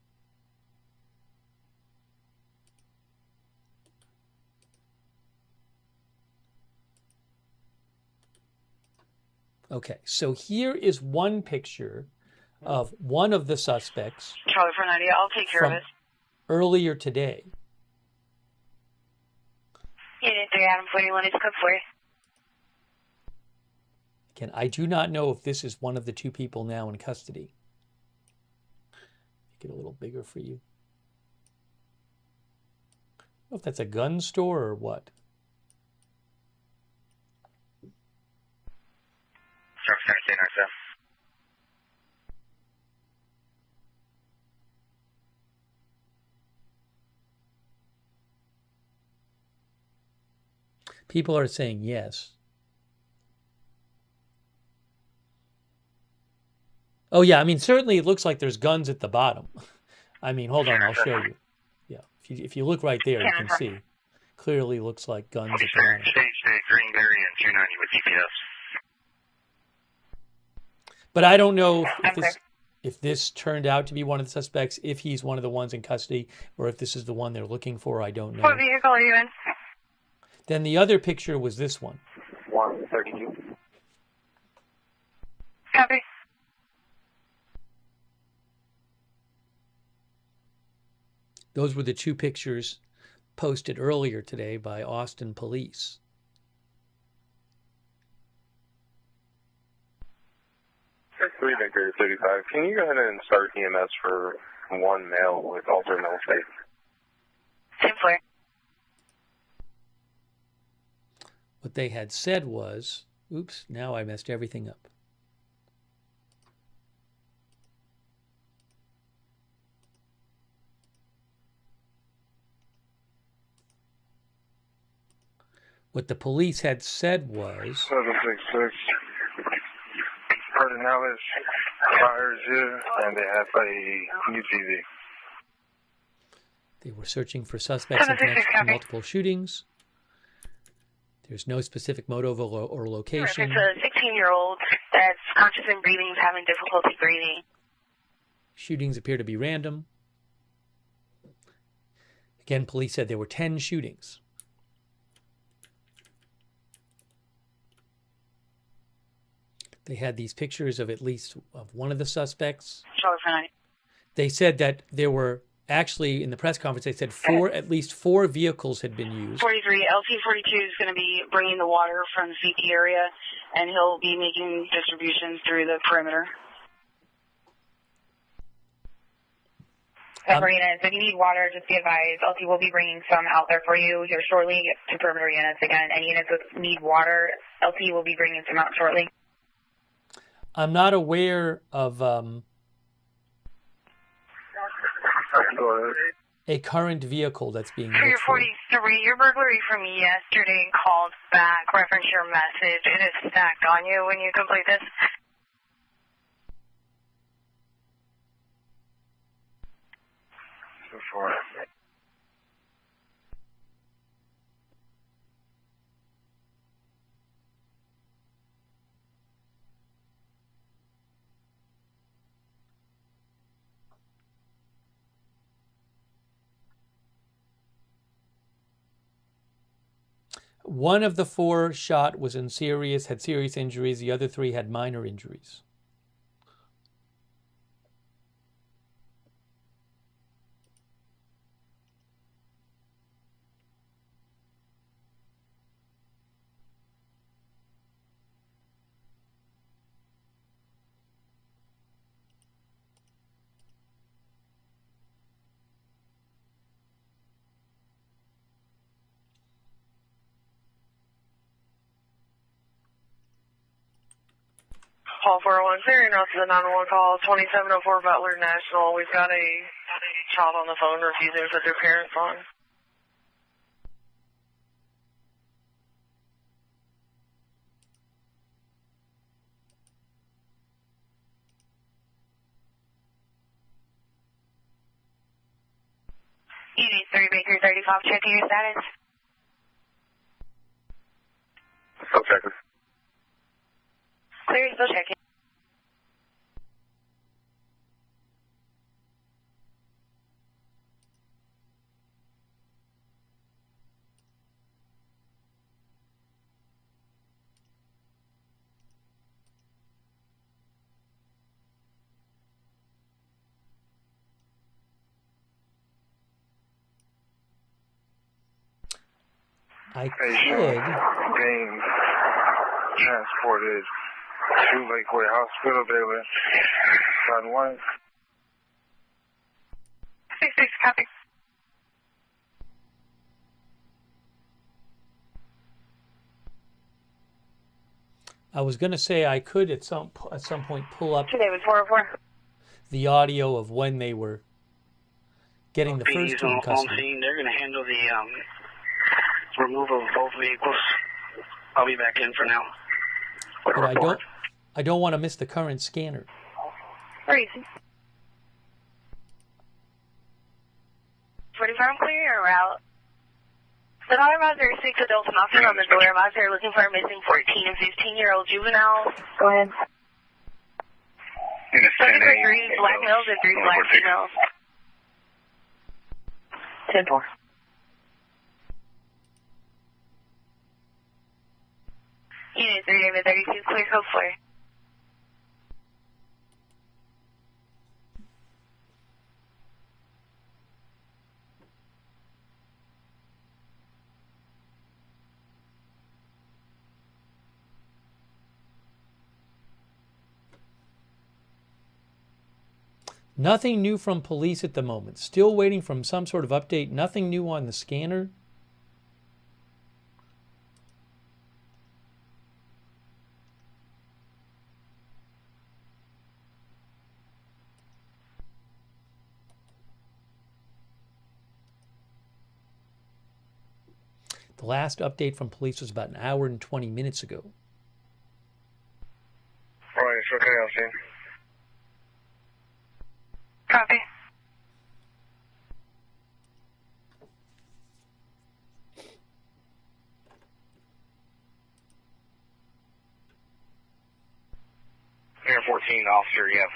Okay, so here is one picture of one of the suspects. Charlie for 90, I'll take care of it. Earlier today. Unit 3, Adam 41 is code 4. Again, I do not know if this is one of the 2 people now in custody. Make it a little bigger for you. I don't know if that's a gun store or what. People are saying yes. Oh, yeah. I mean, certainly it looks like there's guns at the bottom. I mean, hold on. I'll show you. Yeah. If you look right there, you can see. Clearly looks like guns at the bottom. Stage Greenberry and 290 with GPS. But I don't know if this turned out to be one of the suspects, if he's one of the ones in custody, or if this is the one they're looking for. I don't know. What vehicle are you in? Then the other picture was this one. 132. Copy. Those were the 2 pictures posted earlier today by Austin Police. Three Victor 35. Can you go ahead and start EMS for one male with altered mental state? Simpler. What they had said was, oops, now I messed everything up. What the police had said was 766. Cardinales fires here, and they have a UTV. They were searching for suspects in connection to multiple shootings. There's no specific motive or location. It's a 16-year-old that's conscious and breathing, is having difficulty breathing. Shootings appear to be random. Again, police said there were 10 shootings. They had these pictures of at least of one of the suspects. They said that there were actually, in the press conference, they said at least four vehicles had been used. 43, LT42 is going to be bringing the water from the CP area, and he'll be making distributions through the perimeter. Marina, if you need water, just be advised. LT will be bringing some out there for you here shortly to perimeter units. Again, any units that need water, LT will be bringing some out shortly. I'm not aware of a current vehicle that's being looked for. 43, your burglary from yesterday called back. Reference your message. It is stacked on you when you complete this. So far. One of the four shot was had serious injuries. The other three had minor injuries. Call 401, clearing out to the 911 call, 2704 Butler National. We've got a child on the phone refusing to put their parents on. ED3 Baker 35, checking your status. Still checking. Clear, still checking. I could. Being transported to Lakeway Hospital. They were on one. 66, copy. I was going to say I could at some point pull up Today was 404. the audio of when they were getting the first two in custody. They're going to handle the removal of both vehicles. I'll be back in for now. But I don't want to miss the current scanner. Reason. 45, I'm clearing your route. The daughter Mazda 6 adults knocking on the door. Mazda looking for a missing 14 and 15-year-old juveniles. Go ahead. 3 black males and 3 black females. 10-4. Unit 3, David 32, clear code flare. Nothing new from police at the moment. Still waiting from some sort of update. Nothing new on the scanner. The last update from police was about an hour and 20 minutes ago. All right, it's okay, I'll see. Copy. Air 14 officer, yeah.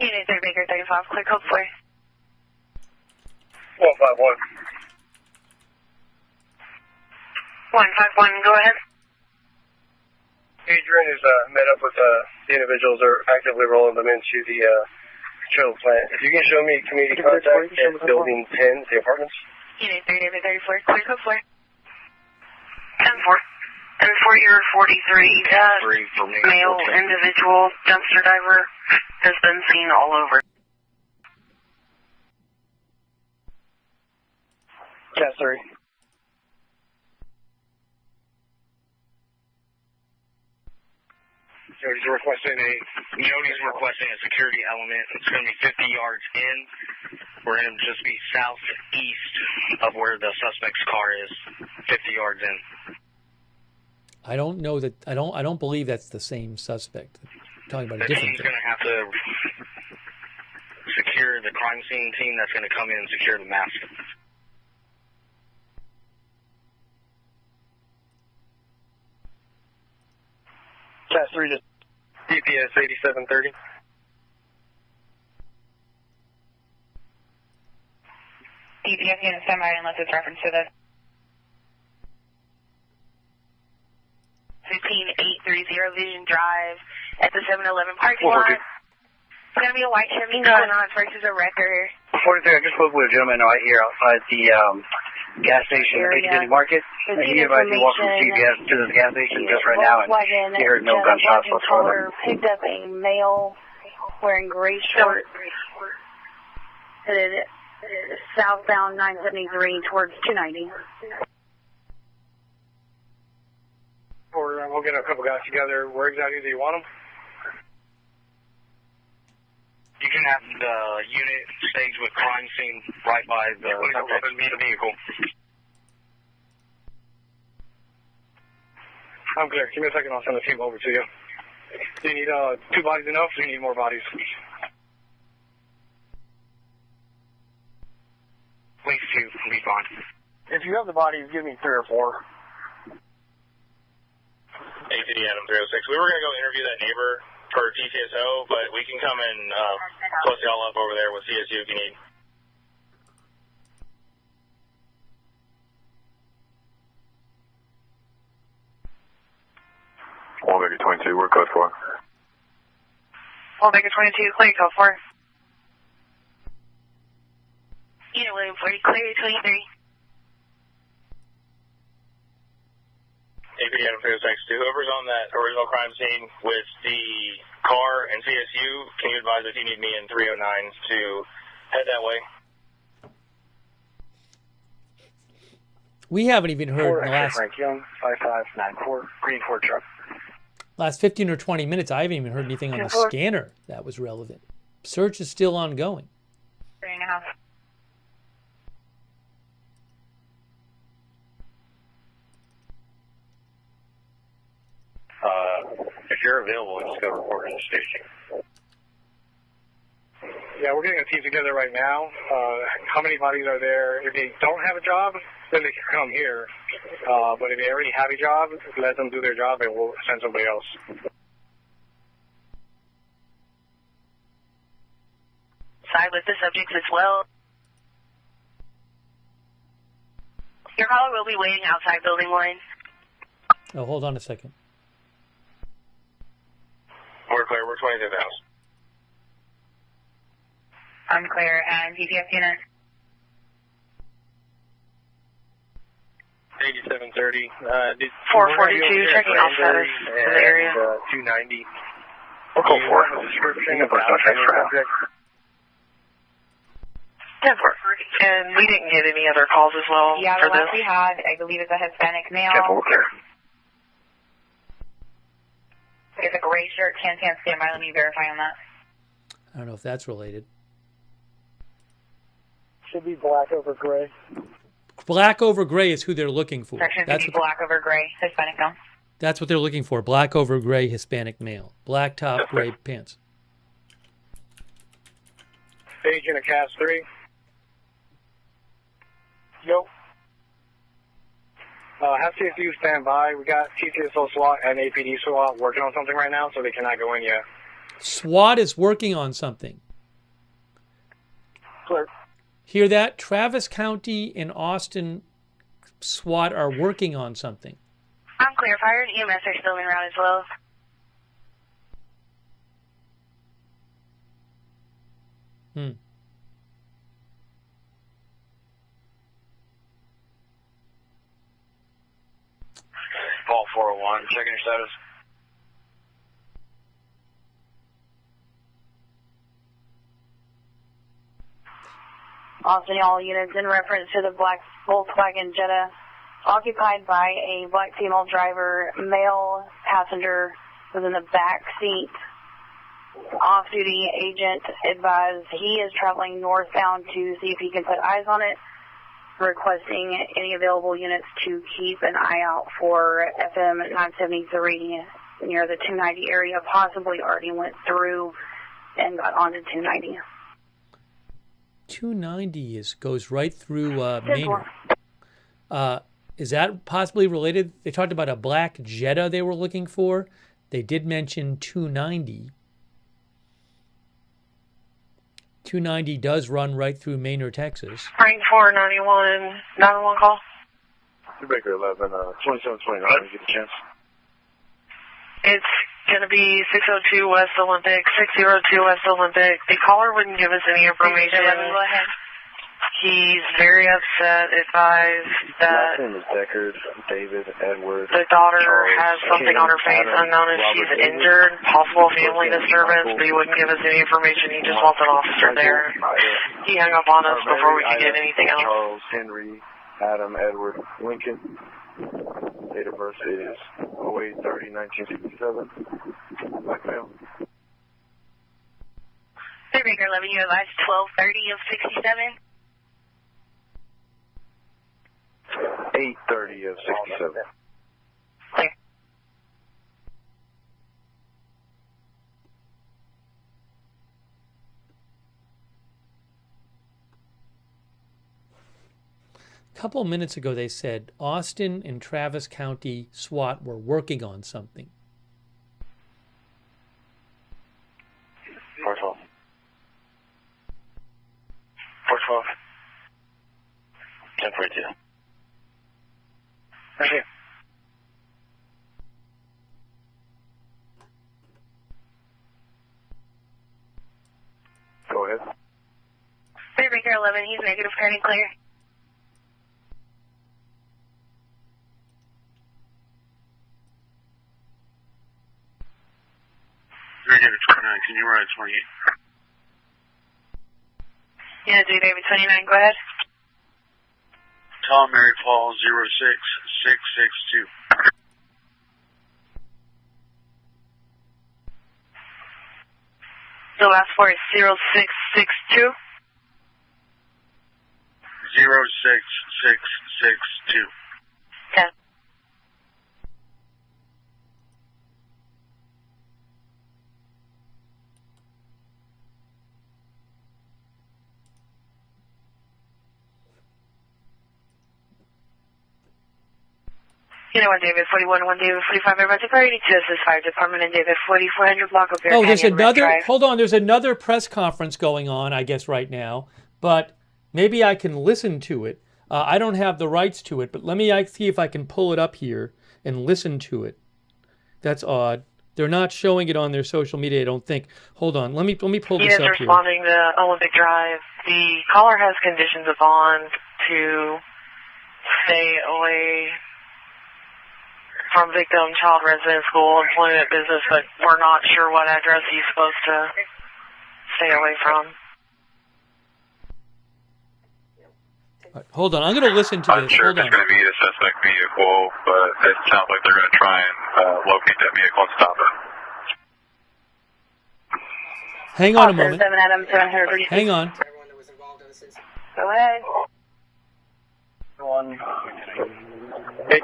Unit 3 Baker 35, clear code 4. 151. 151, go ahead. Adrian has met up with the individuals that are actively rolling them into the trailer plant. If you can show me community contact at building 10, the apartments. Unit 3 David 34, clear code 4. 10-4. And for your 43, that male individual dumpster diver has been seen all over. Cat 3. Jody's requesting a security element. It's going to be 50 yards in. We're going to just be southeast of where the suspect's car is, 50 yards in. I don't know that. I don't believe that's the same suspect. I'm talking about a different team's thing. going to have to secure the crime scene team that's going to come in and secure the mask. Cat 3 to DPS 8730. DPS unit standby unless it's reference to the 15830 Vision Drive at the 7-Eleven parking lot. It's going to be a white Chevy Equinox versus a Wrecker. 43, I just spoke with a gentleman right here outside the gas station at the City Market. He advised me to walk from CVS to the gas station just right now, and he heard no gunshots whatsoever. Picked up a male wearing gray shorts headed southbound 973 towards 290. We'll get a couple guys together. Where exactly do you want them? You can have the unit staged with crime scene right by the vehicle. I'm clear. Give me a second. I'll send the team over to you. Do you need 2 bodies enough, or do you need more bodies? At least 2 will be fine. If you have the bodies, give me 3 or 4. APD Adam 306. We were going to go interview that neighbor for TCSO, but we can come and close y'all up over there with CSU if you need. Baker 22, we're code 4. Baker 22, clear code 4. Unit William 40, clear 23. APD Adam 306. To whoever's on that original crime scene with the car and CSU, can you advise if you need me in 309 to head that way? We haven't even heard in the last Frank Young, 5594, green Ford truck. last 15 or 20 minutes. I haven't even heard anything on the scanner that was relevant. Search is still ongoing. 3.5. If you're available, just go report to the station. Yeah, we're getting a team together right now. How many bodies are there? If they don't have a job, then they can come here. But if they already have a job, let them do their job and we'll send somebody else. Side with the subjects as well. Your caller will be waiting outside building 1. Oh, hold on a second. We're clear. We're 22,000. I'm clear. And DPS unit? 8730. 442, checking off status in the area. 290. We're code 4. Description of the subject. 10-4. And we didn't get any other calls as well Yeah, for the this. one we had, I believe, is a Hispanic male. Careful, we're clear. It's a gray shirt, tan standby. Let me verify on that. I don't know if that's related. Should be black over gray. Black over gray is who they're looking for. Section should be black over gray, Hispanic male. That's what they're looking for. Black over gray, Hispanic male. Black top, gray pants. Agent of Cast 3. Yo. Have CSU stand by. We got TTSO SWAT and APD SWAT working on something right now, so they cannot go in yet. SWAT is working on something. Clear. Hear that? Travis County and Austin SWAT are working on something. I'm clear. Fire and EMS are still en route as well. Ball 401, checking your status. Austin, all units in reference to the black Volkswagen Jetta occupied by a black female driver, male passenger was in the back seat. Off-duty agent advised he is traveling northbound to see if he can put eyes on it, requesting any available units to keep an eye out for FM 973 near the 290 area, possibly already went through and got onto 290. 290 goes right through Maynard. Is that possibly related? They talked about a black Jetta they were looking for. They did mention 290. 290 does run right through Maynard, Texas. Frank 491, 911 call. Baker 11, 2729, get a chance. It's going to be 602 West Olympic, 602 West Olympic. The caller wouldn't give us any information. Go ahead. He's very upset, advised that Last name is Deckard, David, Edward. the daughter Charles, has something King, on her face Adam, unknown if Robert she's David, injured, possible family Michael, disturbance, but he wouldn't give us any information. He just wants an officer there. He hung up on us before we could get anything else. Charles, Henry, Adam, Edward, Lincoln. Date of birth is 08/30/1967. Black male. Baker 11, you advised 12:30 of 67. 8:30 of 67. Clear. A couple of minutes ago, they said Austin and Travis County SWAT were working on something. 412. 412. 1042. Thank you. Go ahead. Baker 11, he's negative, turning clear. Negative 29, can you ride 28? Yeah, J David 29, go ahead. Tom Mary Paul 06662. The last four is 0662. 06662. Okay. You know what, David 41, 1 David 45, everybody priority to assist fire department and David 4400 block of Bear Oh, there's Canyon, Red another. Drive. Hold on, there's another press conference going on, I guess, right now. But maybe I can listen to it. I don't have the rights to it, but let me see if I can pull it up here and listen to it. That's odd. They're not showing it on their social media, I don't think. Hold on, let me pull He this is up here. responding to Olympic Drive. The caller has conditions of bond to stay away from victim, child residence, school, employment, business, but we're not sure what address he's supposed to stay away from. All right, hold on, I'm going to listen to I'm this. sure Hold it's on. going to be a suspect vehicle, but it sounds like they're going to try and locate that vehicle and stop it. Hang on a moment. 7 Adam 736. Hang on. Go ahead.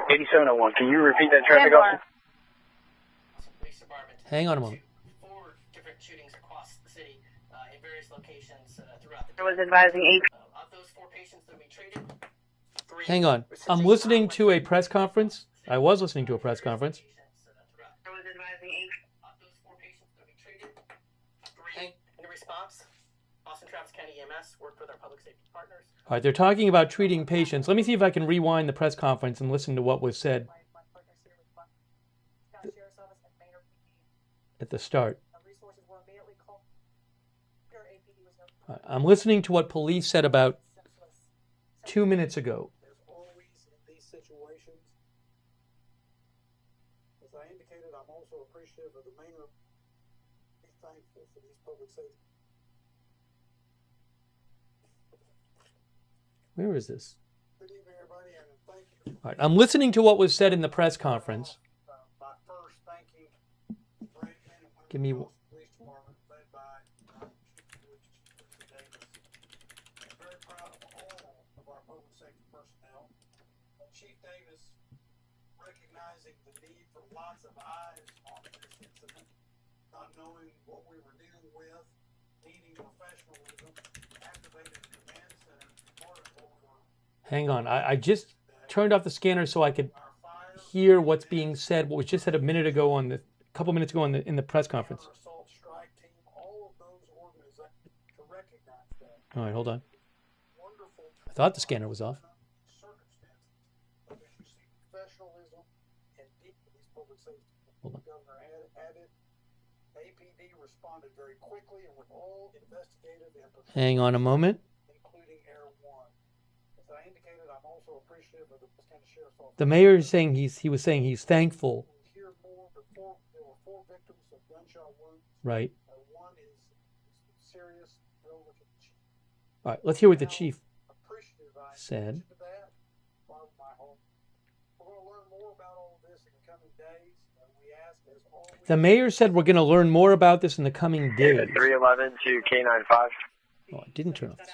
8701. Can you repeat that traffic officer? Hang on a moment. I was advising 8. Hang on. I'm listening to a press conference. I was listening to a press conference. I was advising 8. In response, Austin Travis County EMS worked with our public safety partners. All right, they're talking about treating patients. Let me see if I can rewind the press conference and listen to what was said at the start. I'm listening to what police said about 2 minutes ago. These situations, as I indicated, I'm also appreciative of the mayor. Be thankful for these public safety. Where is this? All right, I'm listening to what was said in the press conference. Give me. Chief Davis, recognizing the need for lots of eyes on this incident, not knowing what we were dealing with, needing professionalism, activated the command center. Hang on, I just turned off the scanner so I could hear what's being said. What was just said a minute ago a couple minutes ago in the press conference. All right, hold on. I thought the scanner was off. Hold on. Hang on a moment. The mayor is saying he was saying he's thankful. Right. All right, let's hear what the chief said. The mayor said we're going to learn more about this in the coming days. 311 to K95. Oh, I didn't turn off this.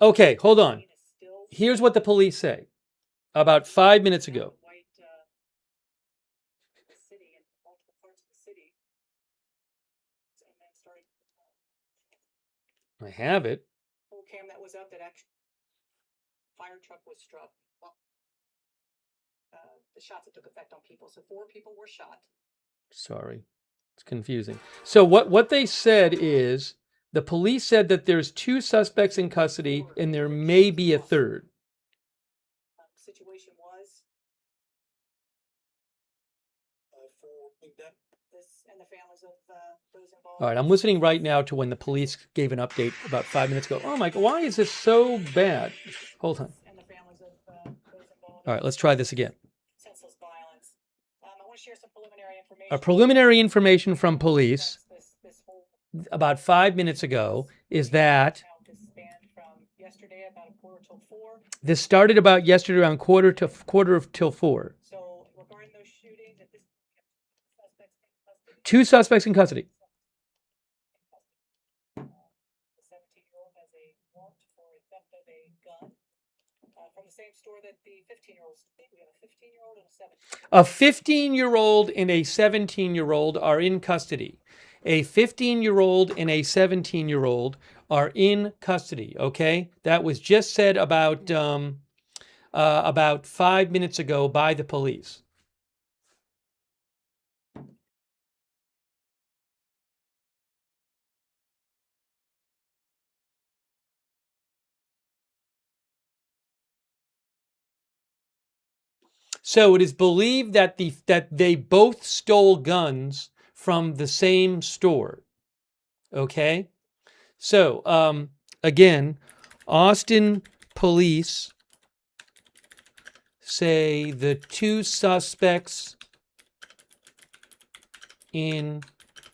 Okay, hold on. Here's what the police say about 5 minutes ago. I have it. Cam that was up that actually fire truck was struck. Well, the shots that took effect on people. So 4 people were shot. Sorry, it's confusing. So what they said is the police said that there's 2 suspects in custody and there may be a third. Situation was this and the families of those involved. All right, I'm listening right now to when the police gave an update about 5 minutes ago. Oh my God, why is this so bad? Hold on. All right, let's try this again. Senseless violence. I want to share some preliminary information. A preliminary information from police about 5 minutes ago is that this started about yesterday around quarter till 4. So regarding those shootings, at this point, 2 suspects in custody. The 17-year-old has a warrant for a theft of a gun from the same store that the 15-year-old. We have a 15-year-old and a 17. A 15-year-old and a 17-year-old are in custody. A 15-year-old and a 17-year-old are in custody. Okay, that was just said about 5 minutes ago by the police. So it is believed that they both stole guns from the same store. Okay? So, again, Austin police say the 2 suspects in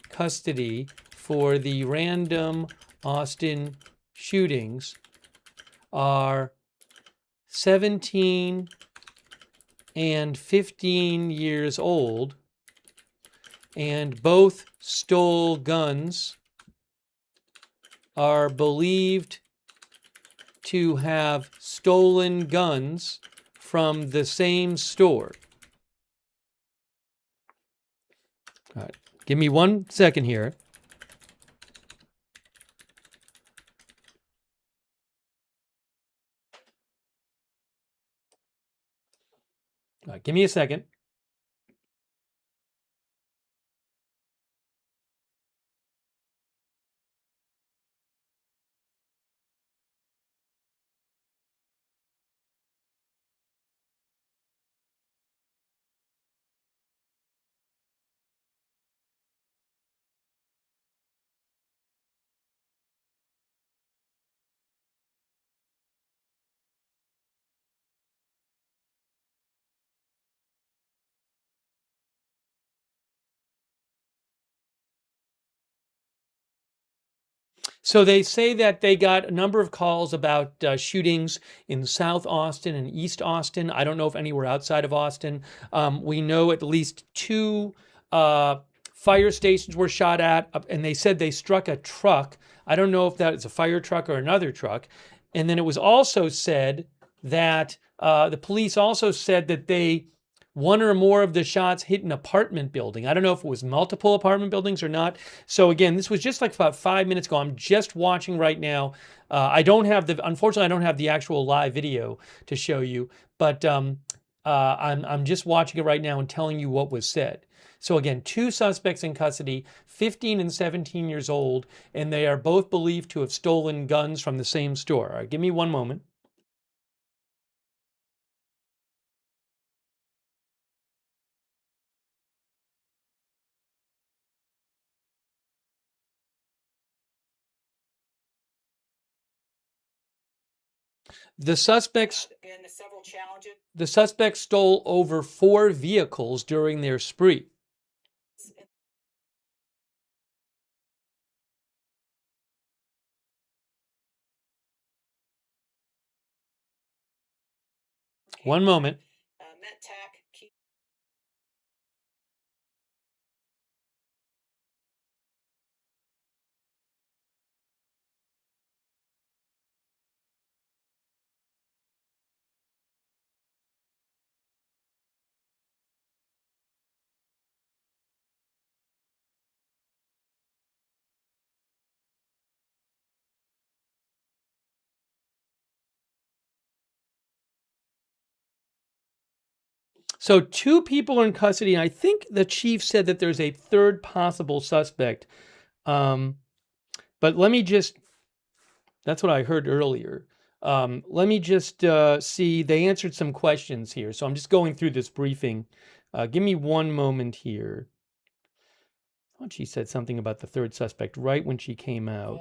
custody for the random Austin shootings are 17 and 15 years old, and both stole guns, are believed to have stolen guns from the same store. All right, give me 1 second here. All right, give me a second. So they say that they got a number of calls about shootings in South Austin and East Austin. I don't know if anywhere outside of Austin. We know at least 2 fire stations were shot at, and they said they struck a truck. I don't know if that is a fire truck or another truck. And then it was also said that the police also said that they 1 or more of the shots hit an apartment building. I don't know if it was multiple apartment buildings or not. So again, this was just like about 5 minutes ago. I'm just watching right now. Unfortunately, I don't have the actual live video to show you, but I'm just watching it right now and telling you what was said. So again, 2 suspects in custody, 15 and 17 years old, and they are both believed to have stolen guns from the same store. All right, give me 1 moment. The suspects stole over 4 vehicles during their spree. One moment. So 2 people are in custody. I think the chief said that there's a 3rd possible suspect. But let me just, that's what I heard earlier. Let me just see, they answered some questions here. So I'm just going through this briefing. Give me 1 moment here. I thought she said something about the 3rd suspect right when she came out.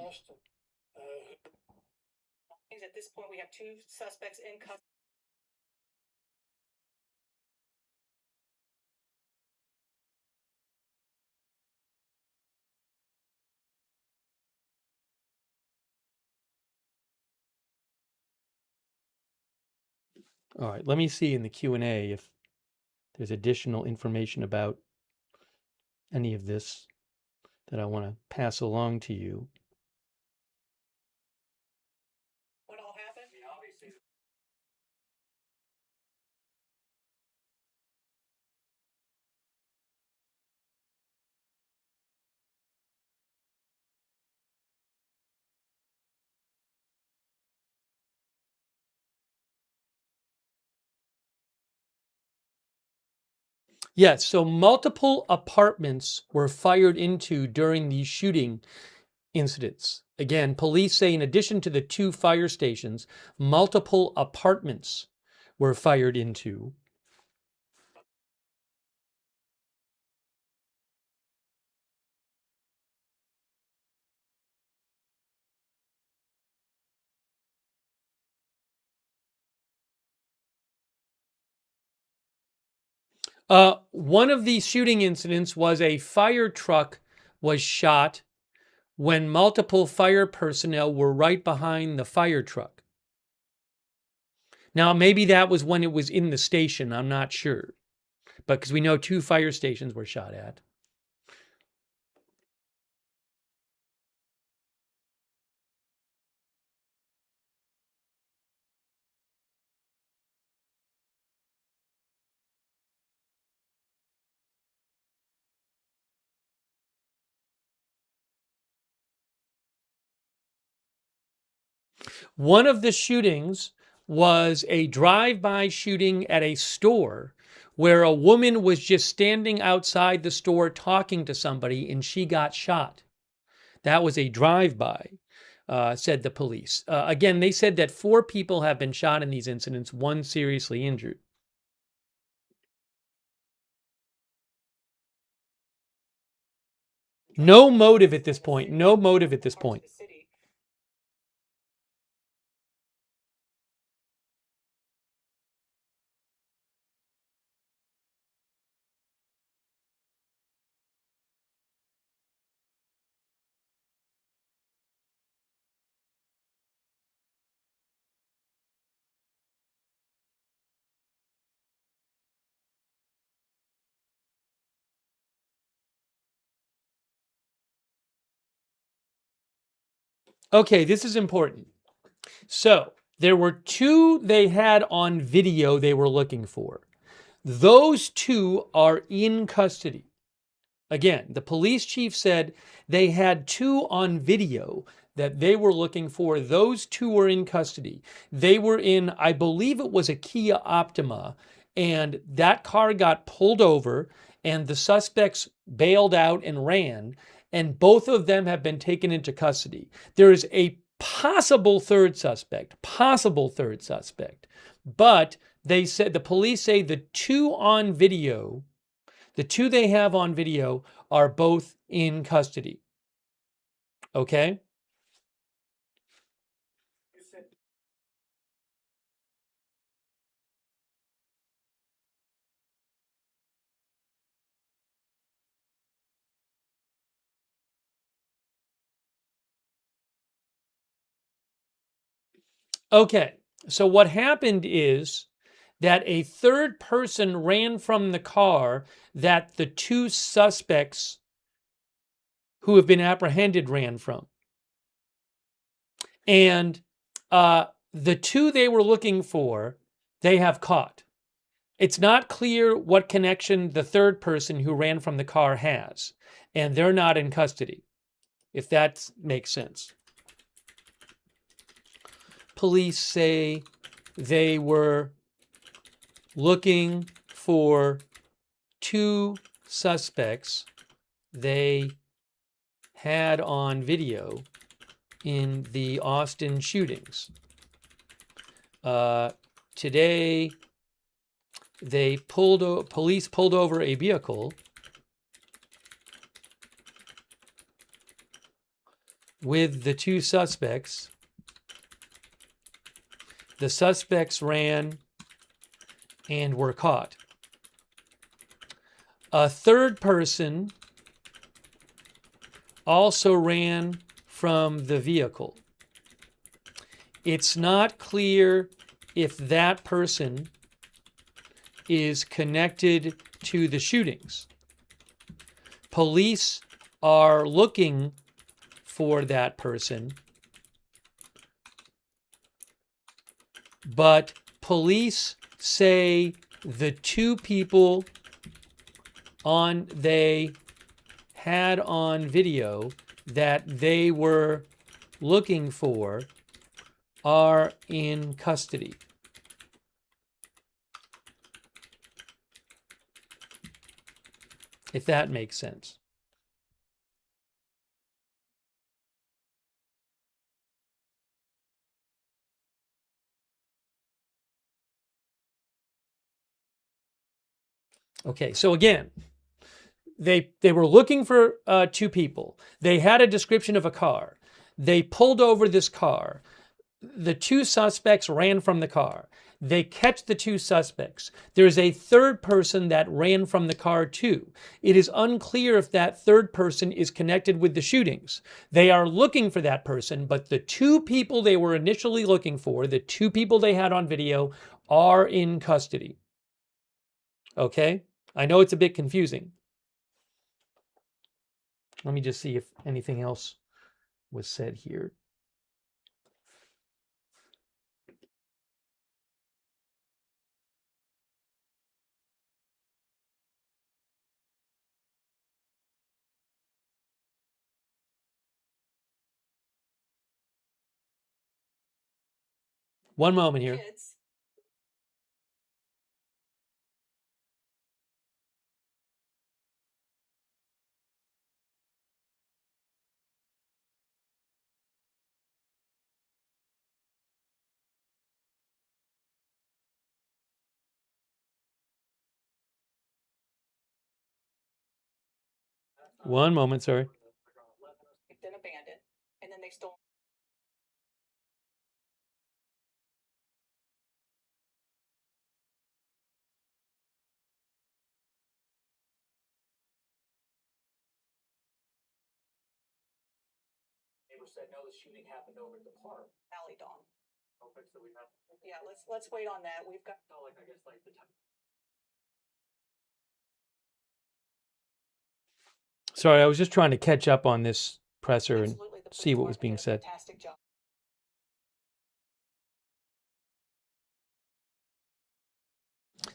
At this point, we have 2 suspects in custody. All right, let me see in the Q&A if there's additional information about any of this that I want to pass along to you. What all happened? Yes, so multiple apartments were fired into during these shooting incidents. Again, police say in addition to the 2 fire stations, multiple apartments were fired into. One of these shooting incidents was a fire truck was shot when multiple fire personnel were right behind the fire truck. Now, maybe that was when it was in the station. I'm not sure. But because we know 2 fire stations were shot at. One of the shootings was a drive-by shooting at a store where a woman was just standing outside the store talking to somebody and she got shot. That was a drive-by, said the police. Again, they said that 4 people have been shot in these incidents, 1 seriously injured. No motive at this point. No motive at this point. Okay, this is important. So, there were 2 they had on video they were looking for. Those 2 are in custody. Again, the police chief said they had 2 on video that they were looking for. Those 2 were in custody. They were in, I believe it was a Kia Optima, and that car got pulled over and the suspects bailed out and ran, and both of them have been taken into custody. There is a possible third suspect, but they said, the police say the 2 on video, the 2 they have on video are both in custody. Okay? Okay. So what happened is that a third person ran from the car that the 2 suspects who have been apprehended ran from. And the 2 they were looking for, they have caught. It's not clear what connection the third person who ran from the car has, and they're not in custody, if that makes sense. Police say they were looking for 2 suspects they had on video in the Austin shootings. Today, police pulled over a vehicle with the 2 suspects. The suspects ran and were caught. A third person also ran from the vehicle. It's not clear if that person is connected to the shootings. Police are looking for that person, but police say the 2 people they had on video that they were looking for are in custody. If that makes sense. Okay, so again, they were looking for 2 people. They had a description of a car. They pulled over this car. The 2 suspects ran from the car. They catch the 2 suspects. There's a third person that ran from the car too. It is unclear if that third person is connected with the shootings. They are looking for that person, but the 2 people they were initially looking for, the 2 people they had on video, are in custody. Okay? I know it's a bit confusing. Let me just see if anything else was said here. One moment here. Kids. One moment, sorry. Then abandoned, and then they stole. Neighbors said no, the shooting happened over at the park. Alley Dawn. Okay, so we have. Yeah, let's wait on that. We've got. Oh, like I guess like the time. Sorry, I was just trying to catch up on this presser and see what was being said. Fantastic job.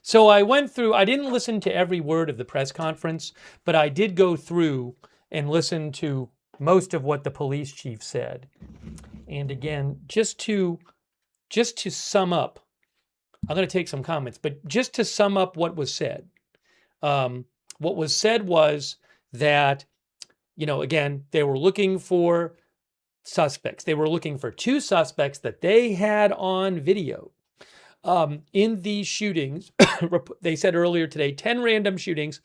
So I went through, I didn't listen to every word of the press conference, but I did go through and listen to most of what the police chief said. And again, just to sum up, I'm going to take some comments, but just to sum up what was said. What was said was that, you know, again, they were looking for suspects. They were looking for 2 suspects that they had on video. In these shootings, they said earlier today, 10 random shootings,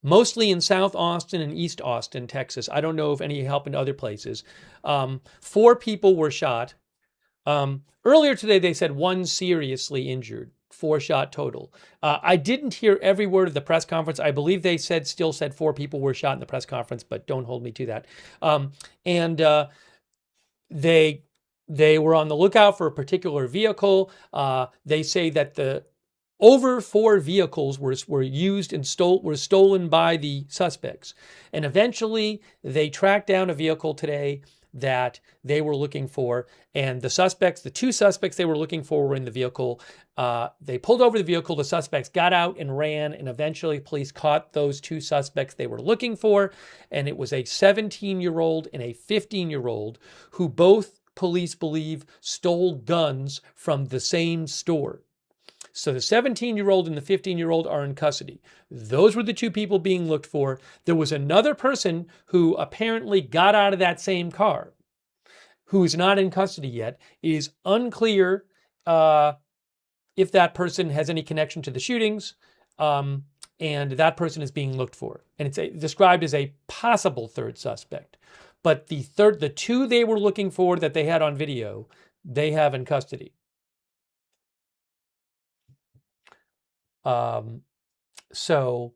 mostly in South Austin and East Austin, Texas. I don't know if any happened in other places. 4 people were shot. Earlier today, they said 1 seriously injured, 4 shot total. I didn't hear every word of the press conference. I believe they still said 4 people were shot in the press conference, but don't hold me to that. They were on the lookout for a particular vehicle. They say that over 4 vehicles were used and were stolen by the suspects. And eventually they tracked down a vehicle today that they were looking for. And the 2 suspects they were looking for were in the vehicle. They pulled over the vehicle. The suspects got out and ran. And eventually police caught those 2 suspects they were looking for. And it was a 17-year-old and a 15-year-old who both police believe stole guns from the same store. So the 17-year-old and the 15-year-old are in custody. Those were the 2 people being looked for. There was another person who apparently got out of that same car who is not in custody yet. It is unclear if that person has any connection to the shootings, and that person is being looked for. And it's described as a possible 3rd suspect. But the 2 they were looking for that they had on video, they have in custody. So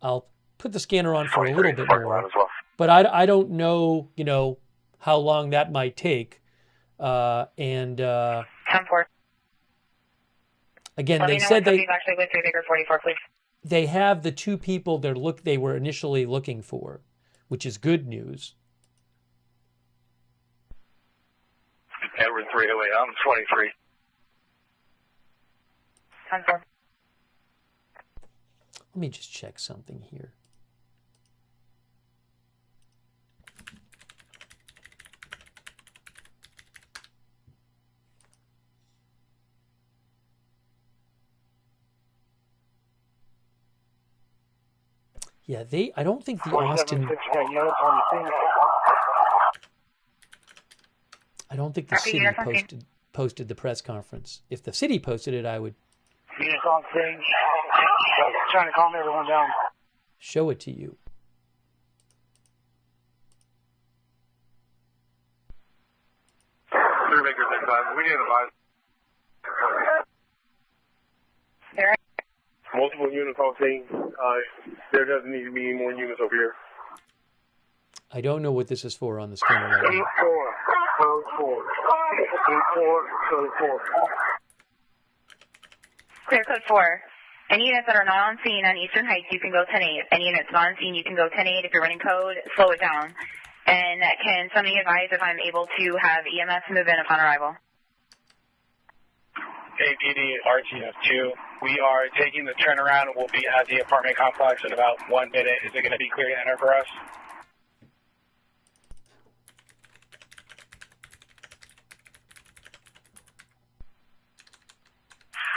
I'll put the scanner on for a little bit more, but I don't know, you know, how long that might take. Again, they said they have the 2 people they were initially looking for, which is good news. Edward 308, I'm 23. Let me just check something here. Yeah, I don't think the Austin... I don't think the city posted the press conference. If the city posted it, I would... Units on scene. Trying to calm everyone down. Show it to you. We need advise. Multiple units on scene. There doesn't need to be any more units over here. I don't know what this is for on the scanner right now. 4. Clear code 4. Any units that are not on scene on Eastern Heights, you can go 10-8. Any units not on scene, you can go 10-8. If you're running code, slow it down. And can somebody advise if I'm able to have EMS move in upon arrival? APD RTF2. We are taking the turnaround and we'll be at the apartment complex in about 1 minute. Is it going to be clear to enter for us?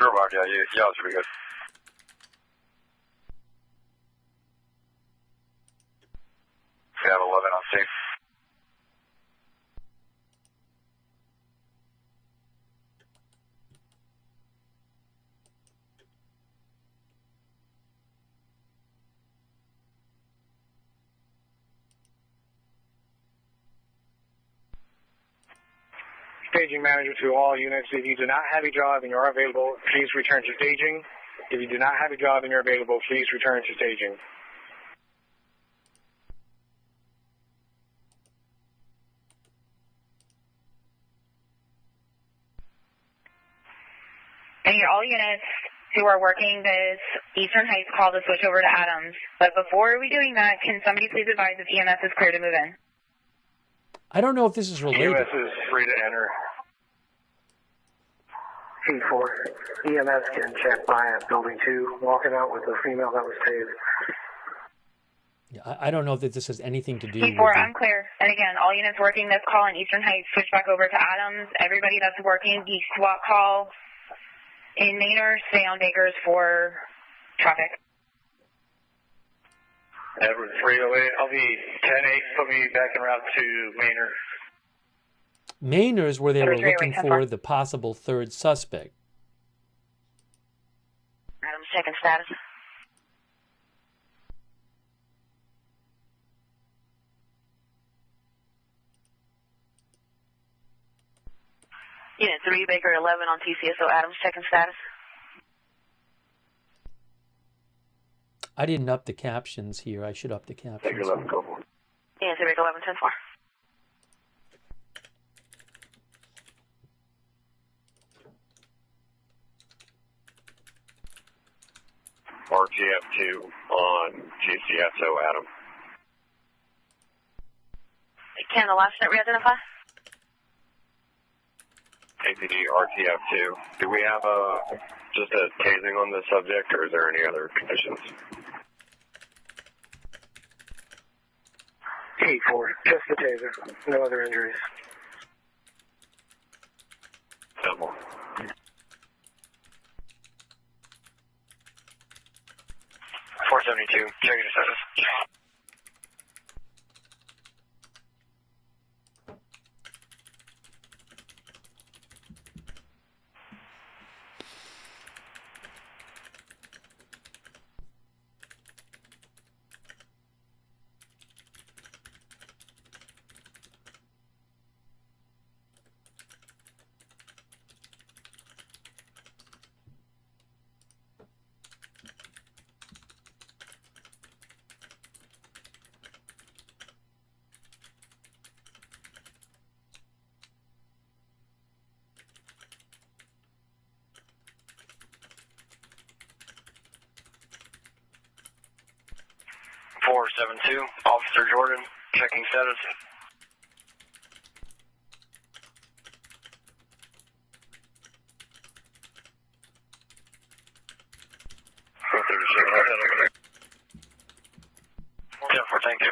Sure, Mark. Yeah, y'all should be good. We have 11 on scene. Staging manager to all units. If you do not have a job and you are available, please return to staging. If you do not have a job and you're available, please return to staging. And all units who are working this Eastern Heights call to switch over to Adams. But before we doing that, can somebody please advise if EMS is clear to move in? I don't know if this is related. EMS is free to enter. P4, EMS can check by at building 2, walking out with a female that was tased. I don't know that this has anything to do P4, with I'm clear. And again, all units working this call in Eastern Heights, switch back over to Adams. Everybody that's working the SWAT call in Maynard, stay on Bakers for traffic. Edward 308, I'll be 10-8, put me back en route to Maynard. Maynard's where they were looking for the possible third suspect. Adams checking status. Unit 3, Baker 11 on TCSO Adams checking status. I didn't up the captions here. I should up the captions. Baker 11, go. Unit 3, Baker 11, 10-4. RTF2 on GCSO Adam. Can the last unit re-identify? APD RTF2. Do we have just a tasing on the subject, or is there any other conditions? P4, just the taser, no other injuries. Double. 472, checking your status. Officer Jordan, checking status. Yeah, thank you.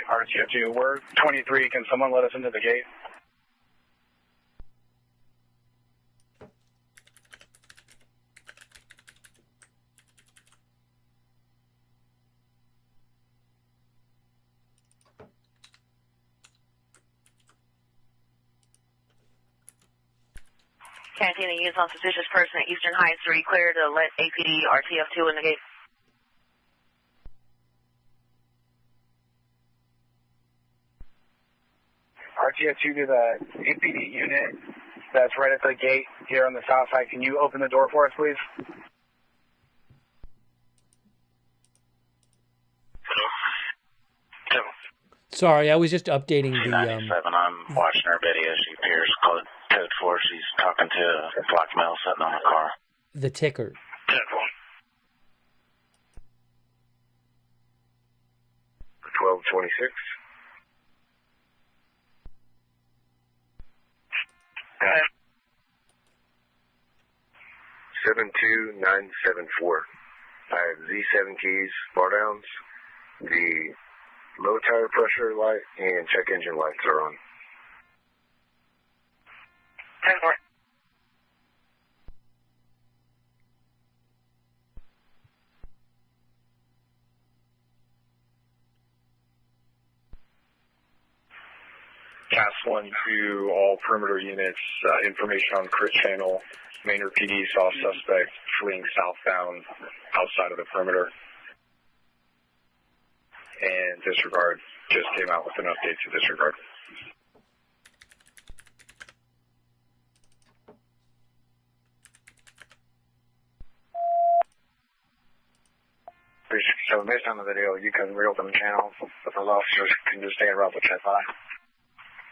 RTF2, we're 23. Can someone let us into the gate? Cantina units on suspicious person at Eastern Heights. Are you clear to let APD RTF2 in the gate? RTF2 to the APD unit that's right at the gate here on the south side. Can you open the door for us, please? Sorry, I was just updating the... 97, I'm watching her video. She appears code 4. She's talking to a black male sitting on the car. The ticker. 10-4. 1226. 72974. I have Z7 keys, bar downs. The low tire pressure light and check engine lights are on. 10-4. Task 1 to all perimeter units, information on Crit Channel. Manor PD saw suspect fleeing southbound outside of the perimeter. And disregard just came out with an update to disregard. So based on the video, you can reopen the channel, but those officers can just stay in route with 10-5.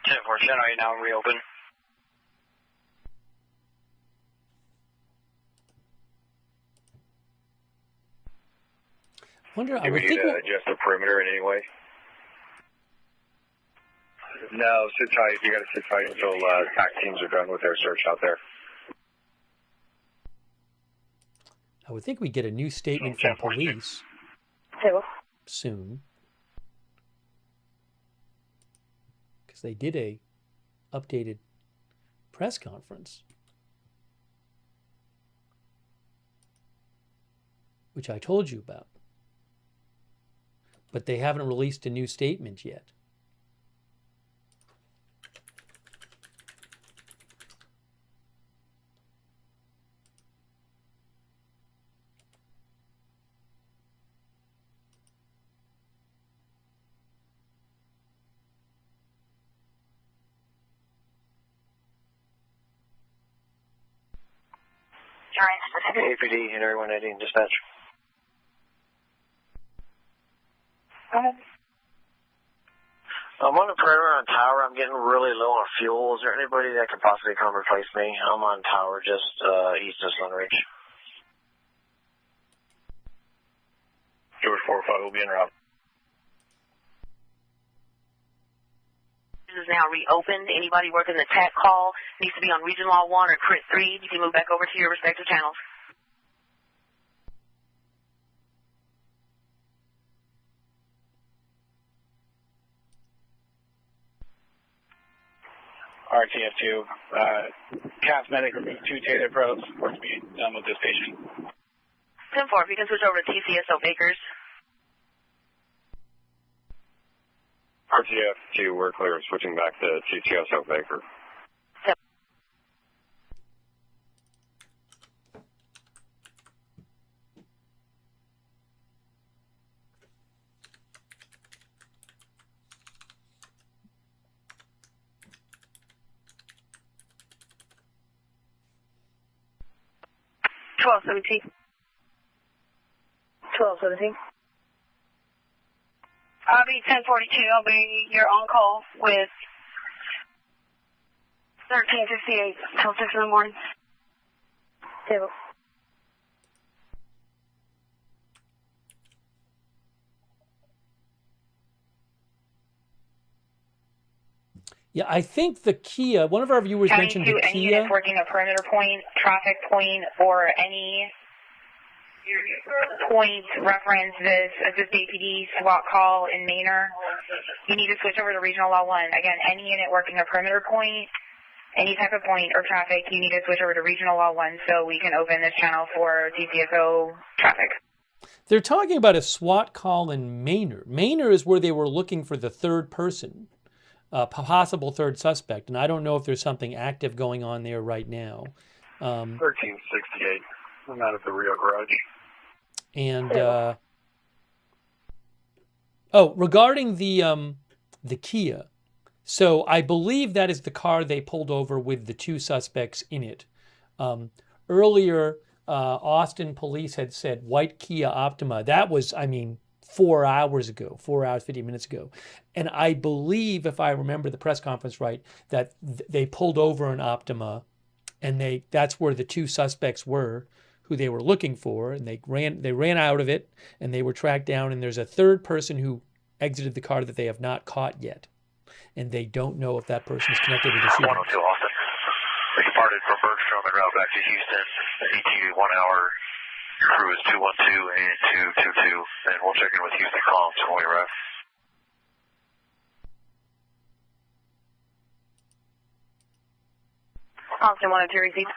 10-4, channel 8 now reopen. I Do we would need think to adjust the perimeter in any way? No, sit tight. You got to sit tight until TAC teams are done with their search out there. I would think we get a new statement from police soon, because they did a updated press conference, which I told you about, but they haven't released a new statement yet. APD and everyone heading dispatch. Go ahead. I'm on the perimeter on tower. I'm getting really low on fuel. Is there anybody that could possibly come replace me? I'm on tower just east of Sunridge. George 4-5 will be en route. This is now reopened. Anybody working the TAC call needs to be on Region Law 1 or Crit 3. You can move back over to your respective channels. RTF2, CAPS medic removed 2 Taylor probes. Work to be done with this patient. 10-4, if you can switch over to TCSO Bakers. RTF2, we're clear. Switching back to TCSO Baker. I'll be 1042. I'll be your on call with 1358 till 6 in the morning. Table. Yeah, I think the Kia, one of our viewers mentioned the Kia. Any units working a perimeter point, traffic point, or any point reference this APD SWAT call in Manor, you need to switch over to Regional Law 1. Again, any unit working a perimeter point, any type of point or traffic, you need to switch over to Regional Law 1 so we can open this channel for DCSO traffic. They're talking about a SWAT call in Manor. Manor is where they were looking for the third person, possible third suspect, and I don't know if there's something active going on there right now. 1368. I'm out of the Rio Garage. And regarding the Kia, so I believe that is the car they pulled over with the 2 suspects in it. Earlier, Austin police had said white Kia Optima. That was, 4 hours ago, 4 hours, 50 minutes ago. And I believe, if I remember the press conference right, that they pulled over an Optima, and that's where the 2 suspects were, who they were looking for, and they ran out of it, and they were tracked down, and there's a third person who exited the car that they have not caught yet, and they don't know if that person is connected to the shooting. 102 Austin. We departed from Bergstrom en route back to Houston. ETA 1 hour. Your crew is 212 and 222, and we'll check in with Houston comms when we arrive. Austin 102 receipt.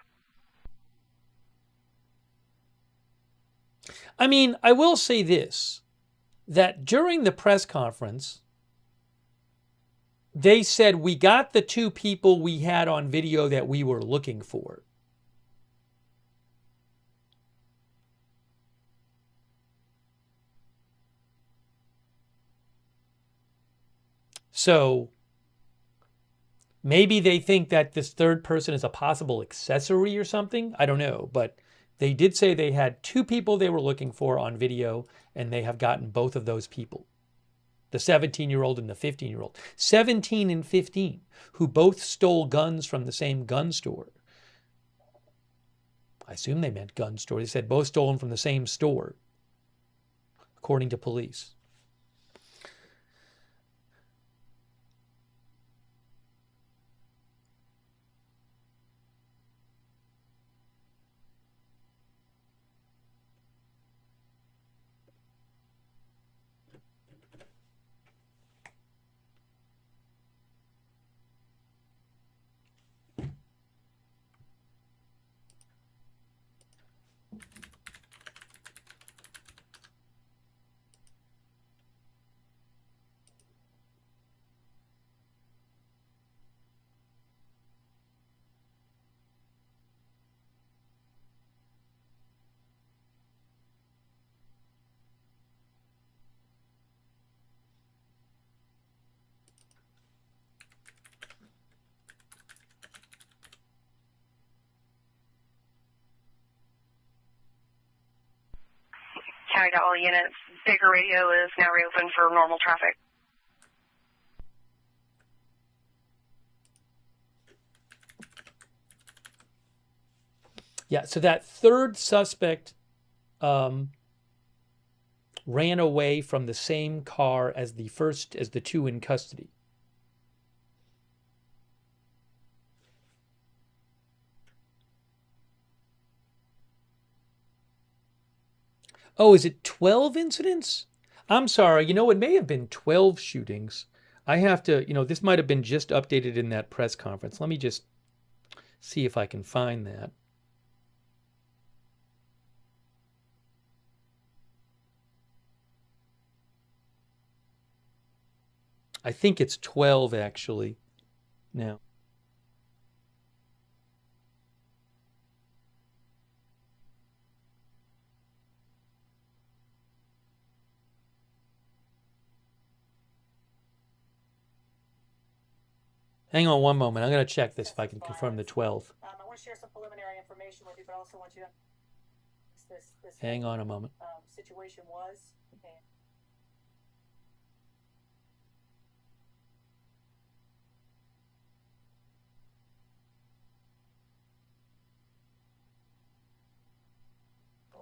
I mean, I will say this, that during the press conference, they said we got the two people we had on video that we were looking for. So maybe they think that this third person is a possible accessory or something. I don't know. But they did say they had two people they were looking for on video, and they have gotten both of those people. The 17-year-old and the 15-year-old. 17 and 15, who both stole guns from the same gun store. I assume they meant gun store. They said both stolen from the same store, according to police. County to all units. Baker Radio is now reopened for normal traffic. Yeah, so that third suspect ran away from the same car as the two in custody. Oh, is it 12 incidents? I'm sorry. You know, it may have been 12 shootings. I have to, this might have been just updated in that press conference. Let me just see if I can find that. I think it's 12 actually now. Hang on one moment. I'm going to check this if I can confirm the 12. I want to share some preliminary information with you, but I also want you to this Hang on a moment. Situation was.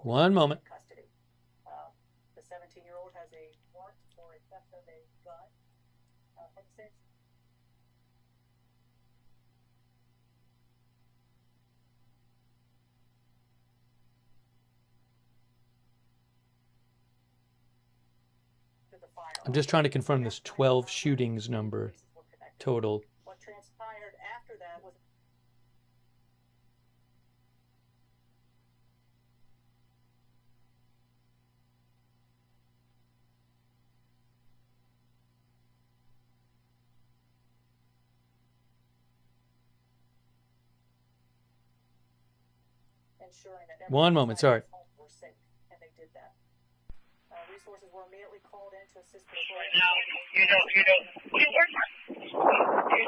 One moment. The 17-year-old has a warrant for a theft of a gun. From the same. I'm just trying to confirm this 12 shootings number total. What transpired after that was. Ensuring that one moment, sorry. Were safe, and they did that. Resources were immediately called in to assist the No, you don't. Here's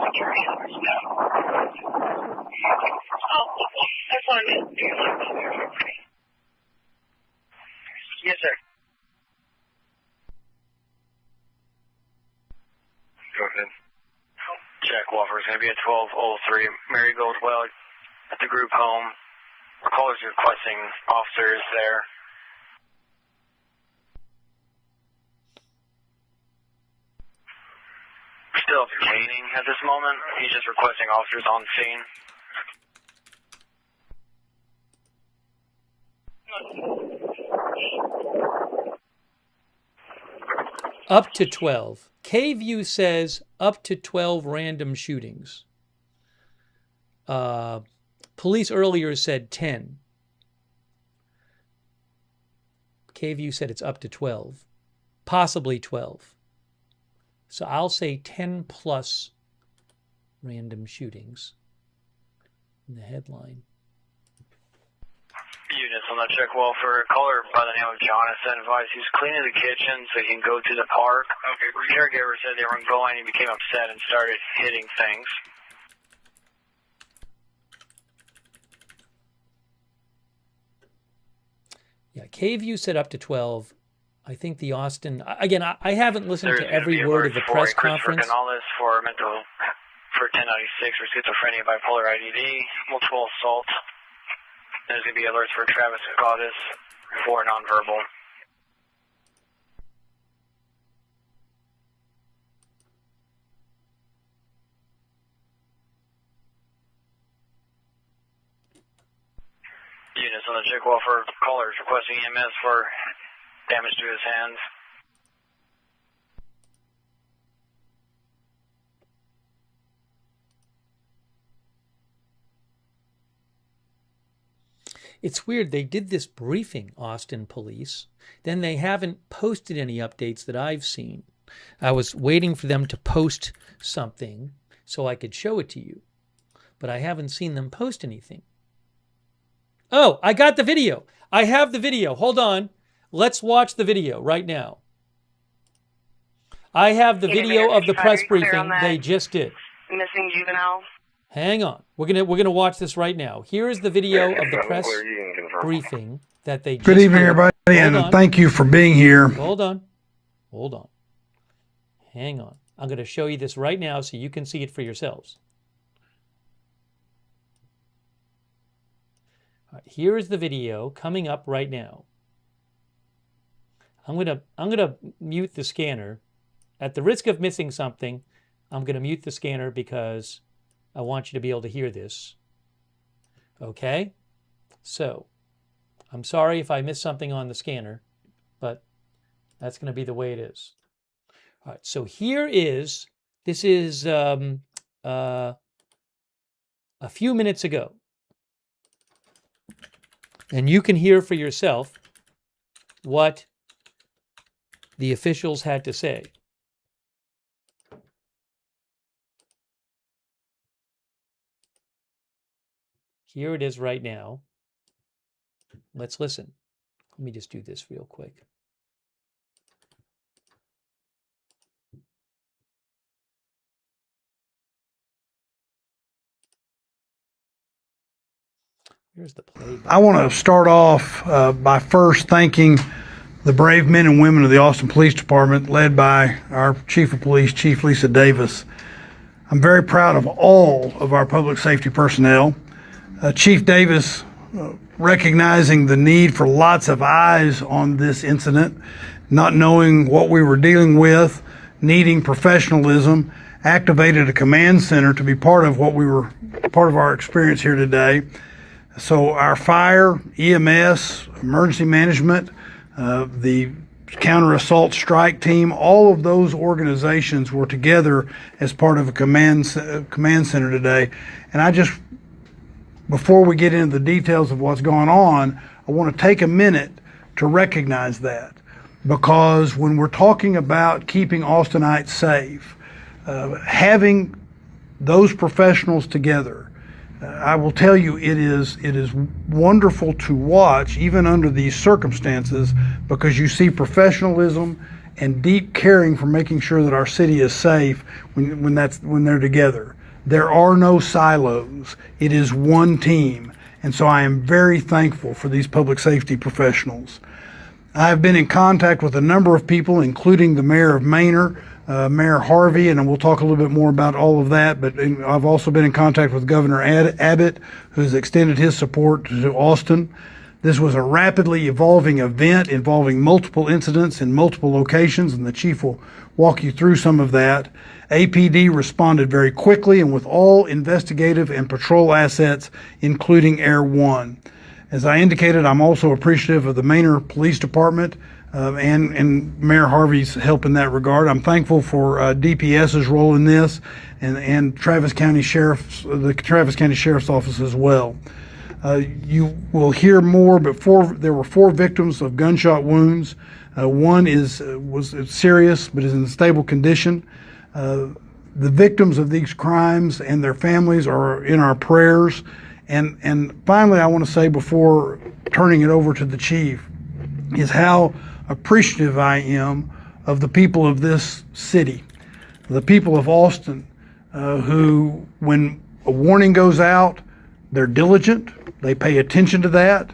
security numbers. No. Oh, that's what I meant. Yes, sir. Go ahead. Jack Walker is going to be at 1203 Marigold Well at the group home. Our callers are requesting officers there. We're still obtaining at this moment. He's just requesting officers on scene. Up to 12. KView says up to 12 random shootings. Police earlier said 10. KView said it's up to 12. Possibly 12. So I'll say 10 plus random shootings in the headline. Units on the check wall for a caller by the name of Jonathan advised he's cleaning the kitchen so he can go to the park. Okay. Caregiver said they weren't going. He became upset and started hitting things. Yeah, KView said up to 12. I think the Austin... Again, I haven't listened to every word of the press conference. Gonzalez for mental... for 1096 for schizophrenia, bipolar IDD, multiple assault. There's going to be alerts for Travis Scottis for nonverbal. Units on the check wall for callers requesting EMS for damage to his hands. It's weird. They did this briefing, Austin Police. Then they haven't posted any updates that I've seen. I was waiting for them to post something so I could show it to you. But I haven't seen them post anything. Oh, I got the video. I have the video. Hold on. Let's watch the video right now. I have the video of the press briefing they just did. Missing juvenile. Hang on. We're gonna watch this right now. Here is the video of the press briefing that they just Good evening, did. everybody, and on. thank you for being here. Hold on. Hold on. Hang on. I'm going to show you this right now so you can see it for yourselves. All right, here is the video coming up right now. I'm gonna mute the scanner. At the risk of missing something, I'm going to mute the scanner because I want you to be able to hear this. Okay? So, I'm sorry if I missed something on the scanner, but that's going to be the way it is. All right, so this is a few minutes ago. And you can hear for yourself what the officials had to say. Here it is right now. Let's listen. Let me just do this real quick. Here's the play. I want to start off by first thanking the brave men and women of the Austin Police Department, led by our Chief of Police, Chief Lisa Davis. I'm very proud of all of our public safety personnel. Chief Davis, recognizing the need for lots of eyes on this incident, not knowing what we were dealing with, needing professionalism, activated a command center to be part of our experience here today. So our fire, EMS, emergency management, the counter-assault strike team, all of those organizations were together as part of a command center today. And before we get into the details of what's going on, I want to take a minute to recognize that. Because when we're talking about keeping Austinites safe, having those professionals together, I will tell you it is wonderful to watch, even under these circumstances, because you see professionalism and deep caring for making sure that our city is safe when they're together. There are no silos. It is one team. And so I am very thankful for these public safety professionals. I have been in contact with a number of people, including the mayor of Manor, Mayor Harvey, and we'll talk a little bit more about all of that, but I've also been in contact with Governor Abbott, who's extended his support to Austin. This was a rapidly evolving event involving multiple incidents in multiple locations, and the chief will walk you through some of that. APD responded very quickly and with all investigative and patrol assets, including Air 1. As I indicated, I'm also appreciative of the Manor Police Department and Mayor Harvey's help in that regard. I'm thankful for DPS's role in this and the Travis County Sheriff's Office as well. You will hear more, but there were 4 victims of gunshot wounds. One was serious but is in stable condition. The victims of these crimes and their families are in our prayers. And finally, I want to say before turning it over to the chief is how appreciative I am of the people of this city, the people of Austin, who, when a warning goes out, they're diligent, they pay attention to that,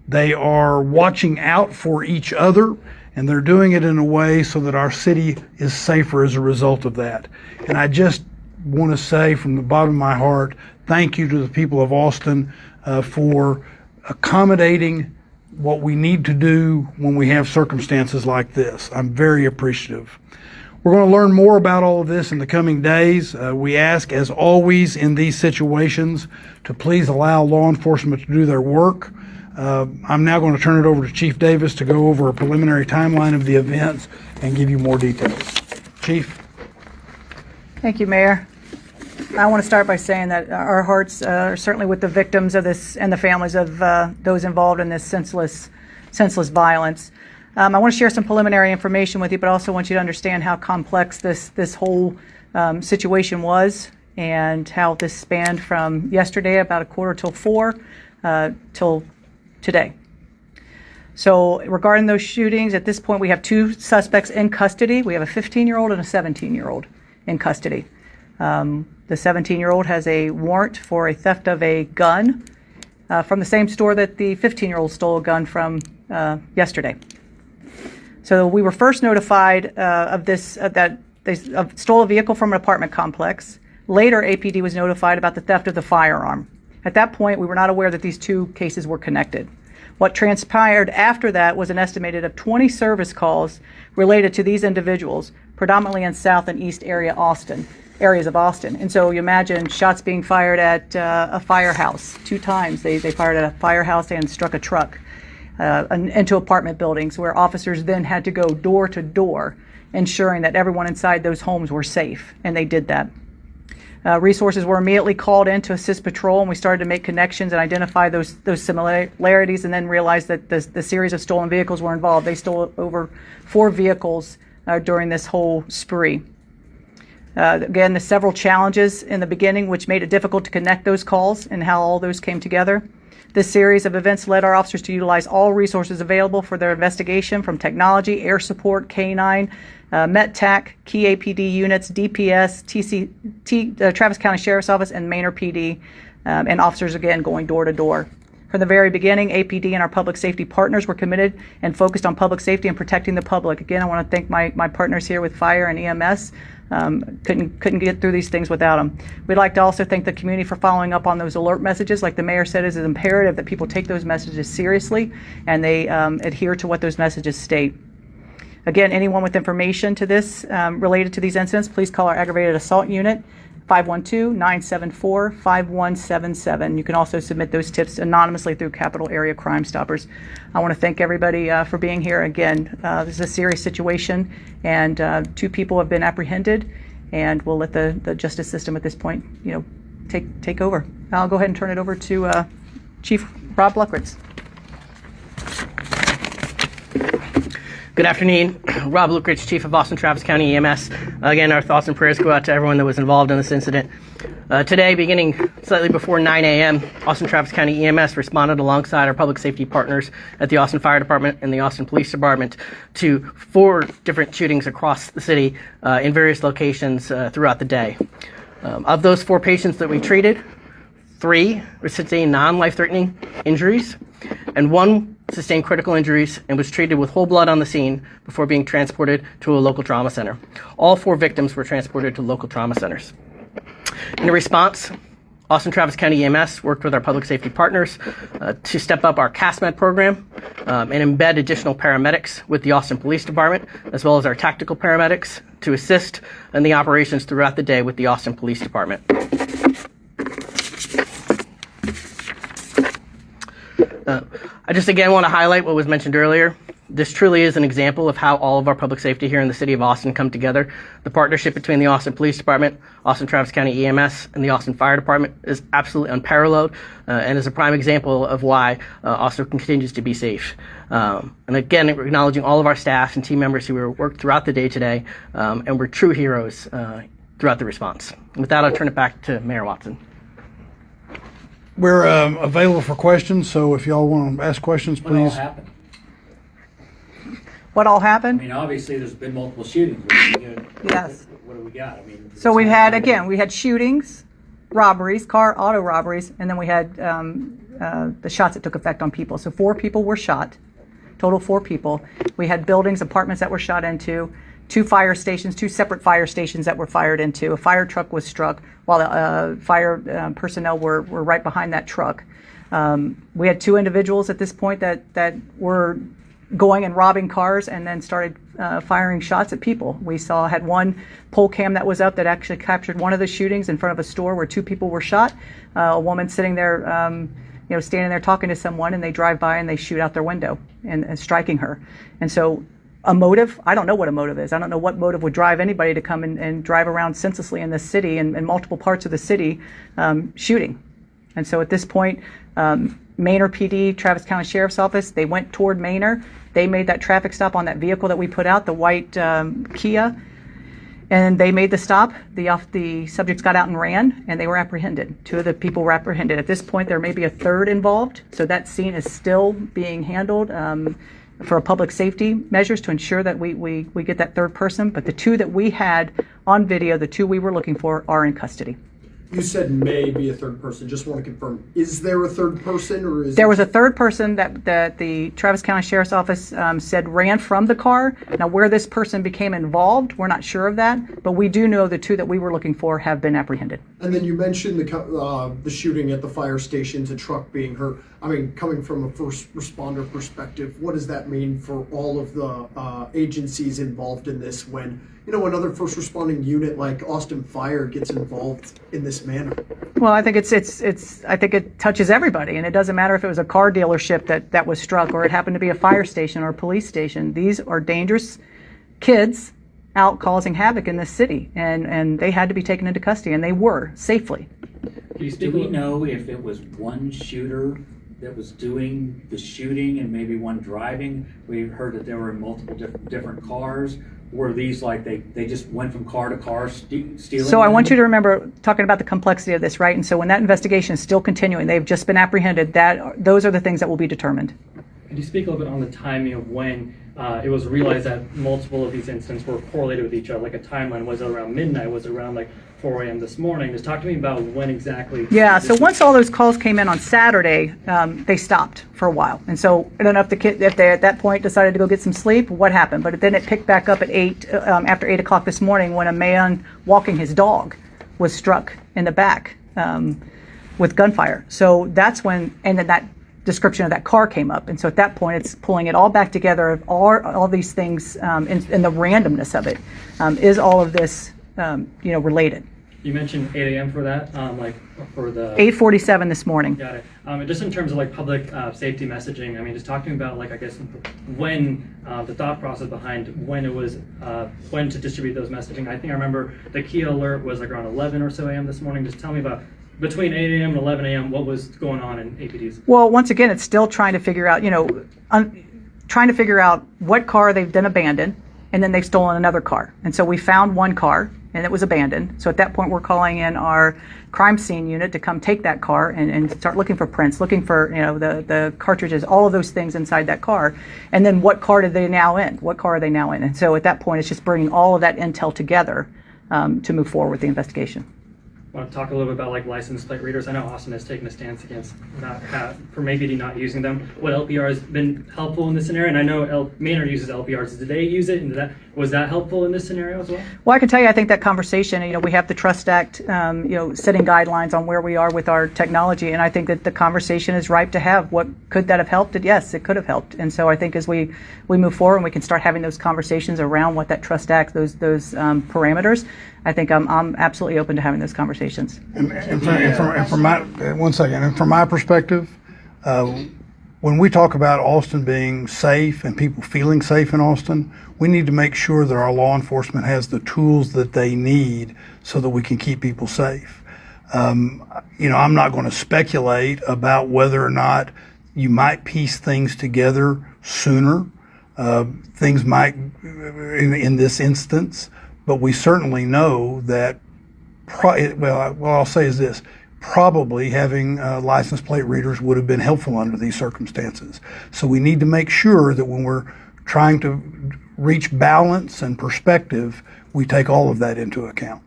they are watching out for each other, and they're doing it in a way so that our city is safer as a result of that. And I just want to say from the bottom of my heart, thank you to the people of Austin for accommodating what we need to do when we have circumstances like this. I'm very appreciative. We're going to learn more about all of this in the coming days. We ask, as always in these situations, to please allow law enforcement to do their work. I'm now going to turn it over to Chief Davis to go over a preliminary timeline of the events and give you more details. Chief. Thank you, Mayor. I want to start by saying that our hearts are certainly with the victims of this and the families of those involved in this senseless violence. I want to share some preliminary information with you, but also want you to understand how complex this whole situation was and how this spanned from yesterday, about 3:45, till today. So regarding those shootings, at this point we have 2 suspects in custody. We have a 15-year-old and a 17-year-old in custody. The 17-year-old has a warrant for a theft of a gun from the same store that the 15-year-old stole a gun from yesterday. So we were first notified of this, that they stole a vehicle from an apartment complex. Later, APD was notified about the theft of the firearm. At that point, we were not aware that these 2 cases were connected. What transpired after that was an estimated of 20 service calls related to these individuals, predominantly in South and East areas of Austin. And so you imagine shots being fired at a firehouse 2 times. They fired at a firehouse and struck a truck into apartment buildings, where officers then had to go door to door, ensuring that everyone inside those homes were safe, and they did that. Resources were immediately called in to assist patrol, and we started to make connections and identify those similarities, and then realized that the series of stolen vehicles were involved. They stole over 4 vehicles during this whole spree. Again, the several challenges in the beginning which made it difficult to connect those calls and how all those came together. This series of events led our officers to utilize all resources available for their investigation, from technology, air support, K9, METTAC, key APD units, DPS, Travis County Sheriff's Office, and Manor PD, and officers again going door to door. From the very beginning, APD and our public safety partners were committed and focused on public safety and protecting the public. Again, I want to thank my partners here with fire and EMS. Couldn't get through these things without them. We'd like to also thank the community for following up on those alert messages. Like the mayor said, it is imperative that people take those messages seriously and they adhere to what those messages state. Again, anyone with information to this related to these incidents, please call our aggravated assault unit, 512-974-5177. You can also submit those tips anonymously through Capital Area Crime Stoppers. I want to thank everybody for being here. Again, this is a serious situation, and 2 people have been apprehended, and we'll let the justice system at this point, take over. I'll go ahead and turn it over to Chief Rob Luckritz. Good afternoon. Rob Luckritz, Chief of Austin Travis County EMS. Again, our thoughts and prayers go out to everyone that was involved in this incident. Today, beginning slightly before 9 a.m., Austin Travis County EMS responded alongside our public safety partners at the Austin Fire Department and the Austin Police Department to 4 different shootings across the city in various locations throughout the day. Of those 4 patients that we treated, 3 sustained non-life-threatening injuries, and 1 sustained critical injuries and was treated with whole blood on the scene before being transported to a local trauma center. All 4 victims were transported to local trauma centers. In response, Austin Travis County EMS worked with our public safety partners to step up our CASMED program and embed additional paramedics with the Austin Police Department, as well as our tactical paramedics, to assist in the operations throughout the day with the Austin Police Department. I just again want to highlight what was mentioned earlier. This truly is an example of how all of our public safety here in the city of Austin come together. The partnership between the Austin Police Department, Austin Travis County EMS, and the Austin Fire Department is absolutely unparalleled and is a prime example of why Austin continues to be safe. And again, we're acknowledging all of our staff and team members who worked throughout the day today and were true heroes throughout the response. And with that, I'll turn it back to Mayor Watson. We're available for questions, so if y'all want to ask questions, please. What all happened? What all happened? I mean, obviously, there's been multiple shootings. Yes. What do we got? I mean, So we had shootings, robberies, auto robberies, and then we had the shots that took effect on people. So 4 people were shot, total 4 people. We had buildings, apartments that were shot into, 2 fire stations, 2 separate fire stations that were fired into. A fire truck was struck while the fire personnel were right behind that truck. We had 2 individuals at this point that were going and robbing cars and then started firing shots at people. We had one pole cam that was up that actually captured one of the shootings in front of a store where 2 people were shot. A woman sitting there, standing there talking to someone, and they drive by and they shoot out their window and striking her. And so a motive, I don't know what a motive is. I don't know what motive would drive anybody to come and drive around senselessly in this city and in multiple parts of the city shooting. And so at this point, Manor PD, Travis County Sheriff's Office, they went toward Manor. They made that traffic stop on that vehicle that we put out, the white Kia, and they made the stop. The subjects got out and ran, and they were apprehended. 2 of the people were apprehended. At this point, there may be a 3rd involved, so that scene is still being handled for public safety measures to ensure that we get that 3rd person. But the 2 that we had on video, the 2 we were looking for, are in custody. You said may be a 3rd person. Just want to confirm. Is there a 3rd person, or is there was a 3rd person that the Travis County Sheriff's Office said ran from the car. Now, where this person became involved, we're not sure of that, but we do know the 2 that we were looking for have been apprehended. And then you mentioned the shooting at the fire stations, a truck being hurt. I mean, coming from a first responder perspective, what does that mean for all of the agencies involved in this when, another first responding unit like Austin Fire gets involved in this manner? Well, I think I think it touches everybody, and it doesn't matter if it was a car dealership that was struck or it happened to be a fire station or a police station. These are dangerous kids out causing havoc in this city, and they had to be taken into custody, and they were safely. Do we know if it was one shooter that was doing the shooting and maybe one driving? We heard that there were multiple different cars. Were these like they just went from car to car stealing? So I want you to remember talking about the complexity of this, right? And so when that investigation is still continuing, they've just been apprehended. Those are the things that will be determined. Could you speak a little bit on the timing of when it was realized that multiple of these incidents were correlated with each other? Like a timeline, was it around midnight? Was it around like 4 a.m. this morning? Just talk to me about when exactly. Yeah, so once all those calls came in on Saturday, they stopped for a while. And so I don't know if they at that point decided to go get some sleep, what happened. But then it picked back up at after 8 o'clock this morning when a man walking his dog was struck in the back with gunfire. So that's when, and then that description of that car came up. And so at that point, it's pulling it all back together of all these things and the randomness of it. Is all of this related? You mentioned 8 a.m. for that, like for the 8:47 this morning. Got it. Just in terms of like public safety messaging, I mean, just talk to me about like, I guess, when the thought process behind when it was when to distribute those messaging. I think I remember the key alert was like around 11 or so a.m. this morning. Just tell me about between 8 a.m. and 11 a.m. what was going on in APDs. Well, once again, it's still trying to figure out, trying to figure out what car they've then abandoned, and then they've stolen another car. And so we found one car, and it was abandoned. So at that point, we're calling in our crime scene unit to come take that car and start looking for prints, looking for the cartridges, all of those things inside that car. And then what car are they now in? What car are they now in? And so at that point, it's just bringing all of that intel together to move forward with the investigation. I want to talk a little bit about like license plate readers. I know Austin has taken a stance against for maybe not using them. What LPR has been helpful in this scenario? And I know Manor uses LPRs. Did they use it? And was that helpful in this scenario as well? Well, I can tell you, I think that conversation, we have the Trust Act, setting guidelines on where we are with our technology. And I think that the conversation is ripe to have. What could that have helped? Yes, it could have helped. And so I think as we move forward and we can start having those conversations around what that Trust Act, those parameters, I think I'm absolutely open to having those conversations. And from my perspective, what when we talk about Austin being safe and people feeling safe in Austin, we need to make sure that our law enforcement has the tools that they need so that we can keep people safe. I'm not going to speculate about whether or not you might piece things together sooner. Things might, in this instance, but we certainly know that, what I'll say is this, probably having license plate readers would have been helpful under these circumstances. So we need to make sure that when we're trying to reach balance and perspective, we take all of that into account.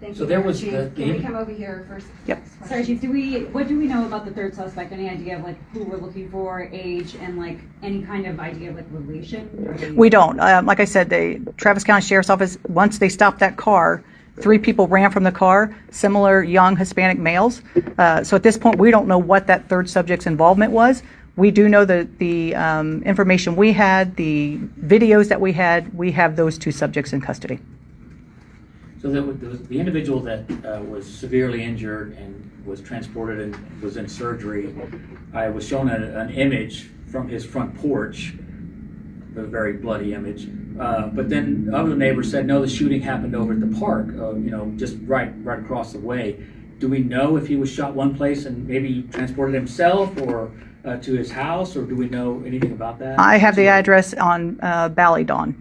Thank So you. there was Chief, can we come over here first? Yep. Sorry, Chief. What do we know about the third suspect? Any idea of like who we're looking for, age, and like any kind of idea of like relation? We don't. Like I said, the Travis County Sheriff's Office, once they stopped that car, 3 people ran from the car, similar young Hispanic males. So at this point, we don't know what that third subject's involvement was. We do know that the information we had, the videos that we had, we have those 2 subjects in custody. So there was the individual that was severely injured and was transported and was in surgery. I was shown an image from his front porch, a very bloody image. But then other neighbors said, no, the shooting happened over at the park, just right across the way. Do we know if he was shot one place and maybe transported himself or to his house, or do we know anything about that? I have the address on Ballydawn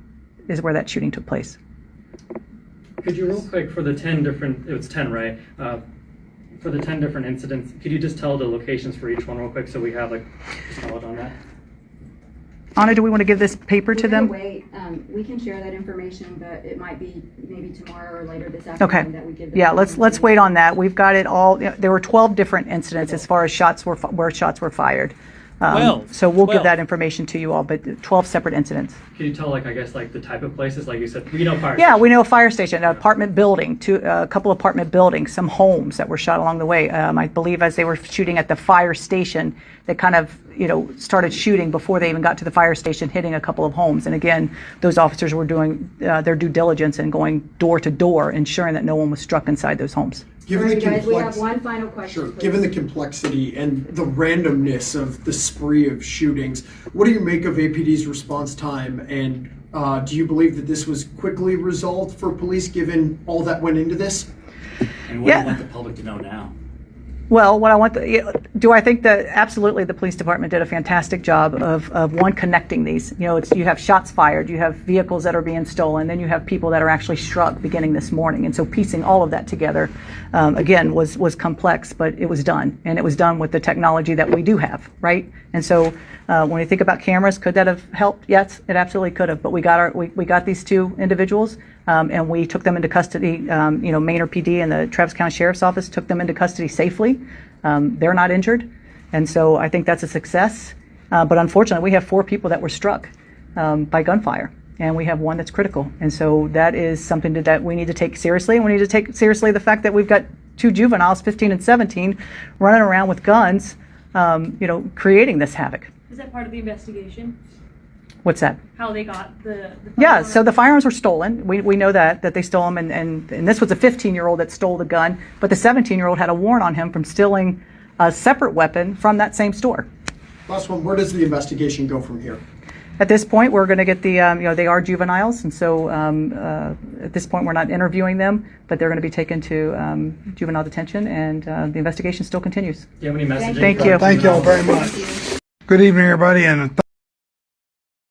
is where that shooting took place. Could you real quick, for the 10 different, it was 10, right? For the 10 different incidents, could you just tell the locations for each one real quick so we have like just knowledge on that? Anna, do we want to give this paper to them? Wait, we can share that information, but it might be maybe tomorrow or later this afternoon Okay. that we give them. Yeah, let's wait on that. We've got it all. There were 12 different incidents as far as where shots were fired. So we'll give that information to you all, but 12 separate incidents. Can you tell, like, I guess, like the type of places, like you said, we know fire. Yeah, we know a fire station, an apartment building, a couple apartment buildings, some homes that were shot along the way. I believe as they were shooting at the fire station, they kind of, started shooting before they even got to the fire station, hitting a couple of homes. And again, those officers were doing their due diligence and going door to door, ensuring that no one was struck inside those homes. Given the guys, we have one final question. Sure. Please. Given the complexity and the randomness of the spree of shootings, what do you make of APD's response time? And do you believe that this was quickly resolved for police, given all that went into this? And what do you want the public to know now? Well, what I want I think that absolutely the police department did a fantastic job of one, connecting these. You have shots fired, you have vehicles that are being stolen, then you have people that are actually struck beginning this morning. And so piecing all of that together, again, was complex, but it was done. And it was done with the technology that we do have, right? And so when we think about cameras, could that have helped? Yes, it absolutely could have. But we got these 2 individuals. And we took them into custody. Maynard PD and the Travis County Sheriff's Office took them into custody safely. They're not injured, and so I think that's a success. But unfortunately, we have 4 people that were struck by gunfire, and we have 1 that's critical. And so that is something that we need to take seriously. And we need to take seriously the fact that we've got 2 juveniles, 15 and 17, running around with guns, creating this havoc. Is that part of the investigation? What's that? How they got the Yeah, so the firearms were stolen. We know that they stole them, and this was a 15-year-old that stole the gun, but the 17-year-old had a warrant on him from stealing a separate weapon from that same store. Last one, where does the investigation go from here? At this point, we're going to get the, they are juveniles, and so at this point, we're not interviewing them, but they're going to be taken to juvenile detention, and the investigation still continues. Do you have any messaging? Thank you. Thank you all very much. Good evening, everybody, and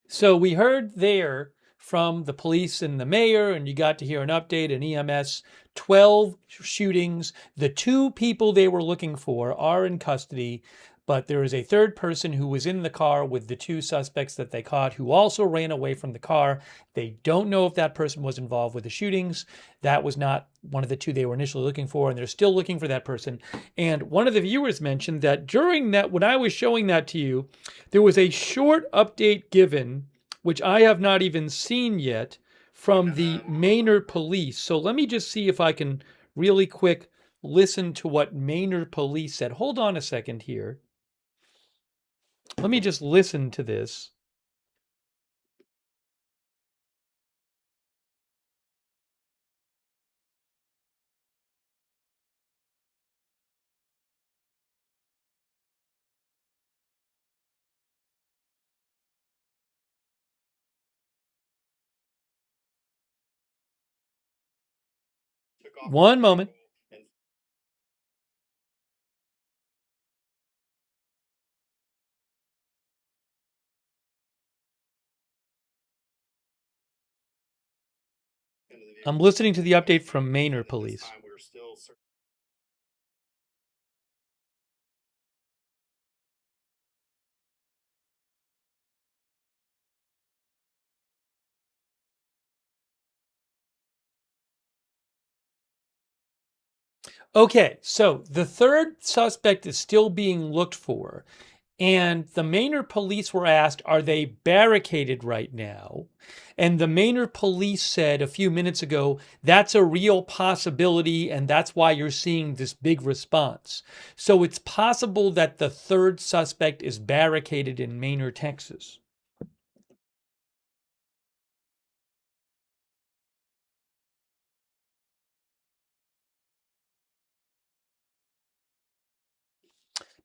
So we heard there from the police and the mayor, and you got to hear an update in EMS, 12 shootings. The 2 people they were looking for are in custody, but there is a third person who was in the car with the 2 suspects that they caught who also ran away from the car. They don't know if that person was involved with the shootings. That was not one of the 2 they were initially looking for, and they're still looking for that person. And one of the viewers mentioned that during that, when I was showing that to you, there was a short update given, which I have not even seen yet, from the Maynard police. So let me just see if I can really quick listen to what Maynard police said. Hold on a second here. Let me just listen to this. One moment. I'm listening to the update from Manor Police. Okay, so the third suspect is still being looked for. And the Manor police were asked, are they barricaded right now? And the Manor police said a few minutes ago, that's a real possibility, and that's why you're seeing this big response. So it's possible that the third suspect is barricaded in Manor, Texas.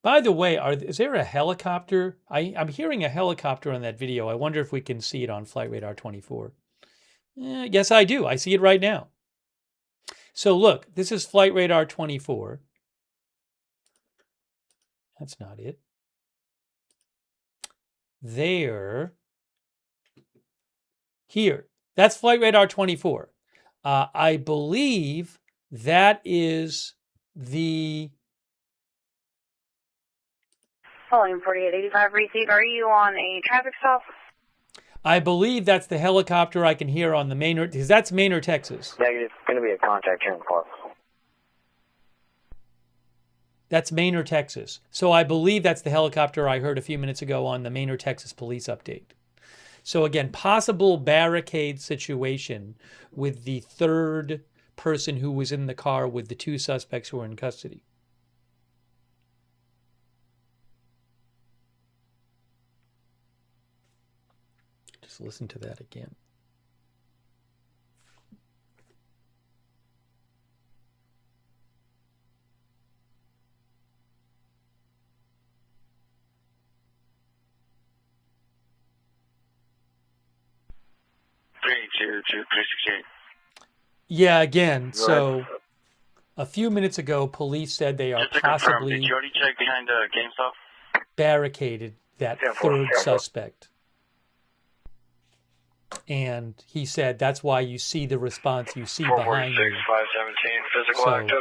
By the way, is there a helicopter? I'm hearing a helicopter on that video. I wonder if we can see it on Flight Radar 24. Yes, I do. I see it right now. So look, this is Flight Radar 24. That's not it. There. Here. That's Flight Radar 24. I believe that is the... Volume 4885 receive. Are you on a traffic stop? I believe that's the helicopter I can hear on the Manor, because that's Manor, Texas. Negative. Going to be a contact here in the park. That's Manor, Texas. So I believe that's the helicopter I heard a few minutes ago on the Manor, Texas police update. So again, possible barricade situation with the third person who was in the car with the two suspects who are in custody. Just listen to that again. Yeah, again, so a few minutes ago, police said they are possibly Did you already check behind GameStop? Barricaded that third suspect. And he said that's why you see the response you see behind you. 517, physical So active.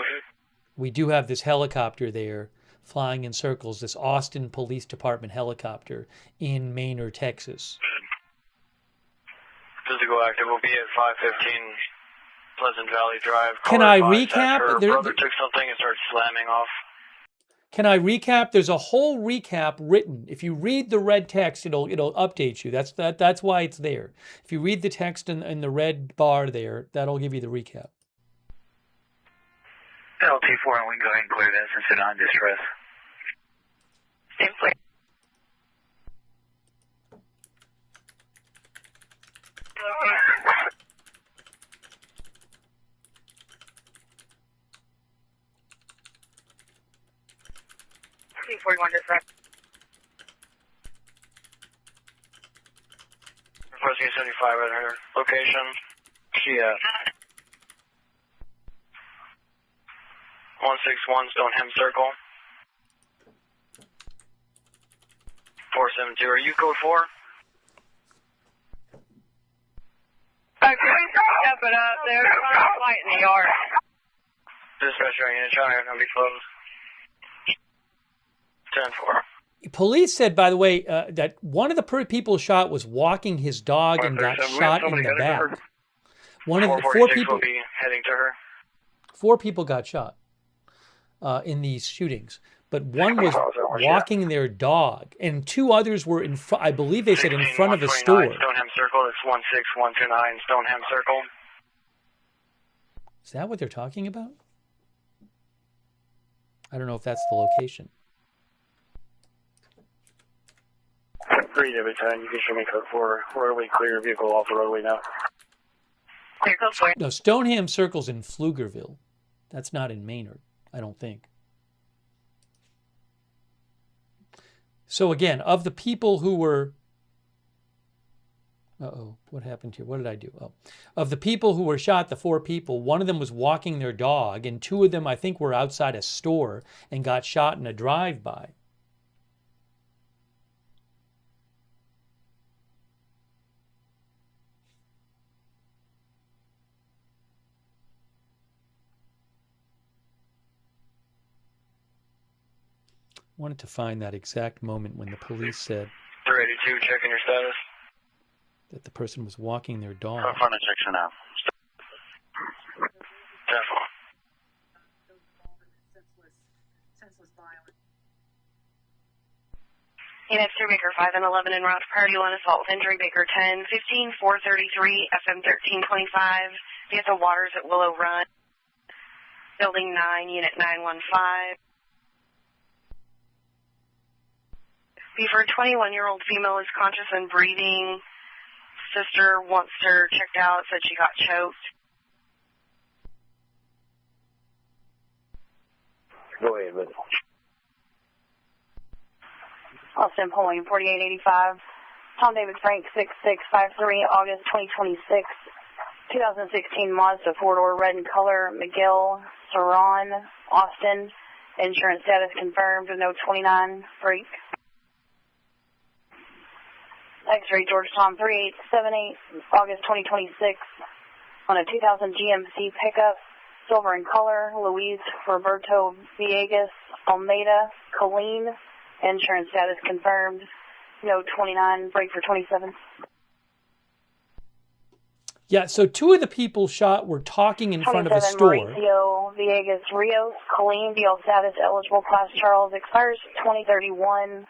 we do have this helicopter there flying in circles, this Austin Police Department helicopter in Manor, Texas. Physical active will be at 515 Pleasant Valley Drive. Can I recap? Her brother took something and started slamming off. Can I recap? There's a whole recap written. If you read the red text, it'll update you. That's why it's there. If you read the text in the red bar there, that'll give you the recap. LT4, and we can go ahead and clear this and sit on distress. Simply. C41 dispatch. Requesting 75 at her location. She 161 Stoneham Circle. 472. Are you code 4? Can we step it up? They're trying to fight in the yard. Dispatcher unit, trying to be closed. 10-4. Police said, by the way, that one of the people shot was walking his dog and got shot in the back. One of the four people will be heading to her. 4 people got shot in these shootings, but one was walking their dog, and 2 others were in front. I believe they said in front of a store. Stoneham Circle. It's 16129 Stoneham Circle. Is that what they're talking about? I don't know if that's the location. Read every time. You can show me code 4. Roadway clear. Vehicle off the roadway now. Clear code 4. No, Stoneham Circle's in Pflugerville. That's not in Maynard, I don't think. So again, of the people who were Uh-oh, what happened here? What did I do? Oh, of the people who were shot, the 4 people, one of them was walking their dog, and 2 of them, I think, were outside a store and got shot in a drive-by. Wanted to find that exact moment when the police said 382, checking your status. that the person was walking their dog. Front of section now. Units 3 Baker 5 and 11 en route to priority 1 assault with injury Baker 10, 15, 433, FM 1325. Be at the waters at Willow Run. Building 9, Unit 915. Beaufort, 21-year-old female is conscious and breathing. Sister wants her checked out, said she got choked. Go ahead, man. Austin Pulling 4885. Tom David Frank 6653, August 2026. 2016 Mazda 4-door red in color. Miguel Saran, Austin. Insurance status confirmed. No 29 freak. X-ray George Tom 3878, August 2026. On a 2000 GMC pickup. Silver in color. Luis Roberto Villegas, Almeida, Colleen. Insurance status confirmed. No 29, break for 27. Yeah, so 2 of the people shot were talking in front of a store. Mauricio Villegas Rios, Colleen, DL status eligible, class Charles, expires 2031.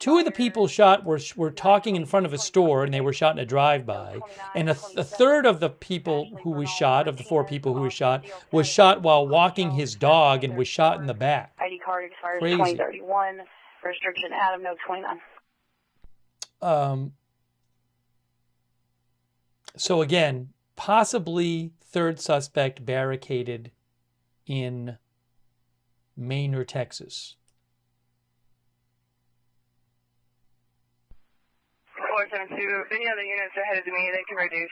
2 of the people shot were talking in front of a store, and they were shot in a drive-by. And a third of the people who was shot, of the 4 people who was shot while walking his dog and was shot in the back. ID card expires Crazy. 2031. Restriction Adam, no 29. So again, possibly 3rd suspect barricaded in Maine or Texas. 472, any other units are headed to me, they can reduce.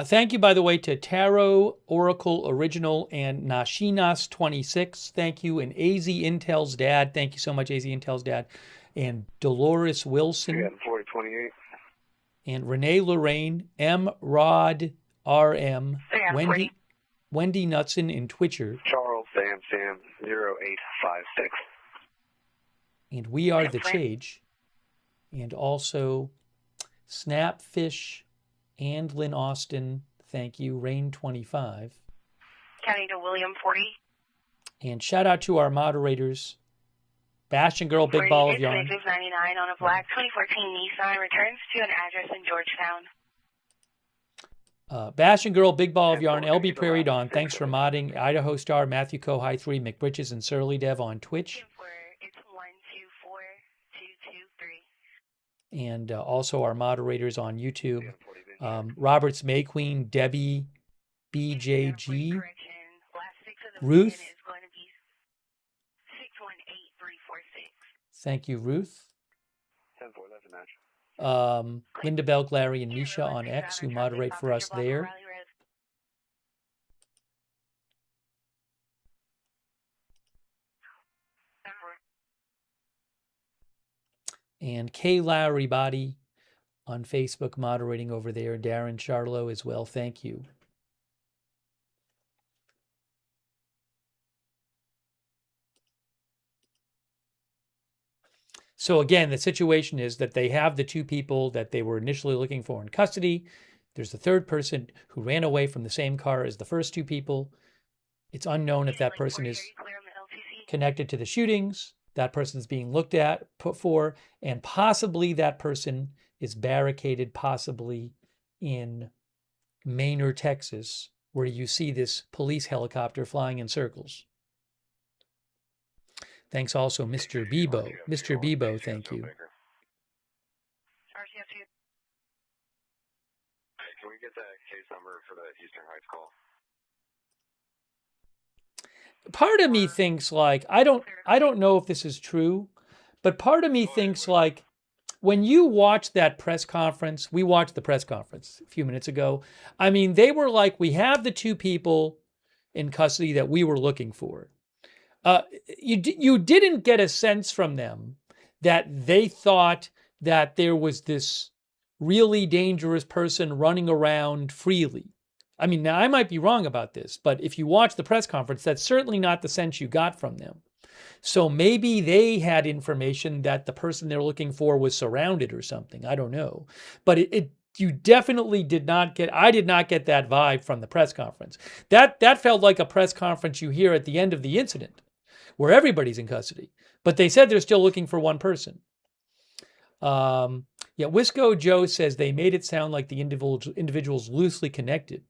Thank you, by the way, to Tarot, Oracle Original, and Nashinas26. Thank you. And AZ Intel's dad. Thank you so much, AZ Intel's dad. And Dolores Wilson. 4028. And Renee Lorraine, M. Rod RM, Wendy Knutson in Twitcher. Charles Sam 0856. And We Are the Chage. And also Snapfish and Lynn Austin, thank you, Rain25. County to William 40. And shout out to our moderators, Bash and Girl, Big Ball of Yarn. 99 on a black 2014 Nissan, returns to an address in Georgetown. Bash and Girl, Big Ball of Yarn, LB Prairie Dawn, thanks for modding. Idaho Star, Matthew Co, High 3, McBritches, and Surly Dev on Twitch. It's 124223. And also our moderators on YouTube, Roberts May Queen, Debbie, BJG, Ruth. Thank you, Ruth. Linda Bell, Larry, and Misha on X, who moderate for us there. And Kay Lowry Body on Facebook moderating over there. Darren Charlo as well. Thank you. So again, the situation is that they have the 2 people that they were initially looking for in custody. There's the 3rd person who ran away from the same car as the first 2 people. It's unknown if that person is connected to the shootings. That person is being looked at, put for, and possibly that person is barricaded, possibly in Maine or Texas, where you see this police helicopter flying in circles. Thanks also, Mr. Bebo. Mr. Bebo, thank you. Can we get that case number for the Eastern Heights call? part of me thinks like I don't know if this is true, but part of me thinks like when you watch that press conference, we watched the press conference a few minutes ago. I mean, they were like, we have the two people in custody that we were looking for. You didn't get a sense from them that they thought that there was this really dangerous person running around freely. I mean, now I might be wrong about this, but if you watch the press conference, that's certainly not the sense you got from them. So maybe they had information that the person they're looking for was surrounded or something. I don't know. But you definitely did not get, I did not get that vibe from the press conference. That felt like a press conference you hear at the end of the incident where everybody's in custody. But they said they're still looking for one person. Yeah, Wisco Joe says they made it sound like the individual's loosely connected.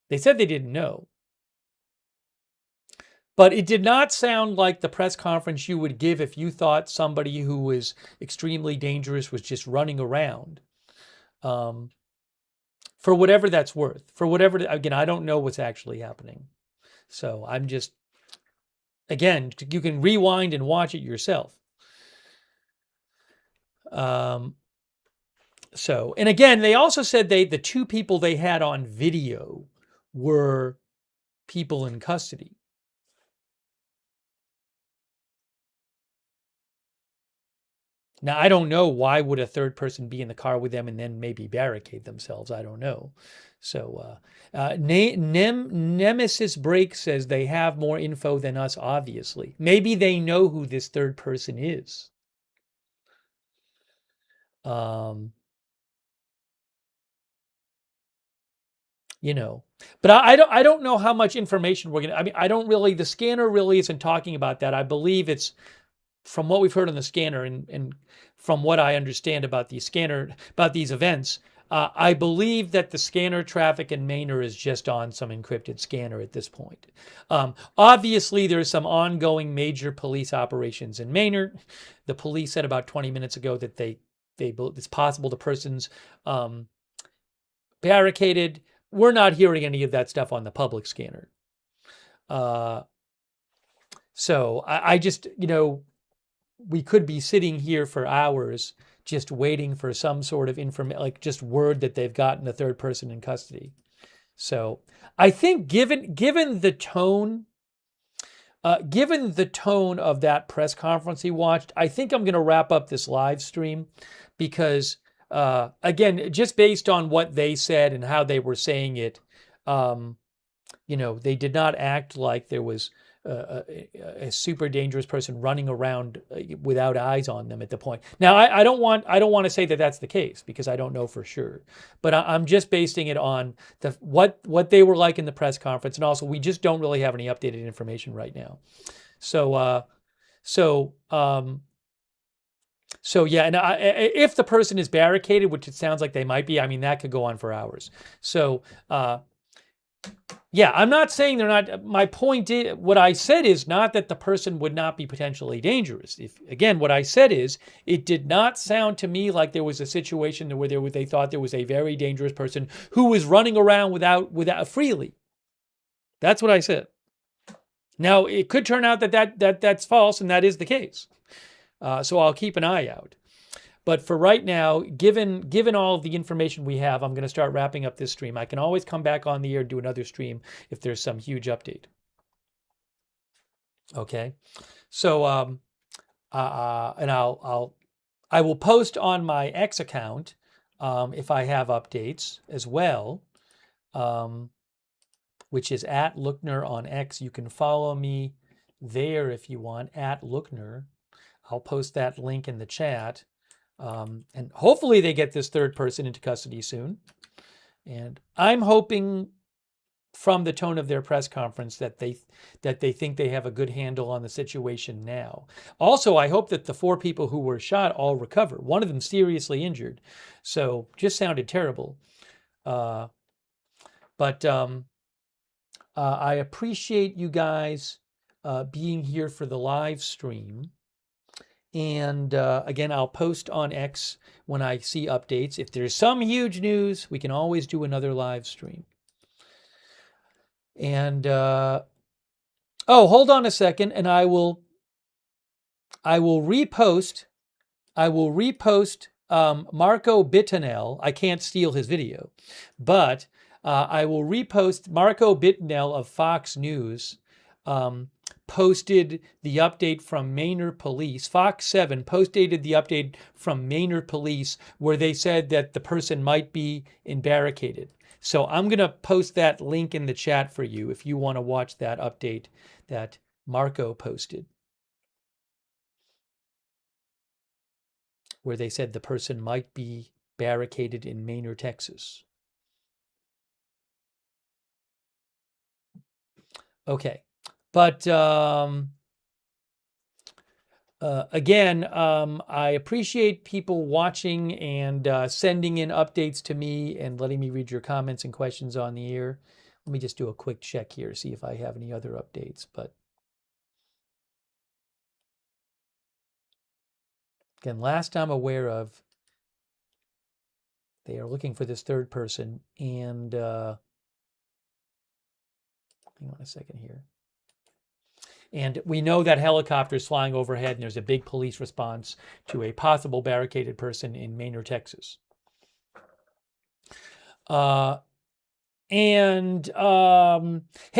They said they didn't know. But it did not sound like the press conference you would give if you thought somebody who was extremely dangerous was just running around. For whatever that's worth. For whatever, again, I don't know what's actually happening. So I'm just, again, you can rewind and watch it yourself. So, and again, they also said the two people they had on video were people in custody. Now, I don't know why would a third person be in the car with them and then maybe barricade themselves. I don't know. So Nemesis Break says they have more info than us, obviously. Maybe they know who this third person is. You know, but I don't know how much information we're gonna. I mean, I don't really. The scanner really isn't talking about that. I believe it's from what we've heard on the scanner and from what I understand about the scanner about these events. I believe that the scanner traffic in Manor is just on some encrypted scanner at this point. Obviously, there's some ongoing major police operations in Manor. The police said about 20 minutes ago that it's possible the person's barricaded. We're not hearing any of that stuff on the public scanner. So I just, we could be sitting here for hours just waiting for some sort of information, like just word that they've gotten a third person in custody. So I think given the tone of that press conference he watched, I think I'm going to wrap up this live stream because again, just based on what they said and how they were saying it, they did not act like there was a super dangerous person running around without eyes on them at the point. Now, I don't want to say that that's the case because I don't know for sure, but I'm just basing it on what they were like in the press conference, and also we just don't really have any updated information right now. So yeah, and if the person is barricaded, which it sounds like they might be, I mean, that could go on for hours. So, yeah, I'm not saying they're not. My point is, what I said is not that the person would not be potentially dangerous. Again, what I said is, it did not sound to me like there was a situation where they thought there was a very dangerous person who was running around without freely. That's what I said. Now, it could turn out that's false, and that is the case. So I'll keep an eye out. But for right now, given all of the information we have, I'm going to start wrapping up this stream. I can always come back on the air and do another stream if there's some huge update. Okay, so and I will post on my X account if I have updates as well, which is at Lookner on X. You can follow me there if you want, at Lookner. I'll post that link in the chat. And hopefully they get this third person into custody soon. And I'm hoping from the tone of their press conference that they think they have a good handle on the situation now. Also, I hope that the 4 people who were shot all recover. One of them seriously injured. So just sounded terrible. But I appreciate you guys being here for the live stream. And again, I'll post on X when I see updates. If there's some huge news, we can always do another live stream. And Oh, hold on a second, and I will repost. Marco Bittanell. I can't steal his video, but I will repost Marco Bittanell of Fox News. Posted the update from Maynard Police. Fox 7 posted the update from Maynard Police where they said that the person might be barricaded. So I'm going to post that link in the chat for you if you want to watch that update that Marco posted, where they said the person might be barricaded in Maynard, Texas. Okay. But again, I appreciate people watching and sending in updates to me and letting me read your comments and questions on the air. Let me just do a quick check here, see if I have any other updates. But again, last I'm aware of, they are looking for this third person. And hang on a second here. And we know that helicopter is flying overhead, and there's a big police response to a possible barricaded person in Maynard, Texas. Hey,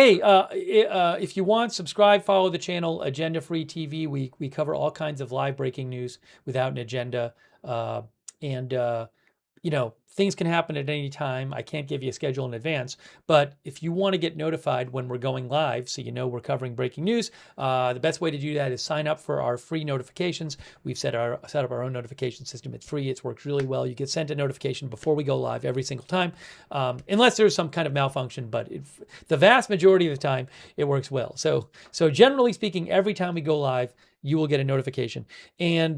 if you want, subscribe, follow the channel, Agenda Free TV. We cover all kinds of live breaking news without an agenda. You know, things can happen at any time. I can't give you a schedule in advance, but if you want to get notified when we're going live, so you know we're covering breaking news, the best way to do that is sign up for our free notifications. We've set up our own notification system. It's free. It's worked really well. You get sent a notification before we go live every single time, unless there's some kind of malfunction. But the vast majority of the time, it works well. So generally speaking, every time we go live, you will get a notification. And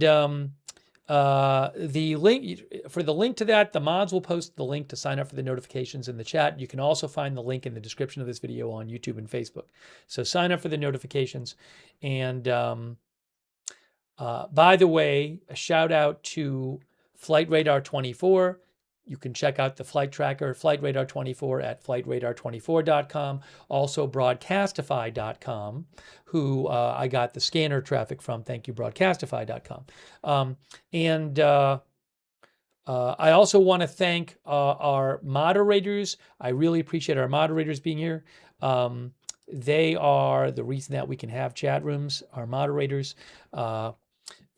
the link for the link to that, the mods will post the link to sign up for the notifications in the chat. You can also find the link in the description of this video on YouTube and Facebook. So sign up for the notifications. And by the way, a shout out to Flight Radar 24. You can check out the flight tracker, Flight Radar 24 at flightradar24.com. Also broadcastify.com, who I got the scanner traffic from. Thank you, broadcastify.com. I also want to thank our moderators. I really appreciate our moderators being here. They are the reason that we can have chat rooms, our moderators.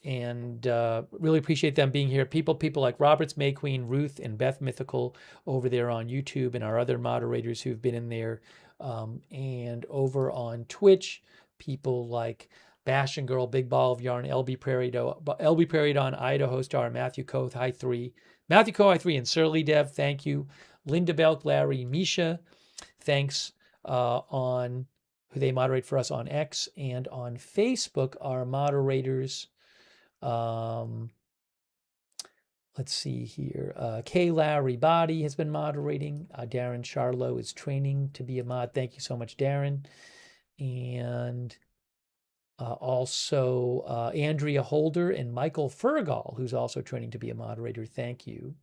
And really appreciate them being here. People like Roberts May Queen, Ruth, and Beth Mythical over there on YouTube, and our other moderators who've been in there. And over on Twitch, people like Bash and Girl, Big Ball of Yarn, LB Prairie Dawn, Idaho Star, Matthew Koth, Matthew Koth, and Surly Dev, thank you. Linda Belk, Larry, Misha, thanks on who they moderate for us on X, and on Facebook, our moderators. Let's see here. K. Larry Body has been moderating. Darren Charlo is training to be a mod. Thank you so much, Darren. And also Andrea Holder and Michael Fergal, who's also training to be a moderator. Thank you.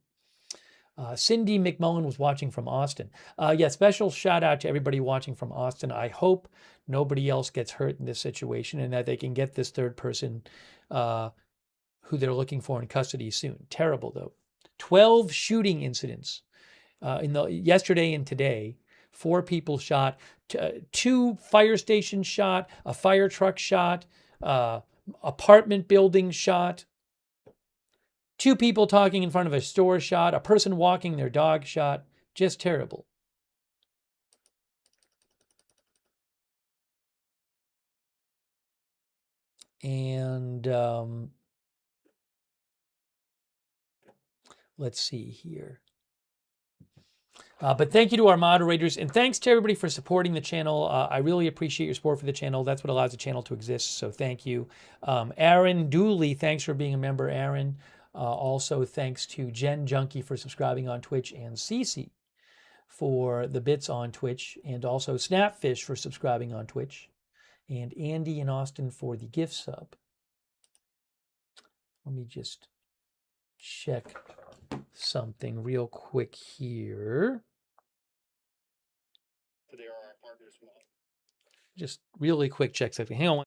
Cindy McMullen was watching from Austin. Yeah, special shout out to everybody watching from Austin. I hope nobody else gets hurt in this situation and that they can get this third person who they're looking for in custody soon. Terrible, though. 12 shooting incidents yesterday and today. 4 people shot, 2 fire stations shot, a fire truck shot, apartment building shot, 2 people talking in front of a store shot, a person walking their dog shot. Just terrible. And let's see here. But thank you to our moderators, and thanks to everybody for supporting the channel. I really appreciate your support for the channel. That's what allows the channel to exist, so thank you. Aaron Dooley, thanks for being a member, Aaron. Also, thanks to Jen Junkie for subscribing on Twitch, and Cece for the bits on Twitch, and also Snapfish for subscribing on Twitch, and Andy and Austin for the gift sub. Let me just check something real quick here. Just really quick check something. Hang on.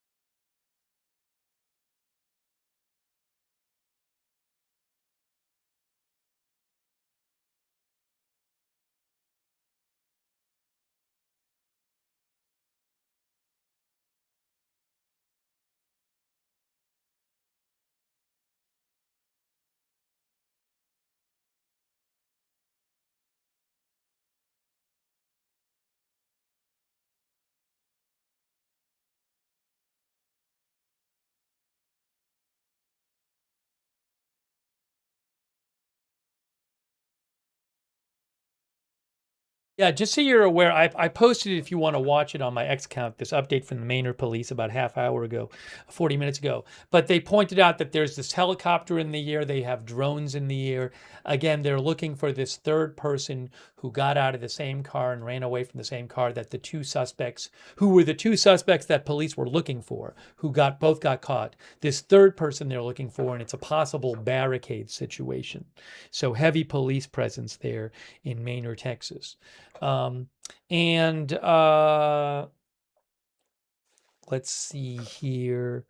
Yeah, just so you're aware, I posted it if you want to watch it on my X account, this update from the Maynard police about a half hour ago, 40 minutes ago. But they pointed out that there's this helicopter in the air. They have drones in the air. Again, they're looking for this third person who got out of the same car and ran away from the same car that the two suspects, who were the two suspects that police were looking for, who both got caught. This third person they're looking for, and it's a possible barricade situation. So heavy police presence there in Maynard, Texas. Let's see here.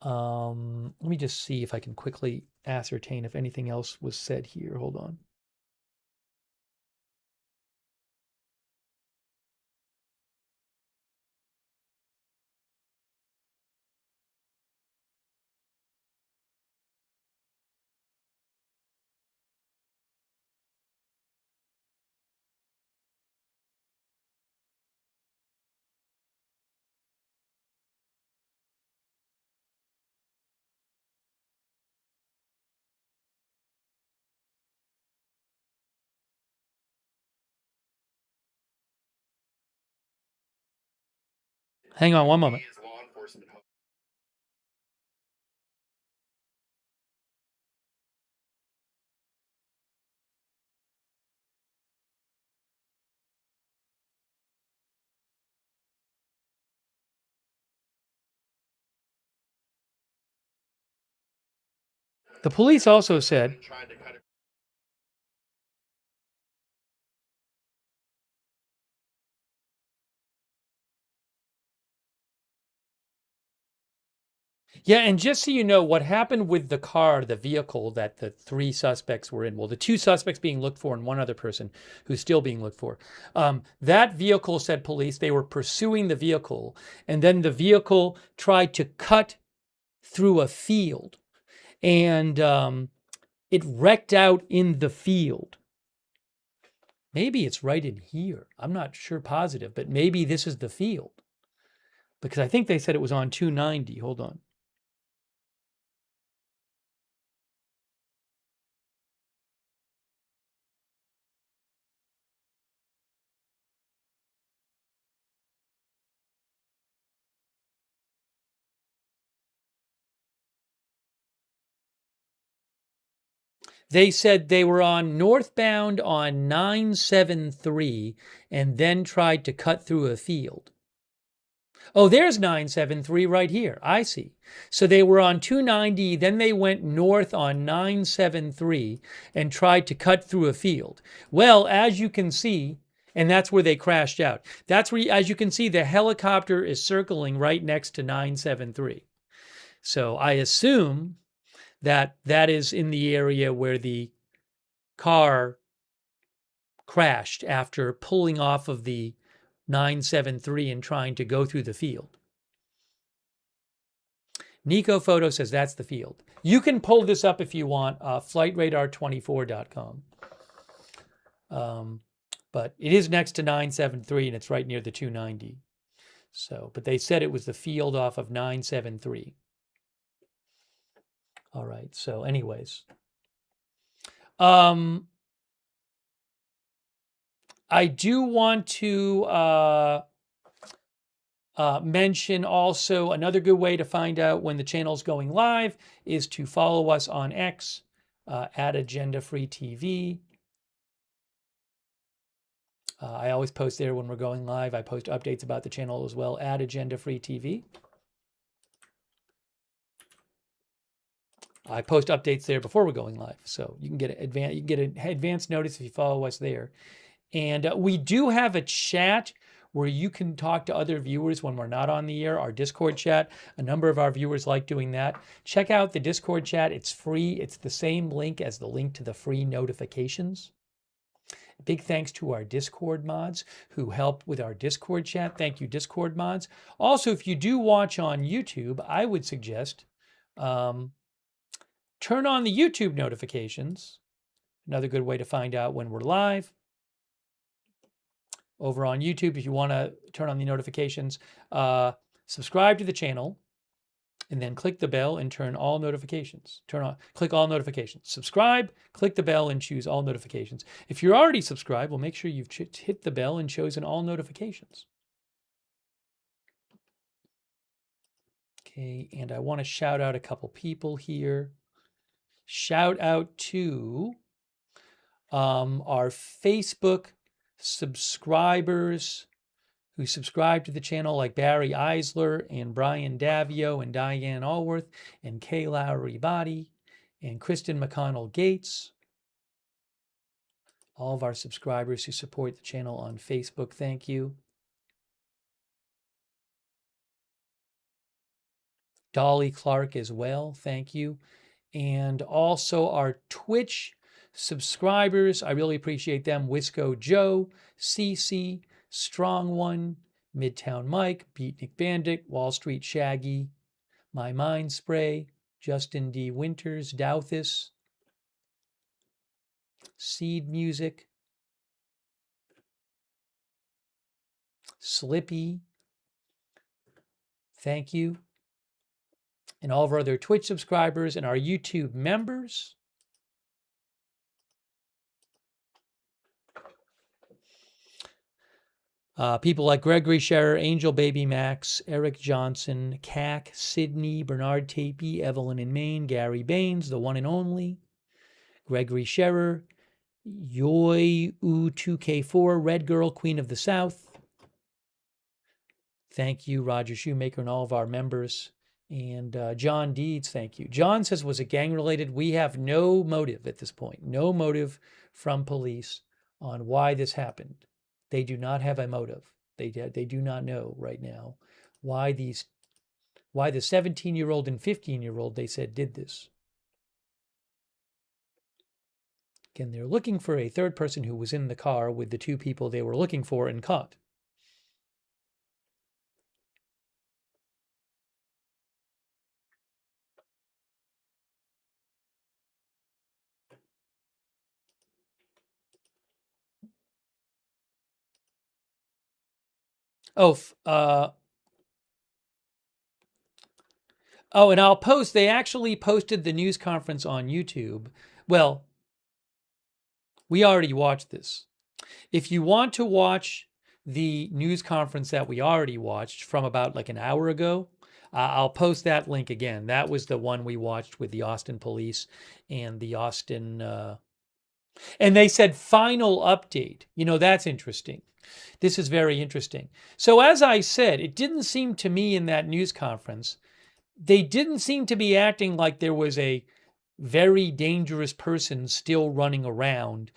Let me just see if I can quickly ascertain if anything else was said here. Hold on. Hang on one moment. The police also said yeah, and just so you know, what happened with the car, the vehicle that the three suspects were in, well, the two suspects being looked for and one other person who's still being looked for, that vehicle, said police, they were pursuing the vehicle, and then the vehicle tried to cut through a field, and it wrecked out in the field. Maybe it's right in here. I'm not sure positive, but maybe this is the field. Because I think they said it was on 290. Hold on. They said they were on northbound on 973 and then tried to cut through a field. Oh, there's 973 right here. I see. So they were on 290, then they went north on 973 and tried to cut through a field. Well, as you can see, and that's where they crashed out. That's where, as you can see, the helicopter is circling right next to 973. So I assume that that is in the area where the car crashed after pulling off of the 973 and trying to go through the field. Nico Photo says that's the field. You can pull this up if you want, flightradar24.com. But it is next to 973 and it's right near the 290. So, but they said it was the field off of 973. All right. So anyways, I do want to mention also another good way to find out when the channel's going live is to follow us on X at Agenda Free TV. I always post there when we're going live. I post updates about the channel as well at Agenda Free TV. I post updates there before we're going live, so you can get an advance notice if you follow us there. And we do have a chat where you can talk to other viewers when we're not on the air, our Discord chat. A number of our viewers like doing that. Check out the Discord chat. It's free. It's the same link as the link to the free notifications. Big thanks to our Discord mods who help with our Discord chat. Thank you, Discord mods. Also, if you do watch on YouTube, I would suggest turn on the YouTube notifications. Another good way to find out when we're live. Over on YouTube, if you want to turn on the notifications, subscribe to the channel, and then click the bell and turn all notifications. Click all notifications. Subscribe, click the bell, and choose all notifications. If you're already subscribed, well, make sure you've hit the bell and chosen all notifications. Okay, and I want to shout out a couple people here. Shout out to our Facebook subscribers who subscribe to the channel, like Barry Eisler and Brian Davio and Diane Allworth and Kay Lowry Body and Kristen McConnell Gates. All of our subscribers who support the channel on Facebook, thank you. Dolly Clark as well, thank you. And also our Twitch subscribers, I really appreciate them. Wisco Joe, CC, Strong One, Midtown Mike, Beatnik Bandit, Wall Street Shaggy, My Mind Spray, Justin D. Winters, Douthis, Seed Music, Slippy, thank you. And all of our other Twitch subscribers and our YouTube members. People like Gregory Scherer, Angel Baby Max, Eric Johnson, Cac, Sydney, Bernard Tapey, Evelyn in Maine, Gary Baines, the one and only, Gregory Scherer, Yoy U2K4, Red Girl, Queen of the South. Thank you, Roger Shoemaker, and all of our members. And John Deeds, thank you. John says, was it gang related? We have no motive at this point, no motive from police on why this happened. They do not have a motive. They do not know right now why the 17-year-old and 15-year-old, they said, did this. Again, they're looking for a third person who was in the car with the two people they were looking for and caught. And I'll post, they actually posted the news conference on YouTube. Well, we already watched this. If you want to watch the news conference that we already watched from about like an hour ago, I'll post that link again. That was the one we watched with the Austin police and the Austin, and they said final update. You know, that's interesting. This is very interesting. So as I said, it didn't seem to me in that news conference, they didn't seem to be acting like there was a very dangerous person still running around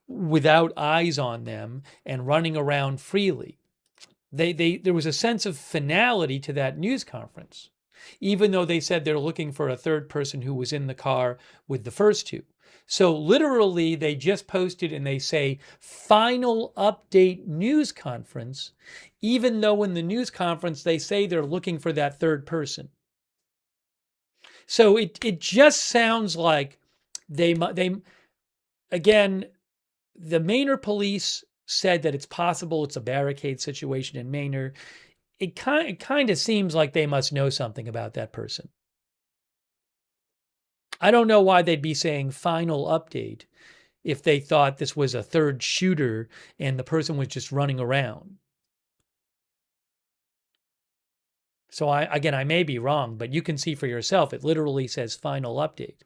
without eyes on them and running around freely. There was a sense of finality to that news conference, even though they said they're looking for a third person who was in the car with the first two. So literally, they just posted and they say final update news conference, even though in the news conference they say they're looking for that third person. So it just sounds like they again, the Manor police said that it's possible it's a barricade situation in Manor. It kind of seems like they must know something about that person. I don't know why they'd be saying final update if they thought this was a third shooter and the person was just running around. So I may be wrong, but you can see for yourself. It literally says final update.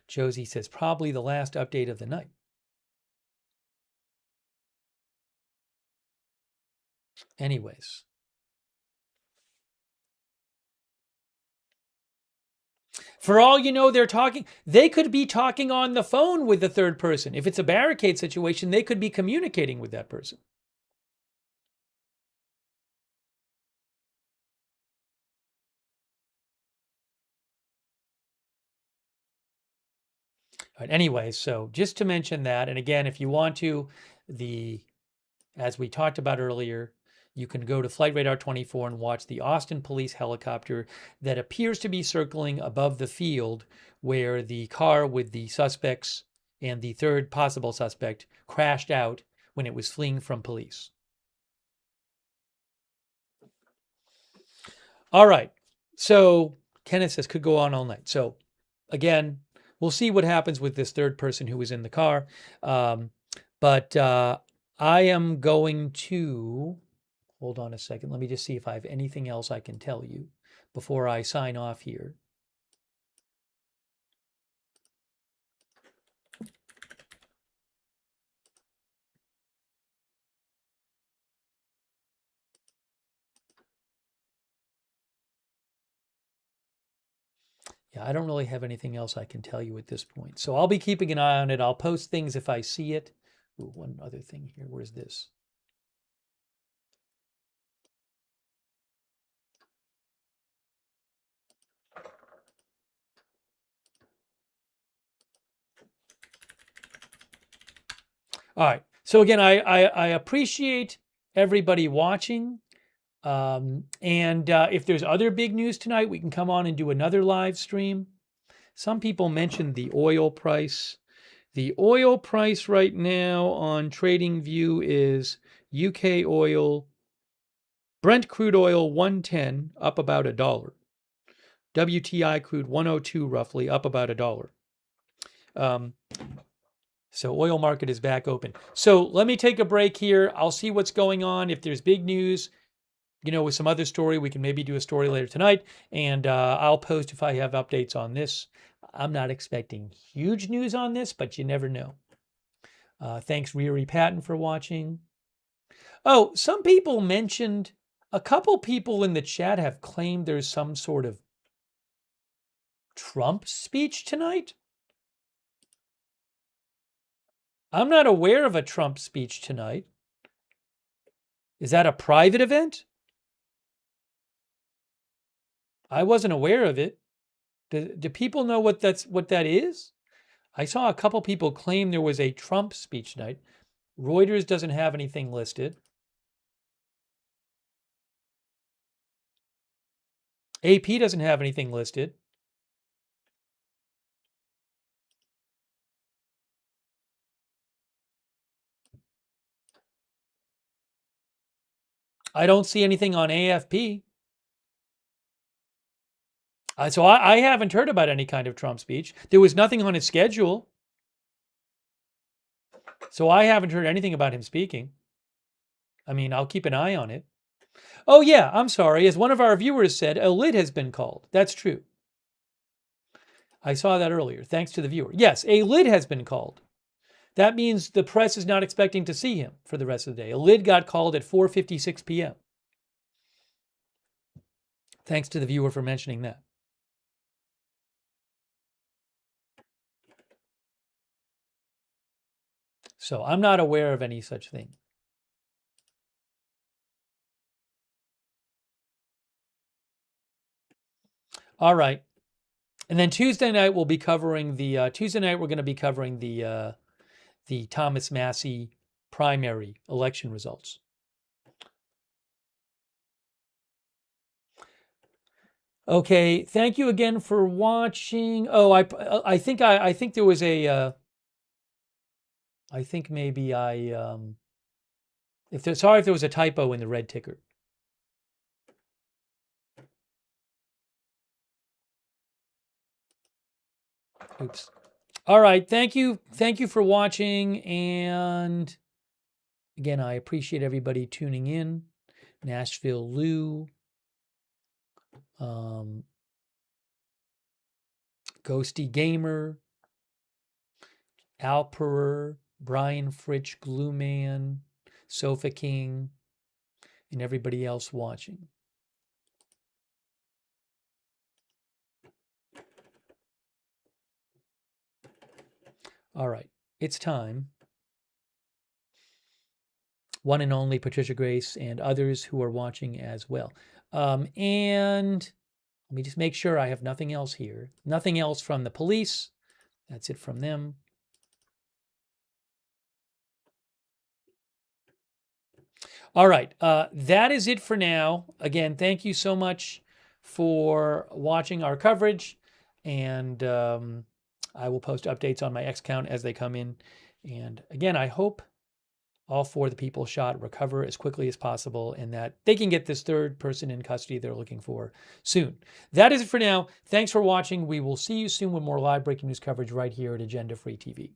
Josie says, probably the last update of the night. Anyways. For all you know, they could be talking on the phone with the third person. If it's a barricade situation, they could be communicating with that person. All right, anyway, so just to mention that, and again, if you want to, as we talked about earlier, you can go to Flight Radar 24 and watch the Austin police helicopter that appears to be circling above the field where the car with the suspects and the third possible suspect crashed out when it was fleeing from police. All right. So Kenneth says could go on all night. So again, we'll see what happens with this third person who was in the car. But I am going to hold on a second. Let me just see if I have anything else I can tell you before I sign off here. Yeah, I don't really have anything else I can tell you at this point. So I'll be keeping an eye on it. I'll post things if I see it. Ooh, one other thing here. Where's this? All right. So again, I appreciate everybody watching. And if there's other big news tonight, we can come on and do another live stream. Some people mentioned the oil price. The oil price right now on TradingView is UK oil, Brent crude oil 110, up about $1. WTI crude 102 roughly, up about $1. So oil market is back open. So let me take a break here. I'll see what's going on. If there's big news, with some other story, we can maybe do a story later tonight. And I'll post if I have updates on this. I'm not expecting huge news on this, but you never know. Thanks, Riri Patton, for watching. Oh, some people mentioned, a couple people in the chat have claimed there's some sort of Trump speech tonight. I'm not aware of a Trump speech tonight. Is that a private event? I wasn't aware of it. Do people know what that is? I saw a couple people claim there was a Trump speech tonight. Reuters doesn't have anything listed. AP doesn't have anything listed. I don't see anything on AFP. So I haven't heard about any kind of Trump speech. There was nothing on his schedule. So I haven't heard anything about him speaking. I mean, I'll keep an eye on it. Oh, yeah, I'm sorry. As one of our viewers said, a lid has been called. That's true. I saw that earlier. Thanks to the viewer. Yes, a lid has been called. That means the press is not expecting to see him for the rest of the day. A lid got called at 4:56 p.m. Thanks to the viewer for mentioning that. So I'm not aware of any such thing. All right. And then Tuesday night we'll be covering the we're going to be covering the Thomas Massie primary election results. Okay, thank you again for watching. Oh, I think there was a I think maybe sorry if there was a typo in the red ticker. Oops. All right, thank you for watching, and again, I appreciate everybody tuning in. Nashville Lou, Ghosty Gamer, Alperer, Brian Fritch, Glue Man, Sofa King, and everybody else watching. All right, it's time. One and only Patricia Grace and others who are watching as well. And let me just make sure I have nothing else here. Nothing else from the police. That's it from them. All right, that is it for now. Again, thank you so much for watching our coverage. And I will post updates on my X count as they come in. And again, I hope all 4 of the people shot recover as quickly as possible and that they can get this third person in custody they're looking for soon. That is it for now. Thanks for watching. We will see you soon with more live breaking news coverage right here at Agenda Free TV.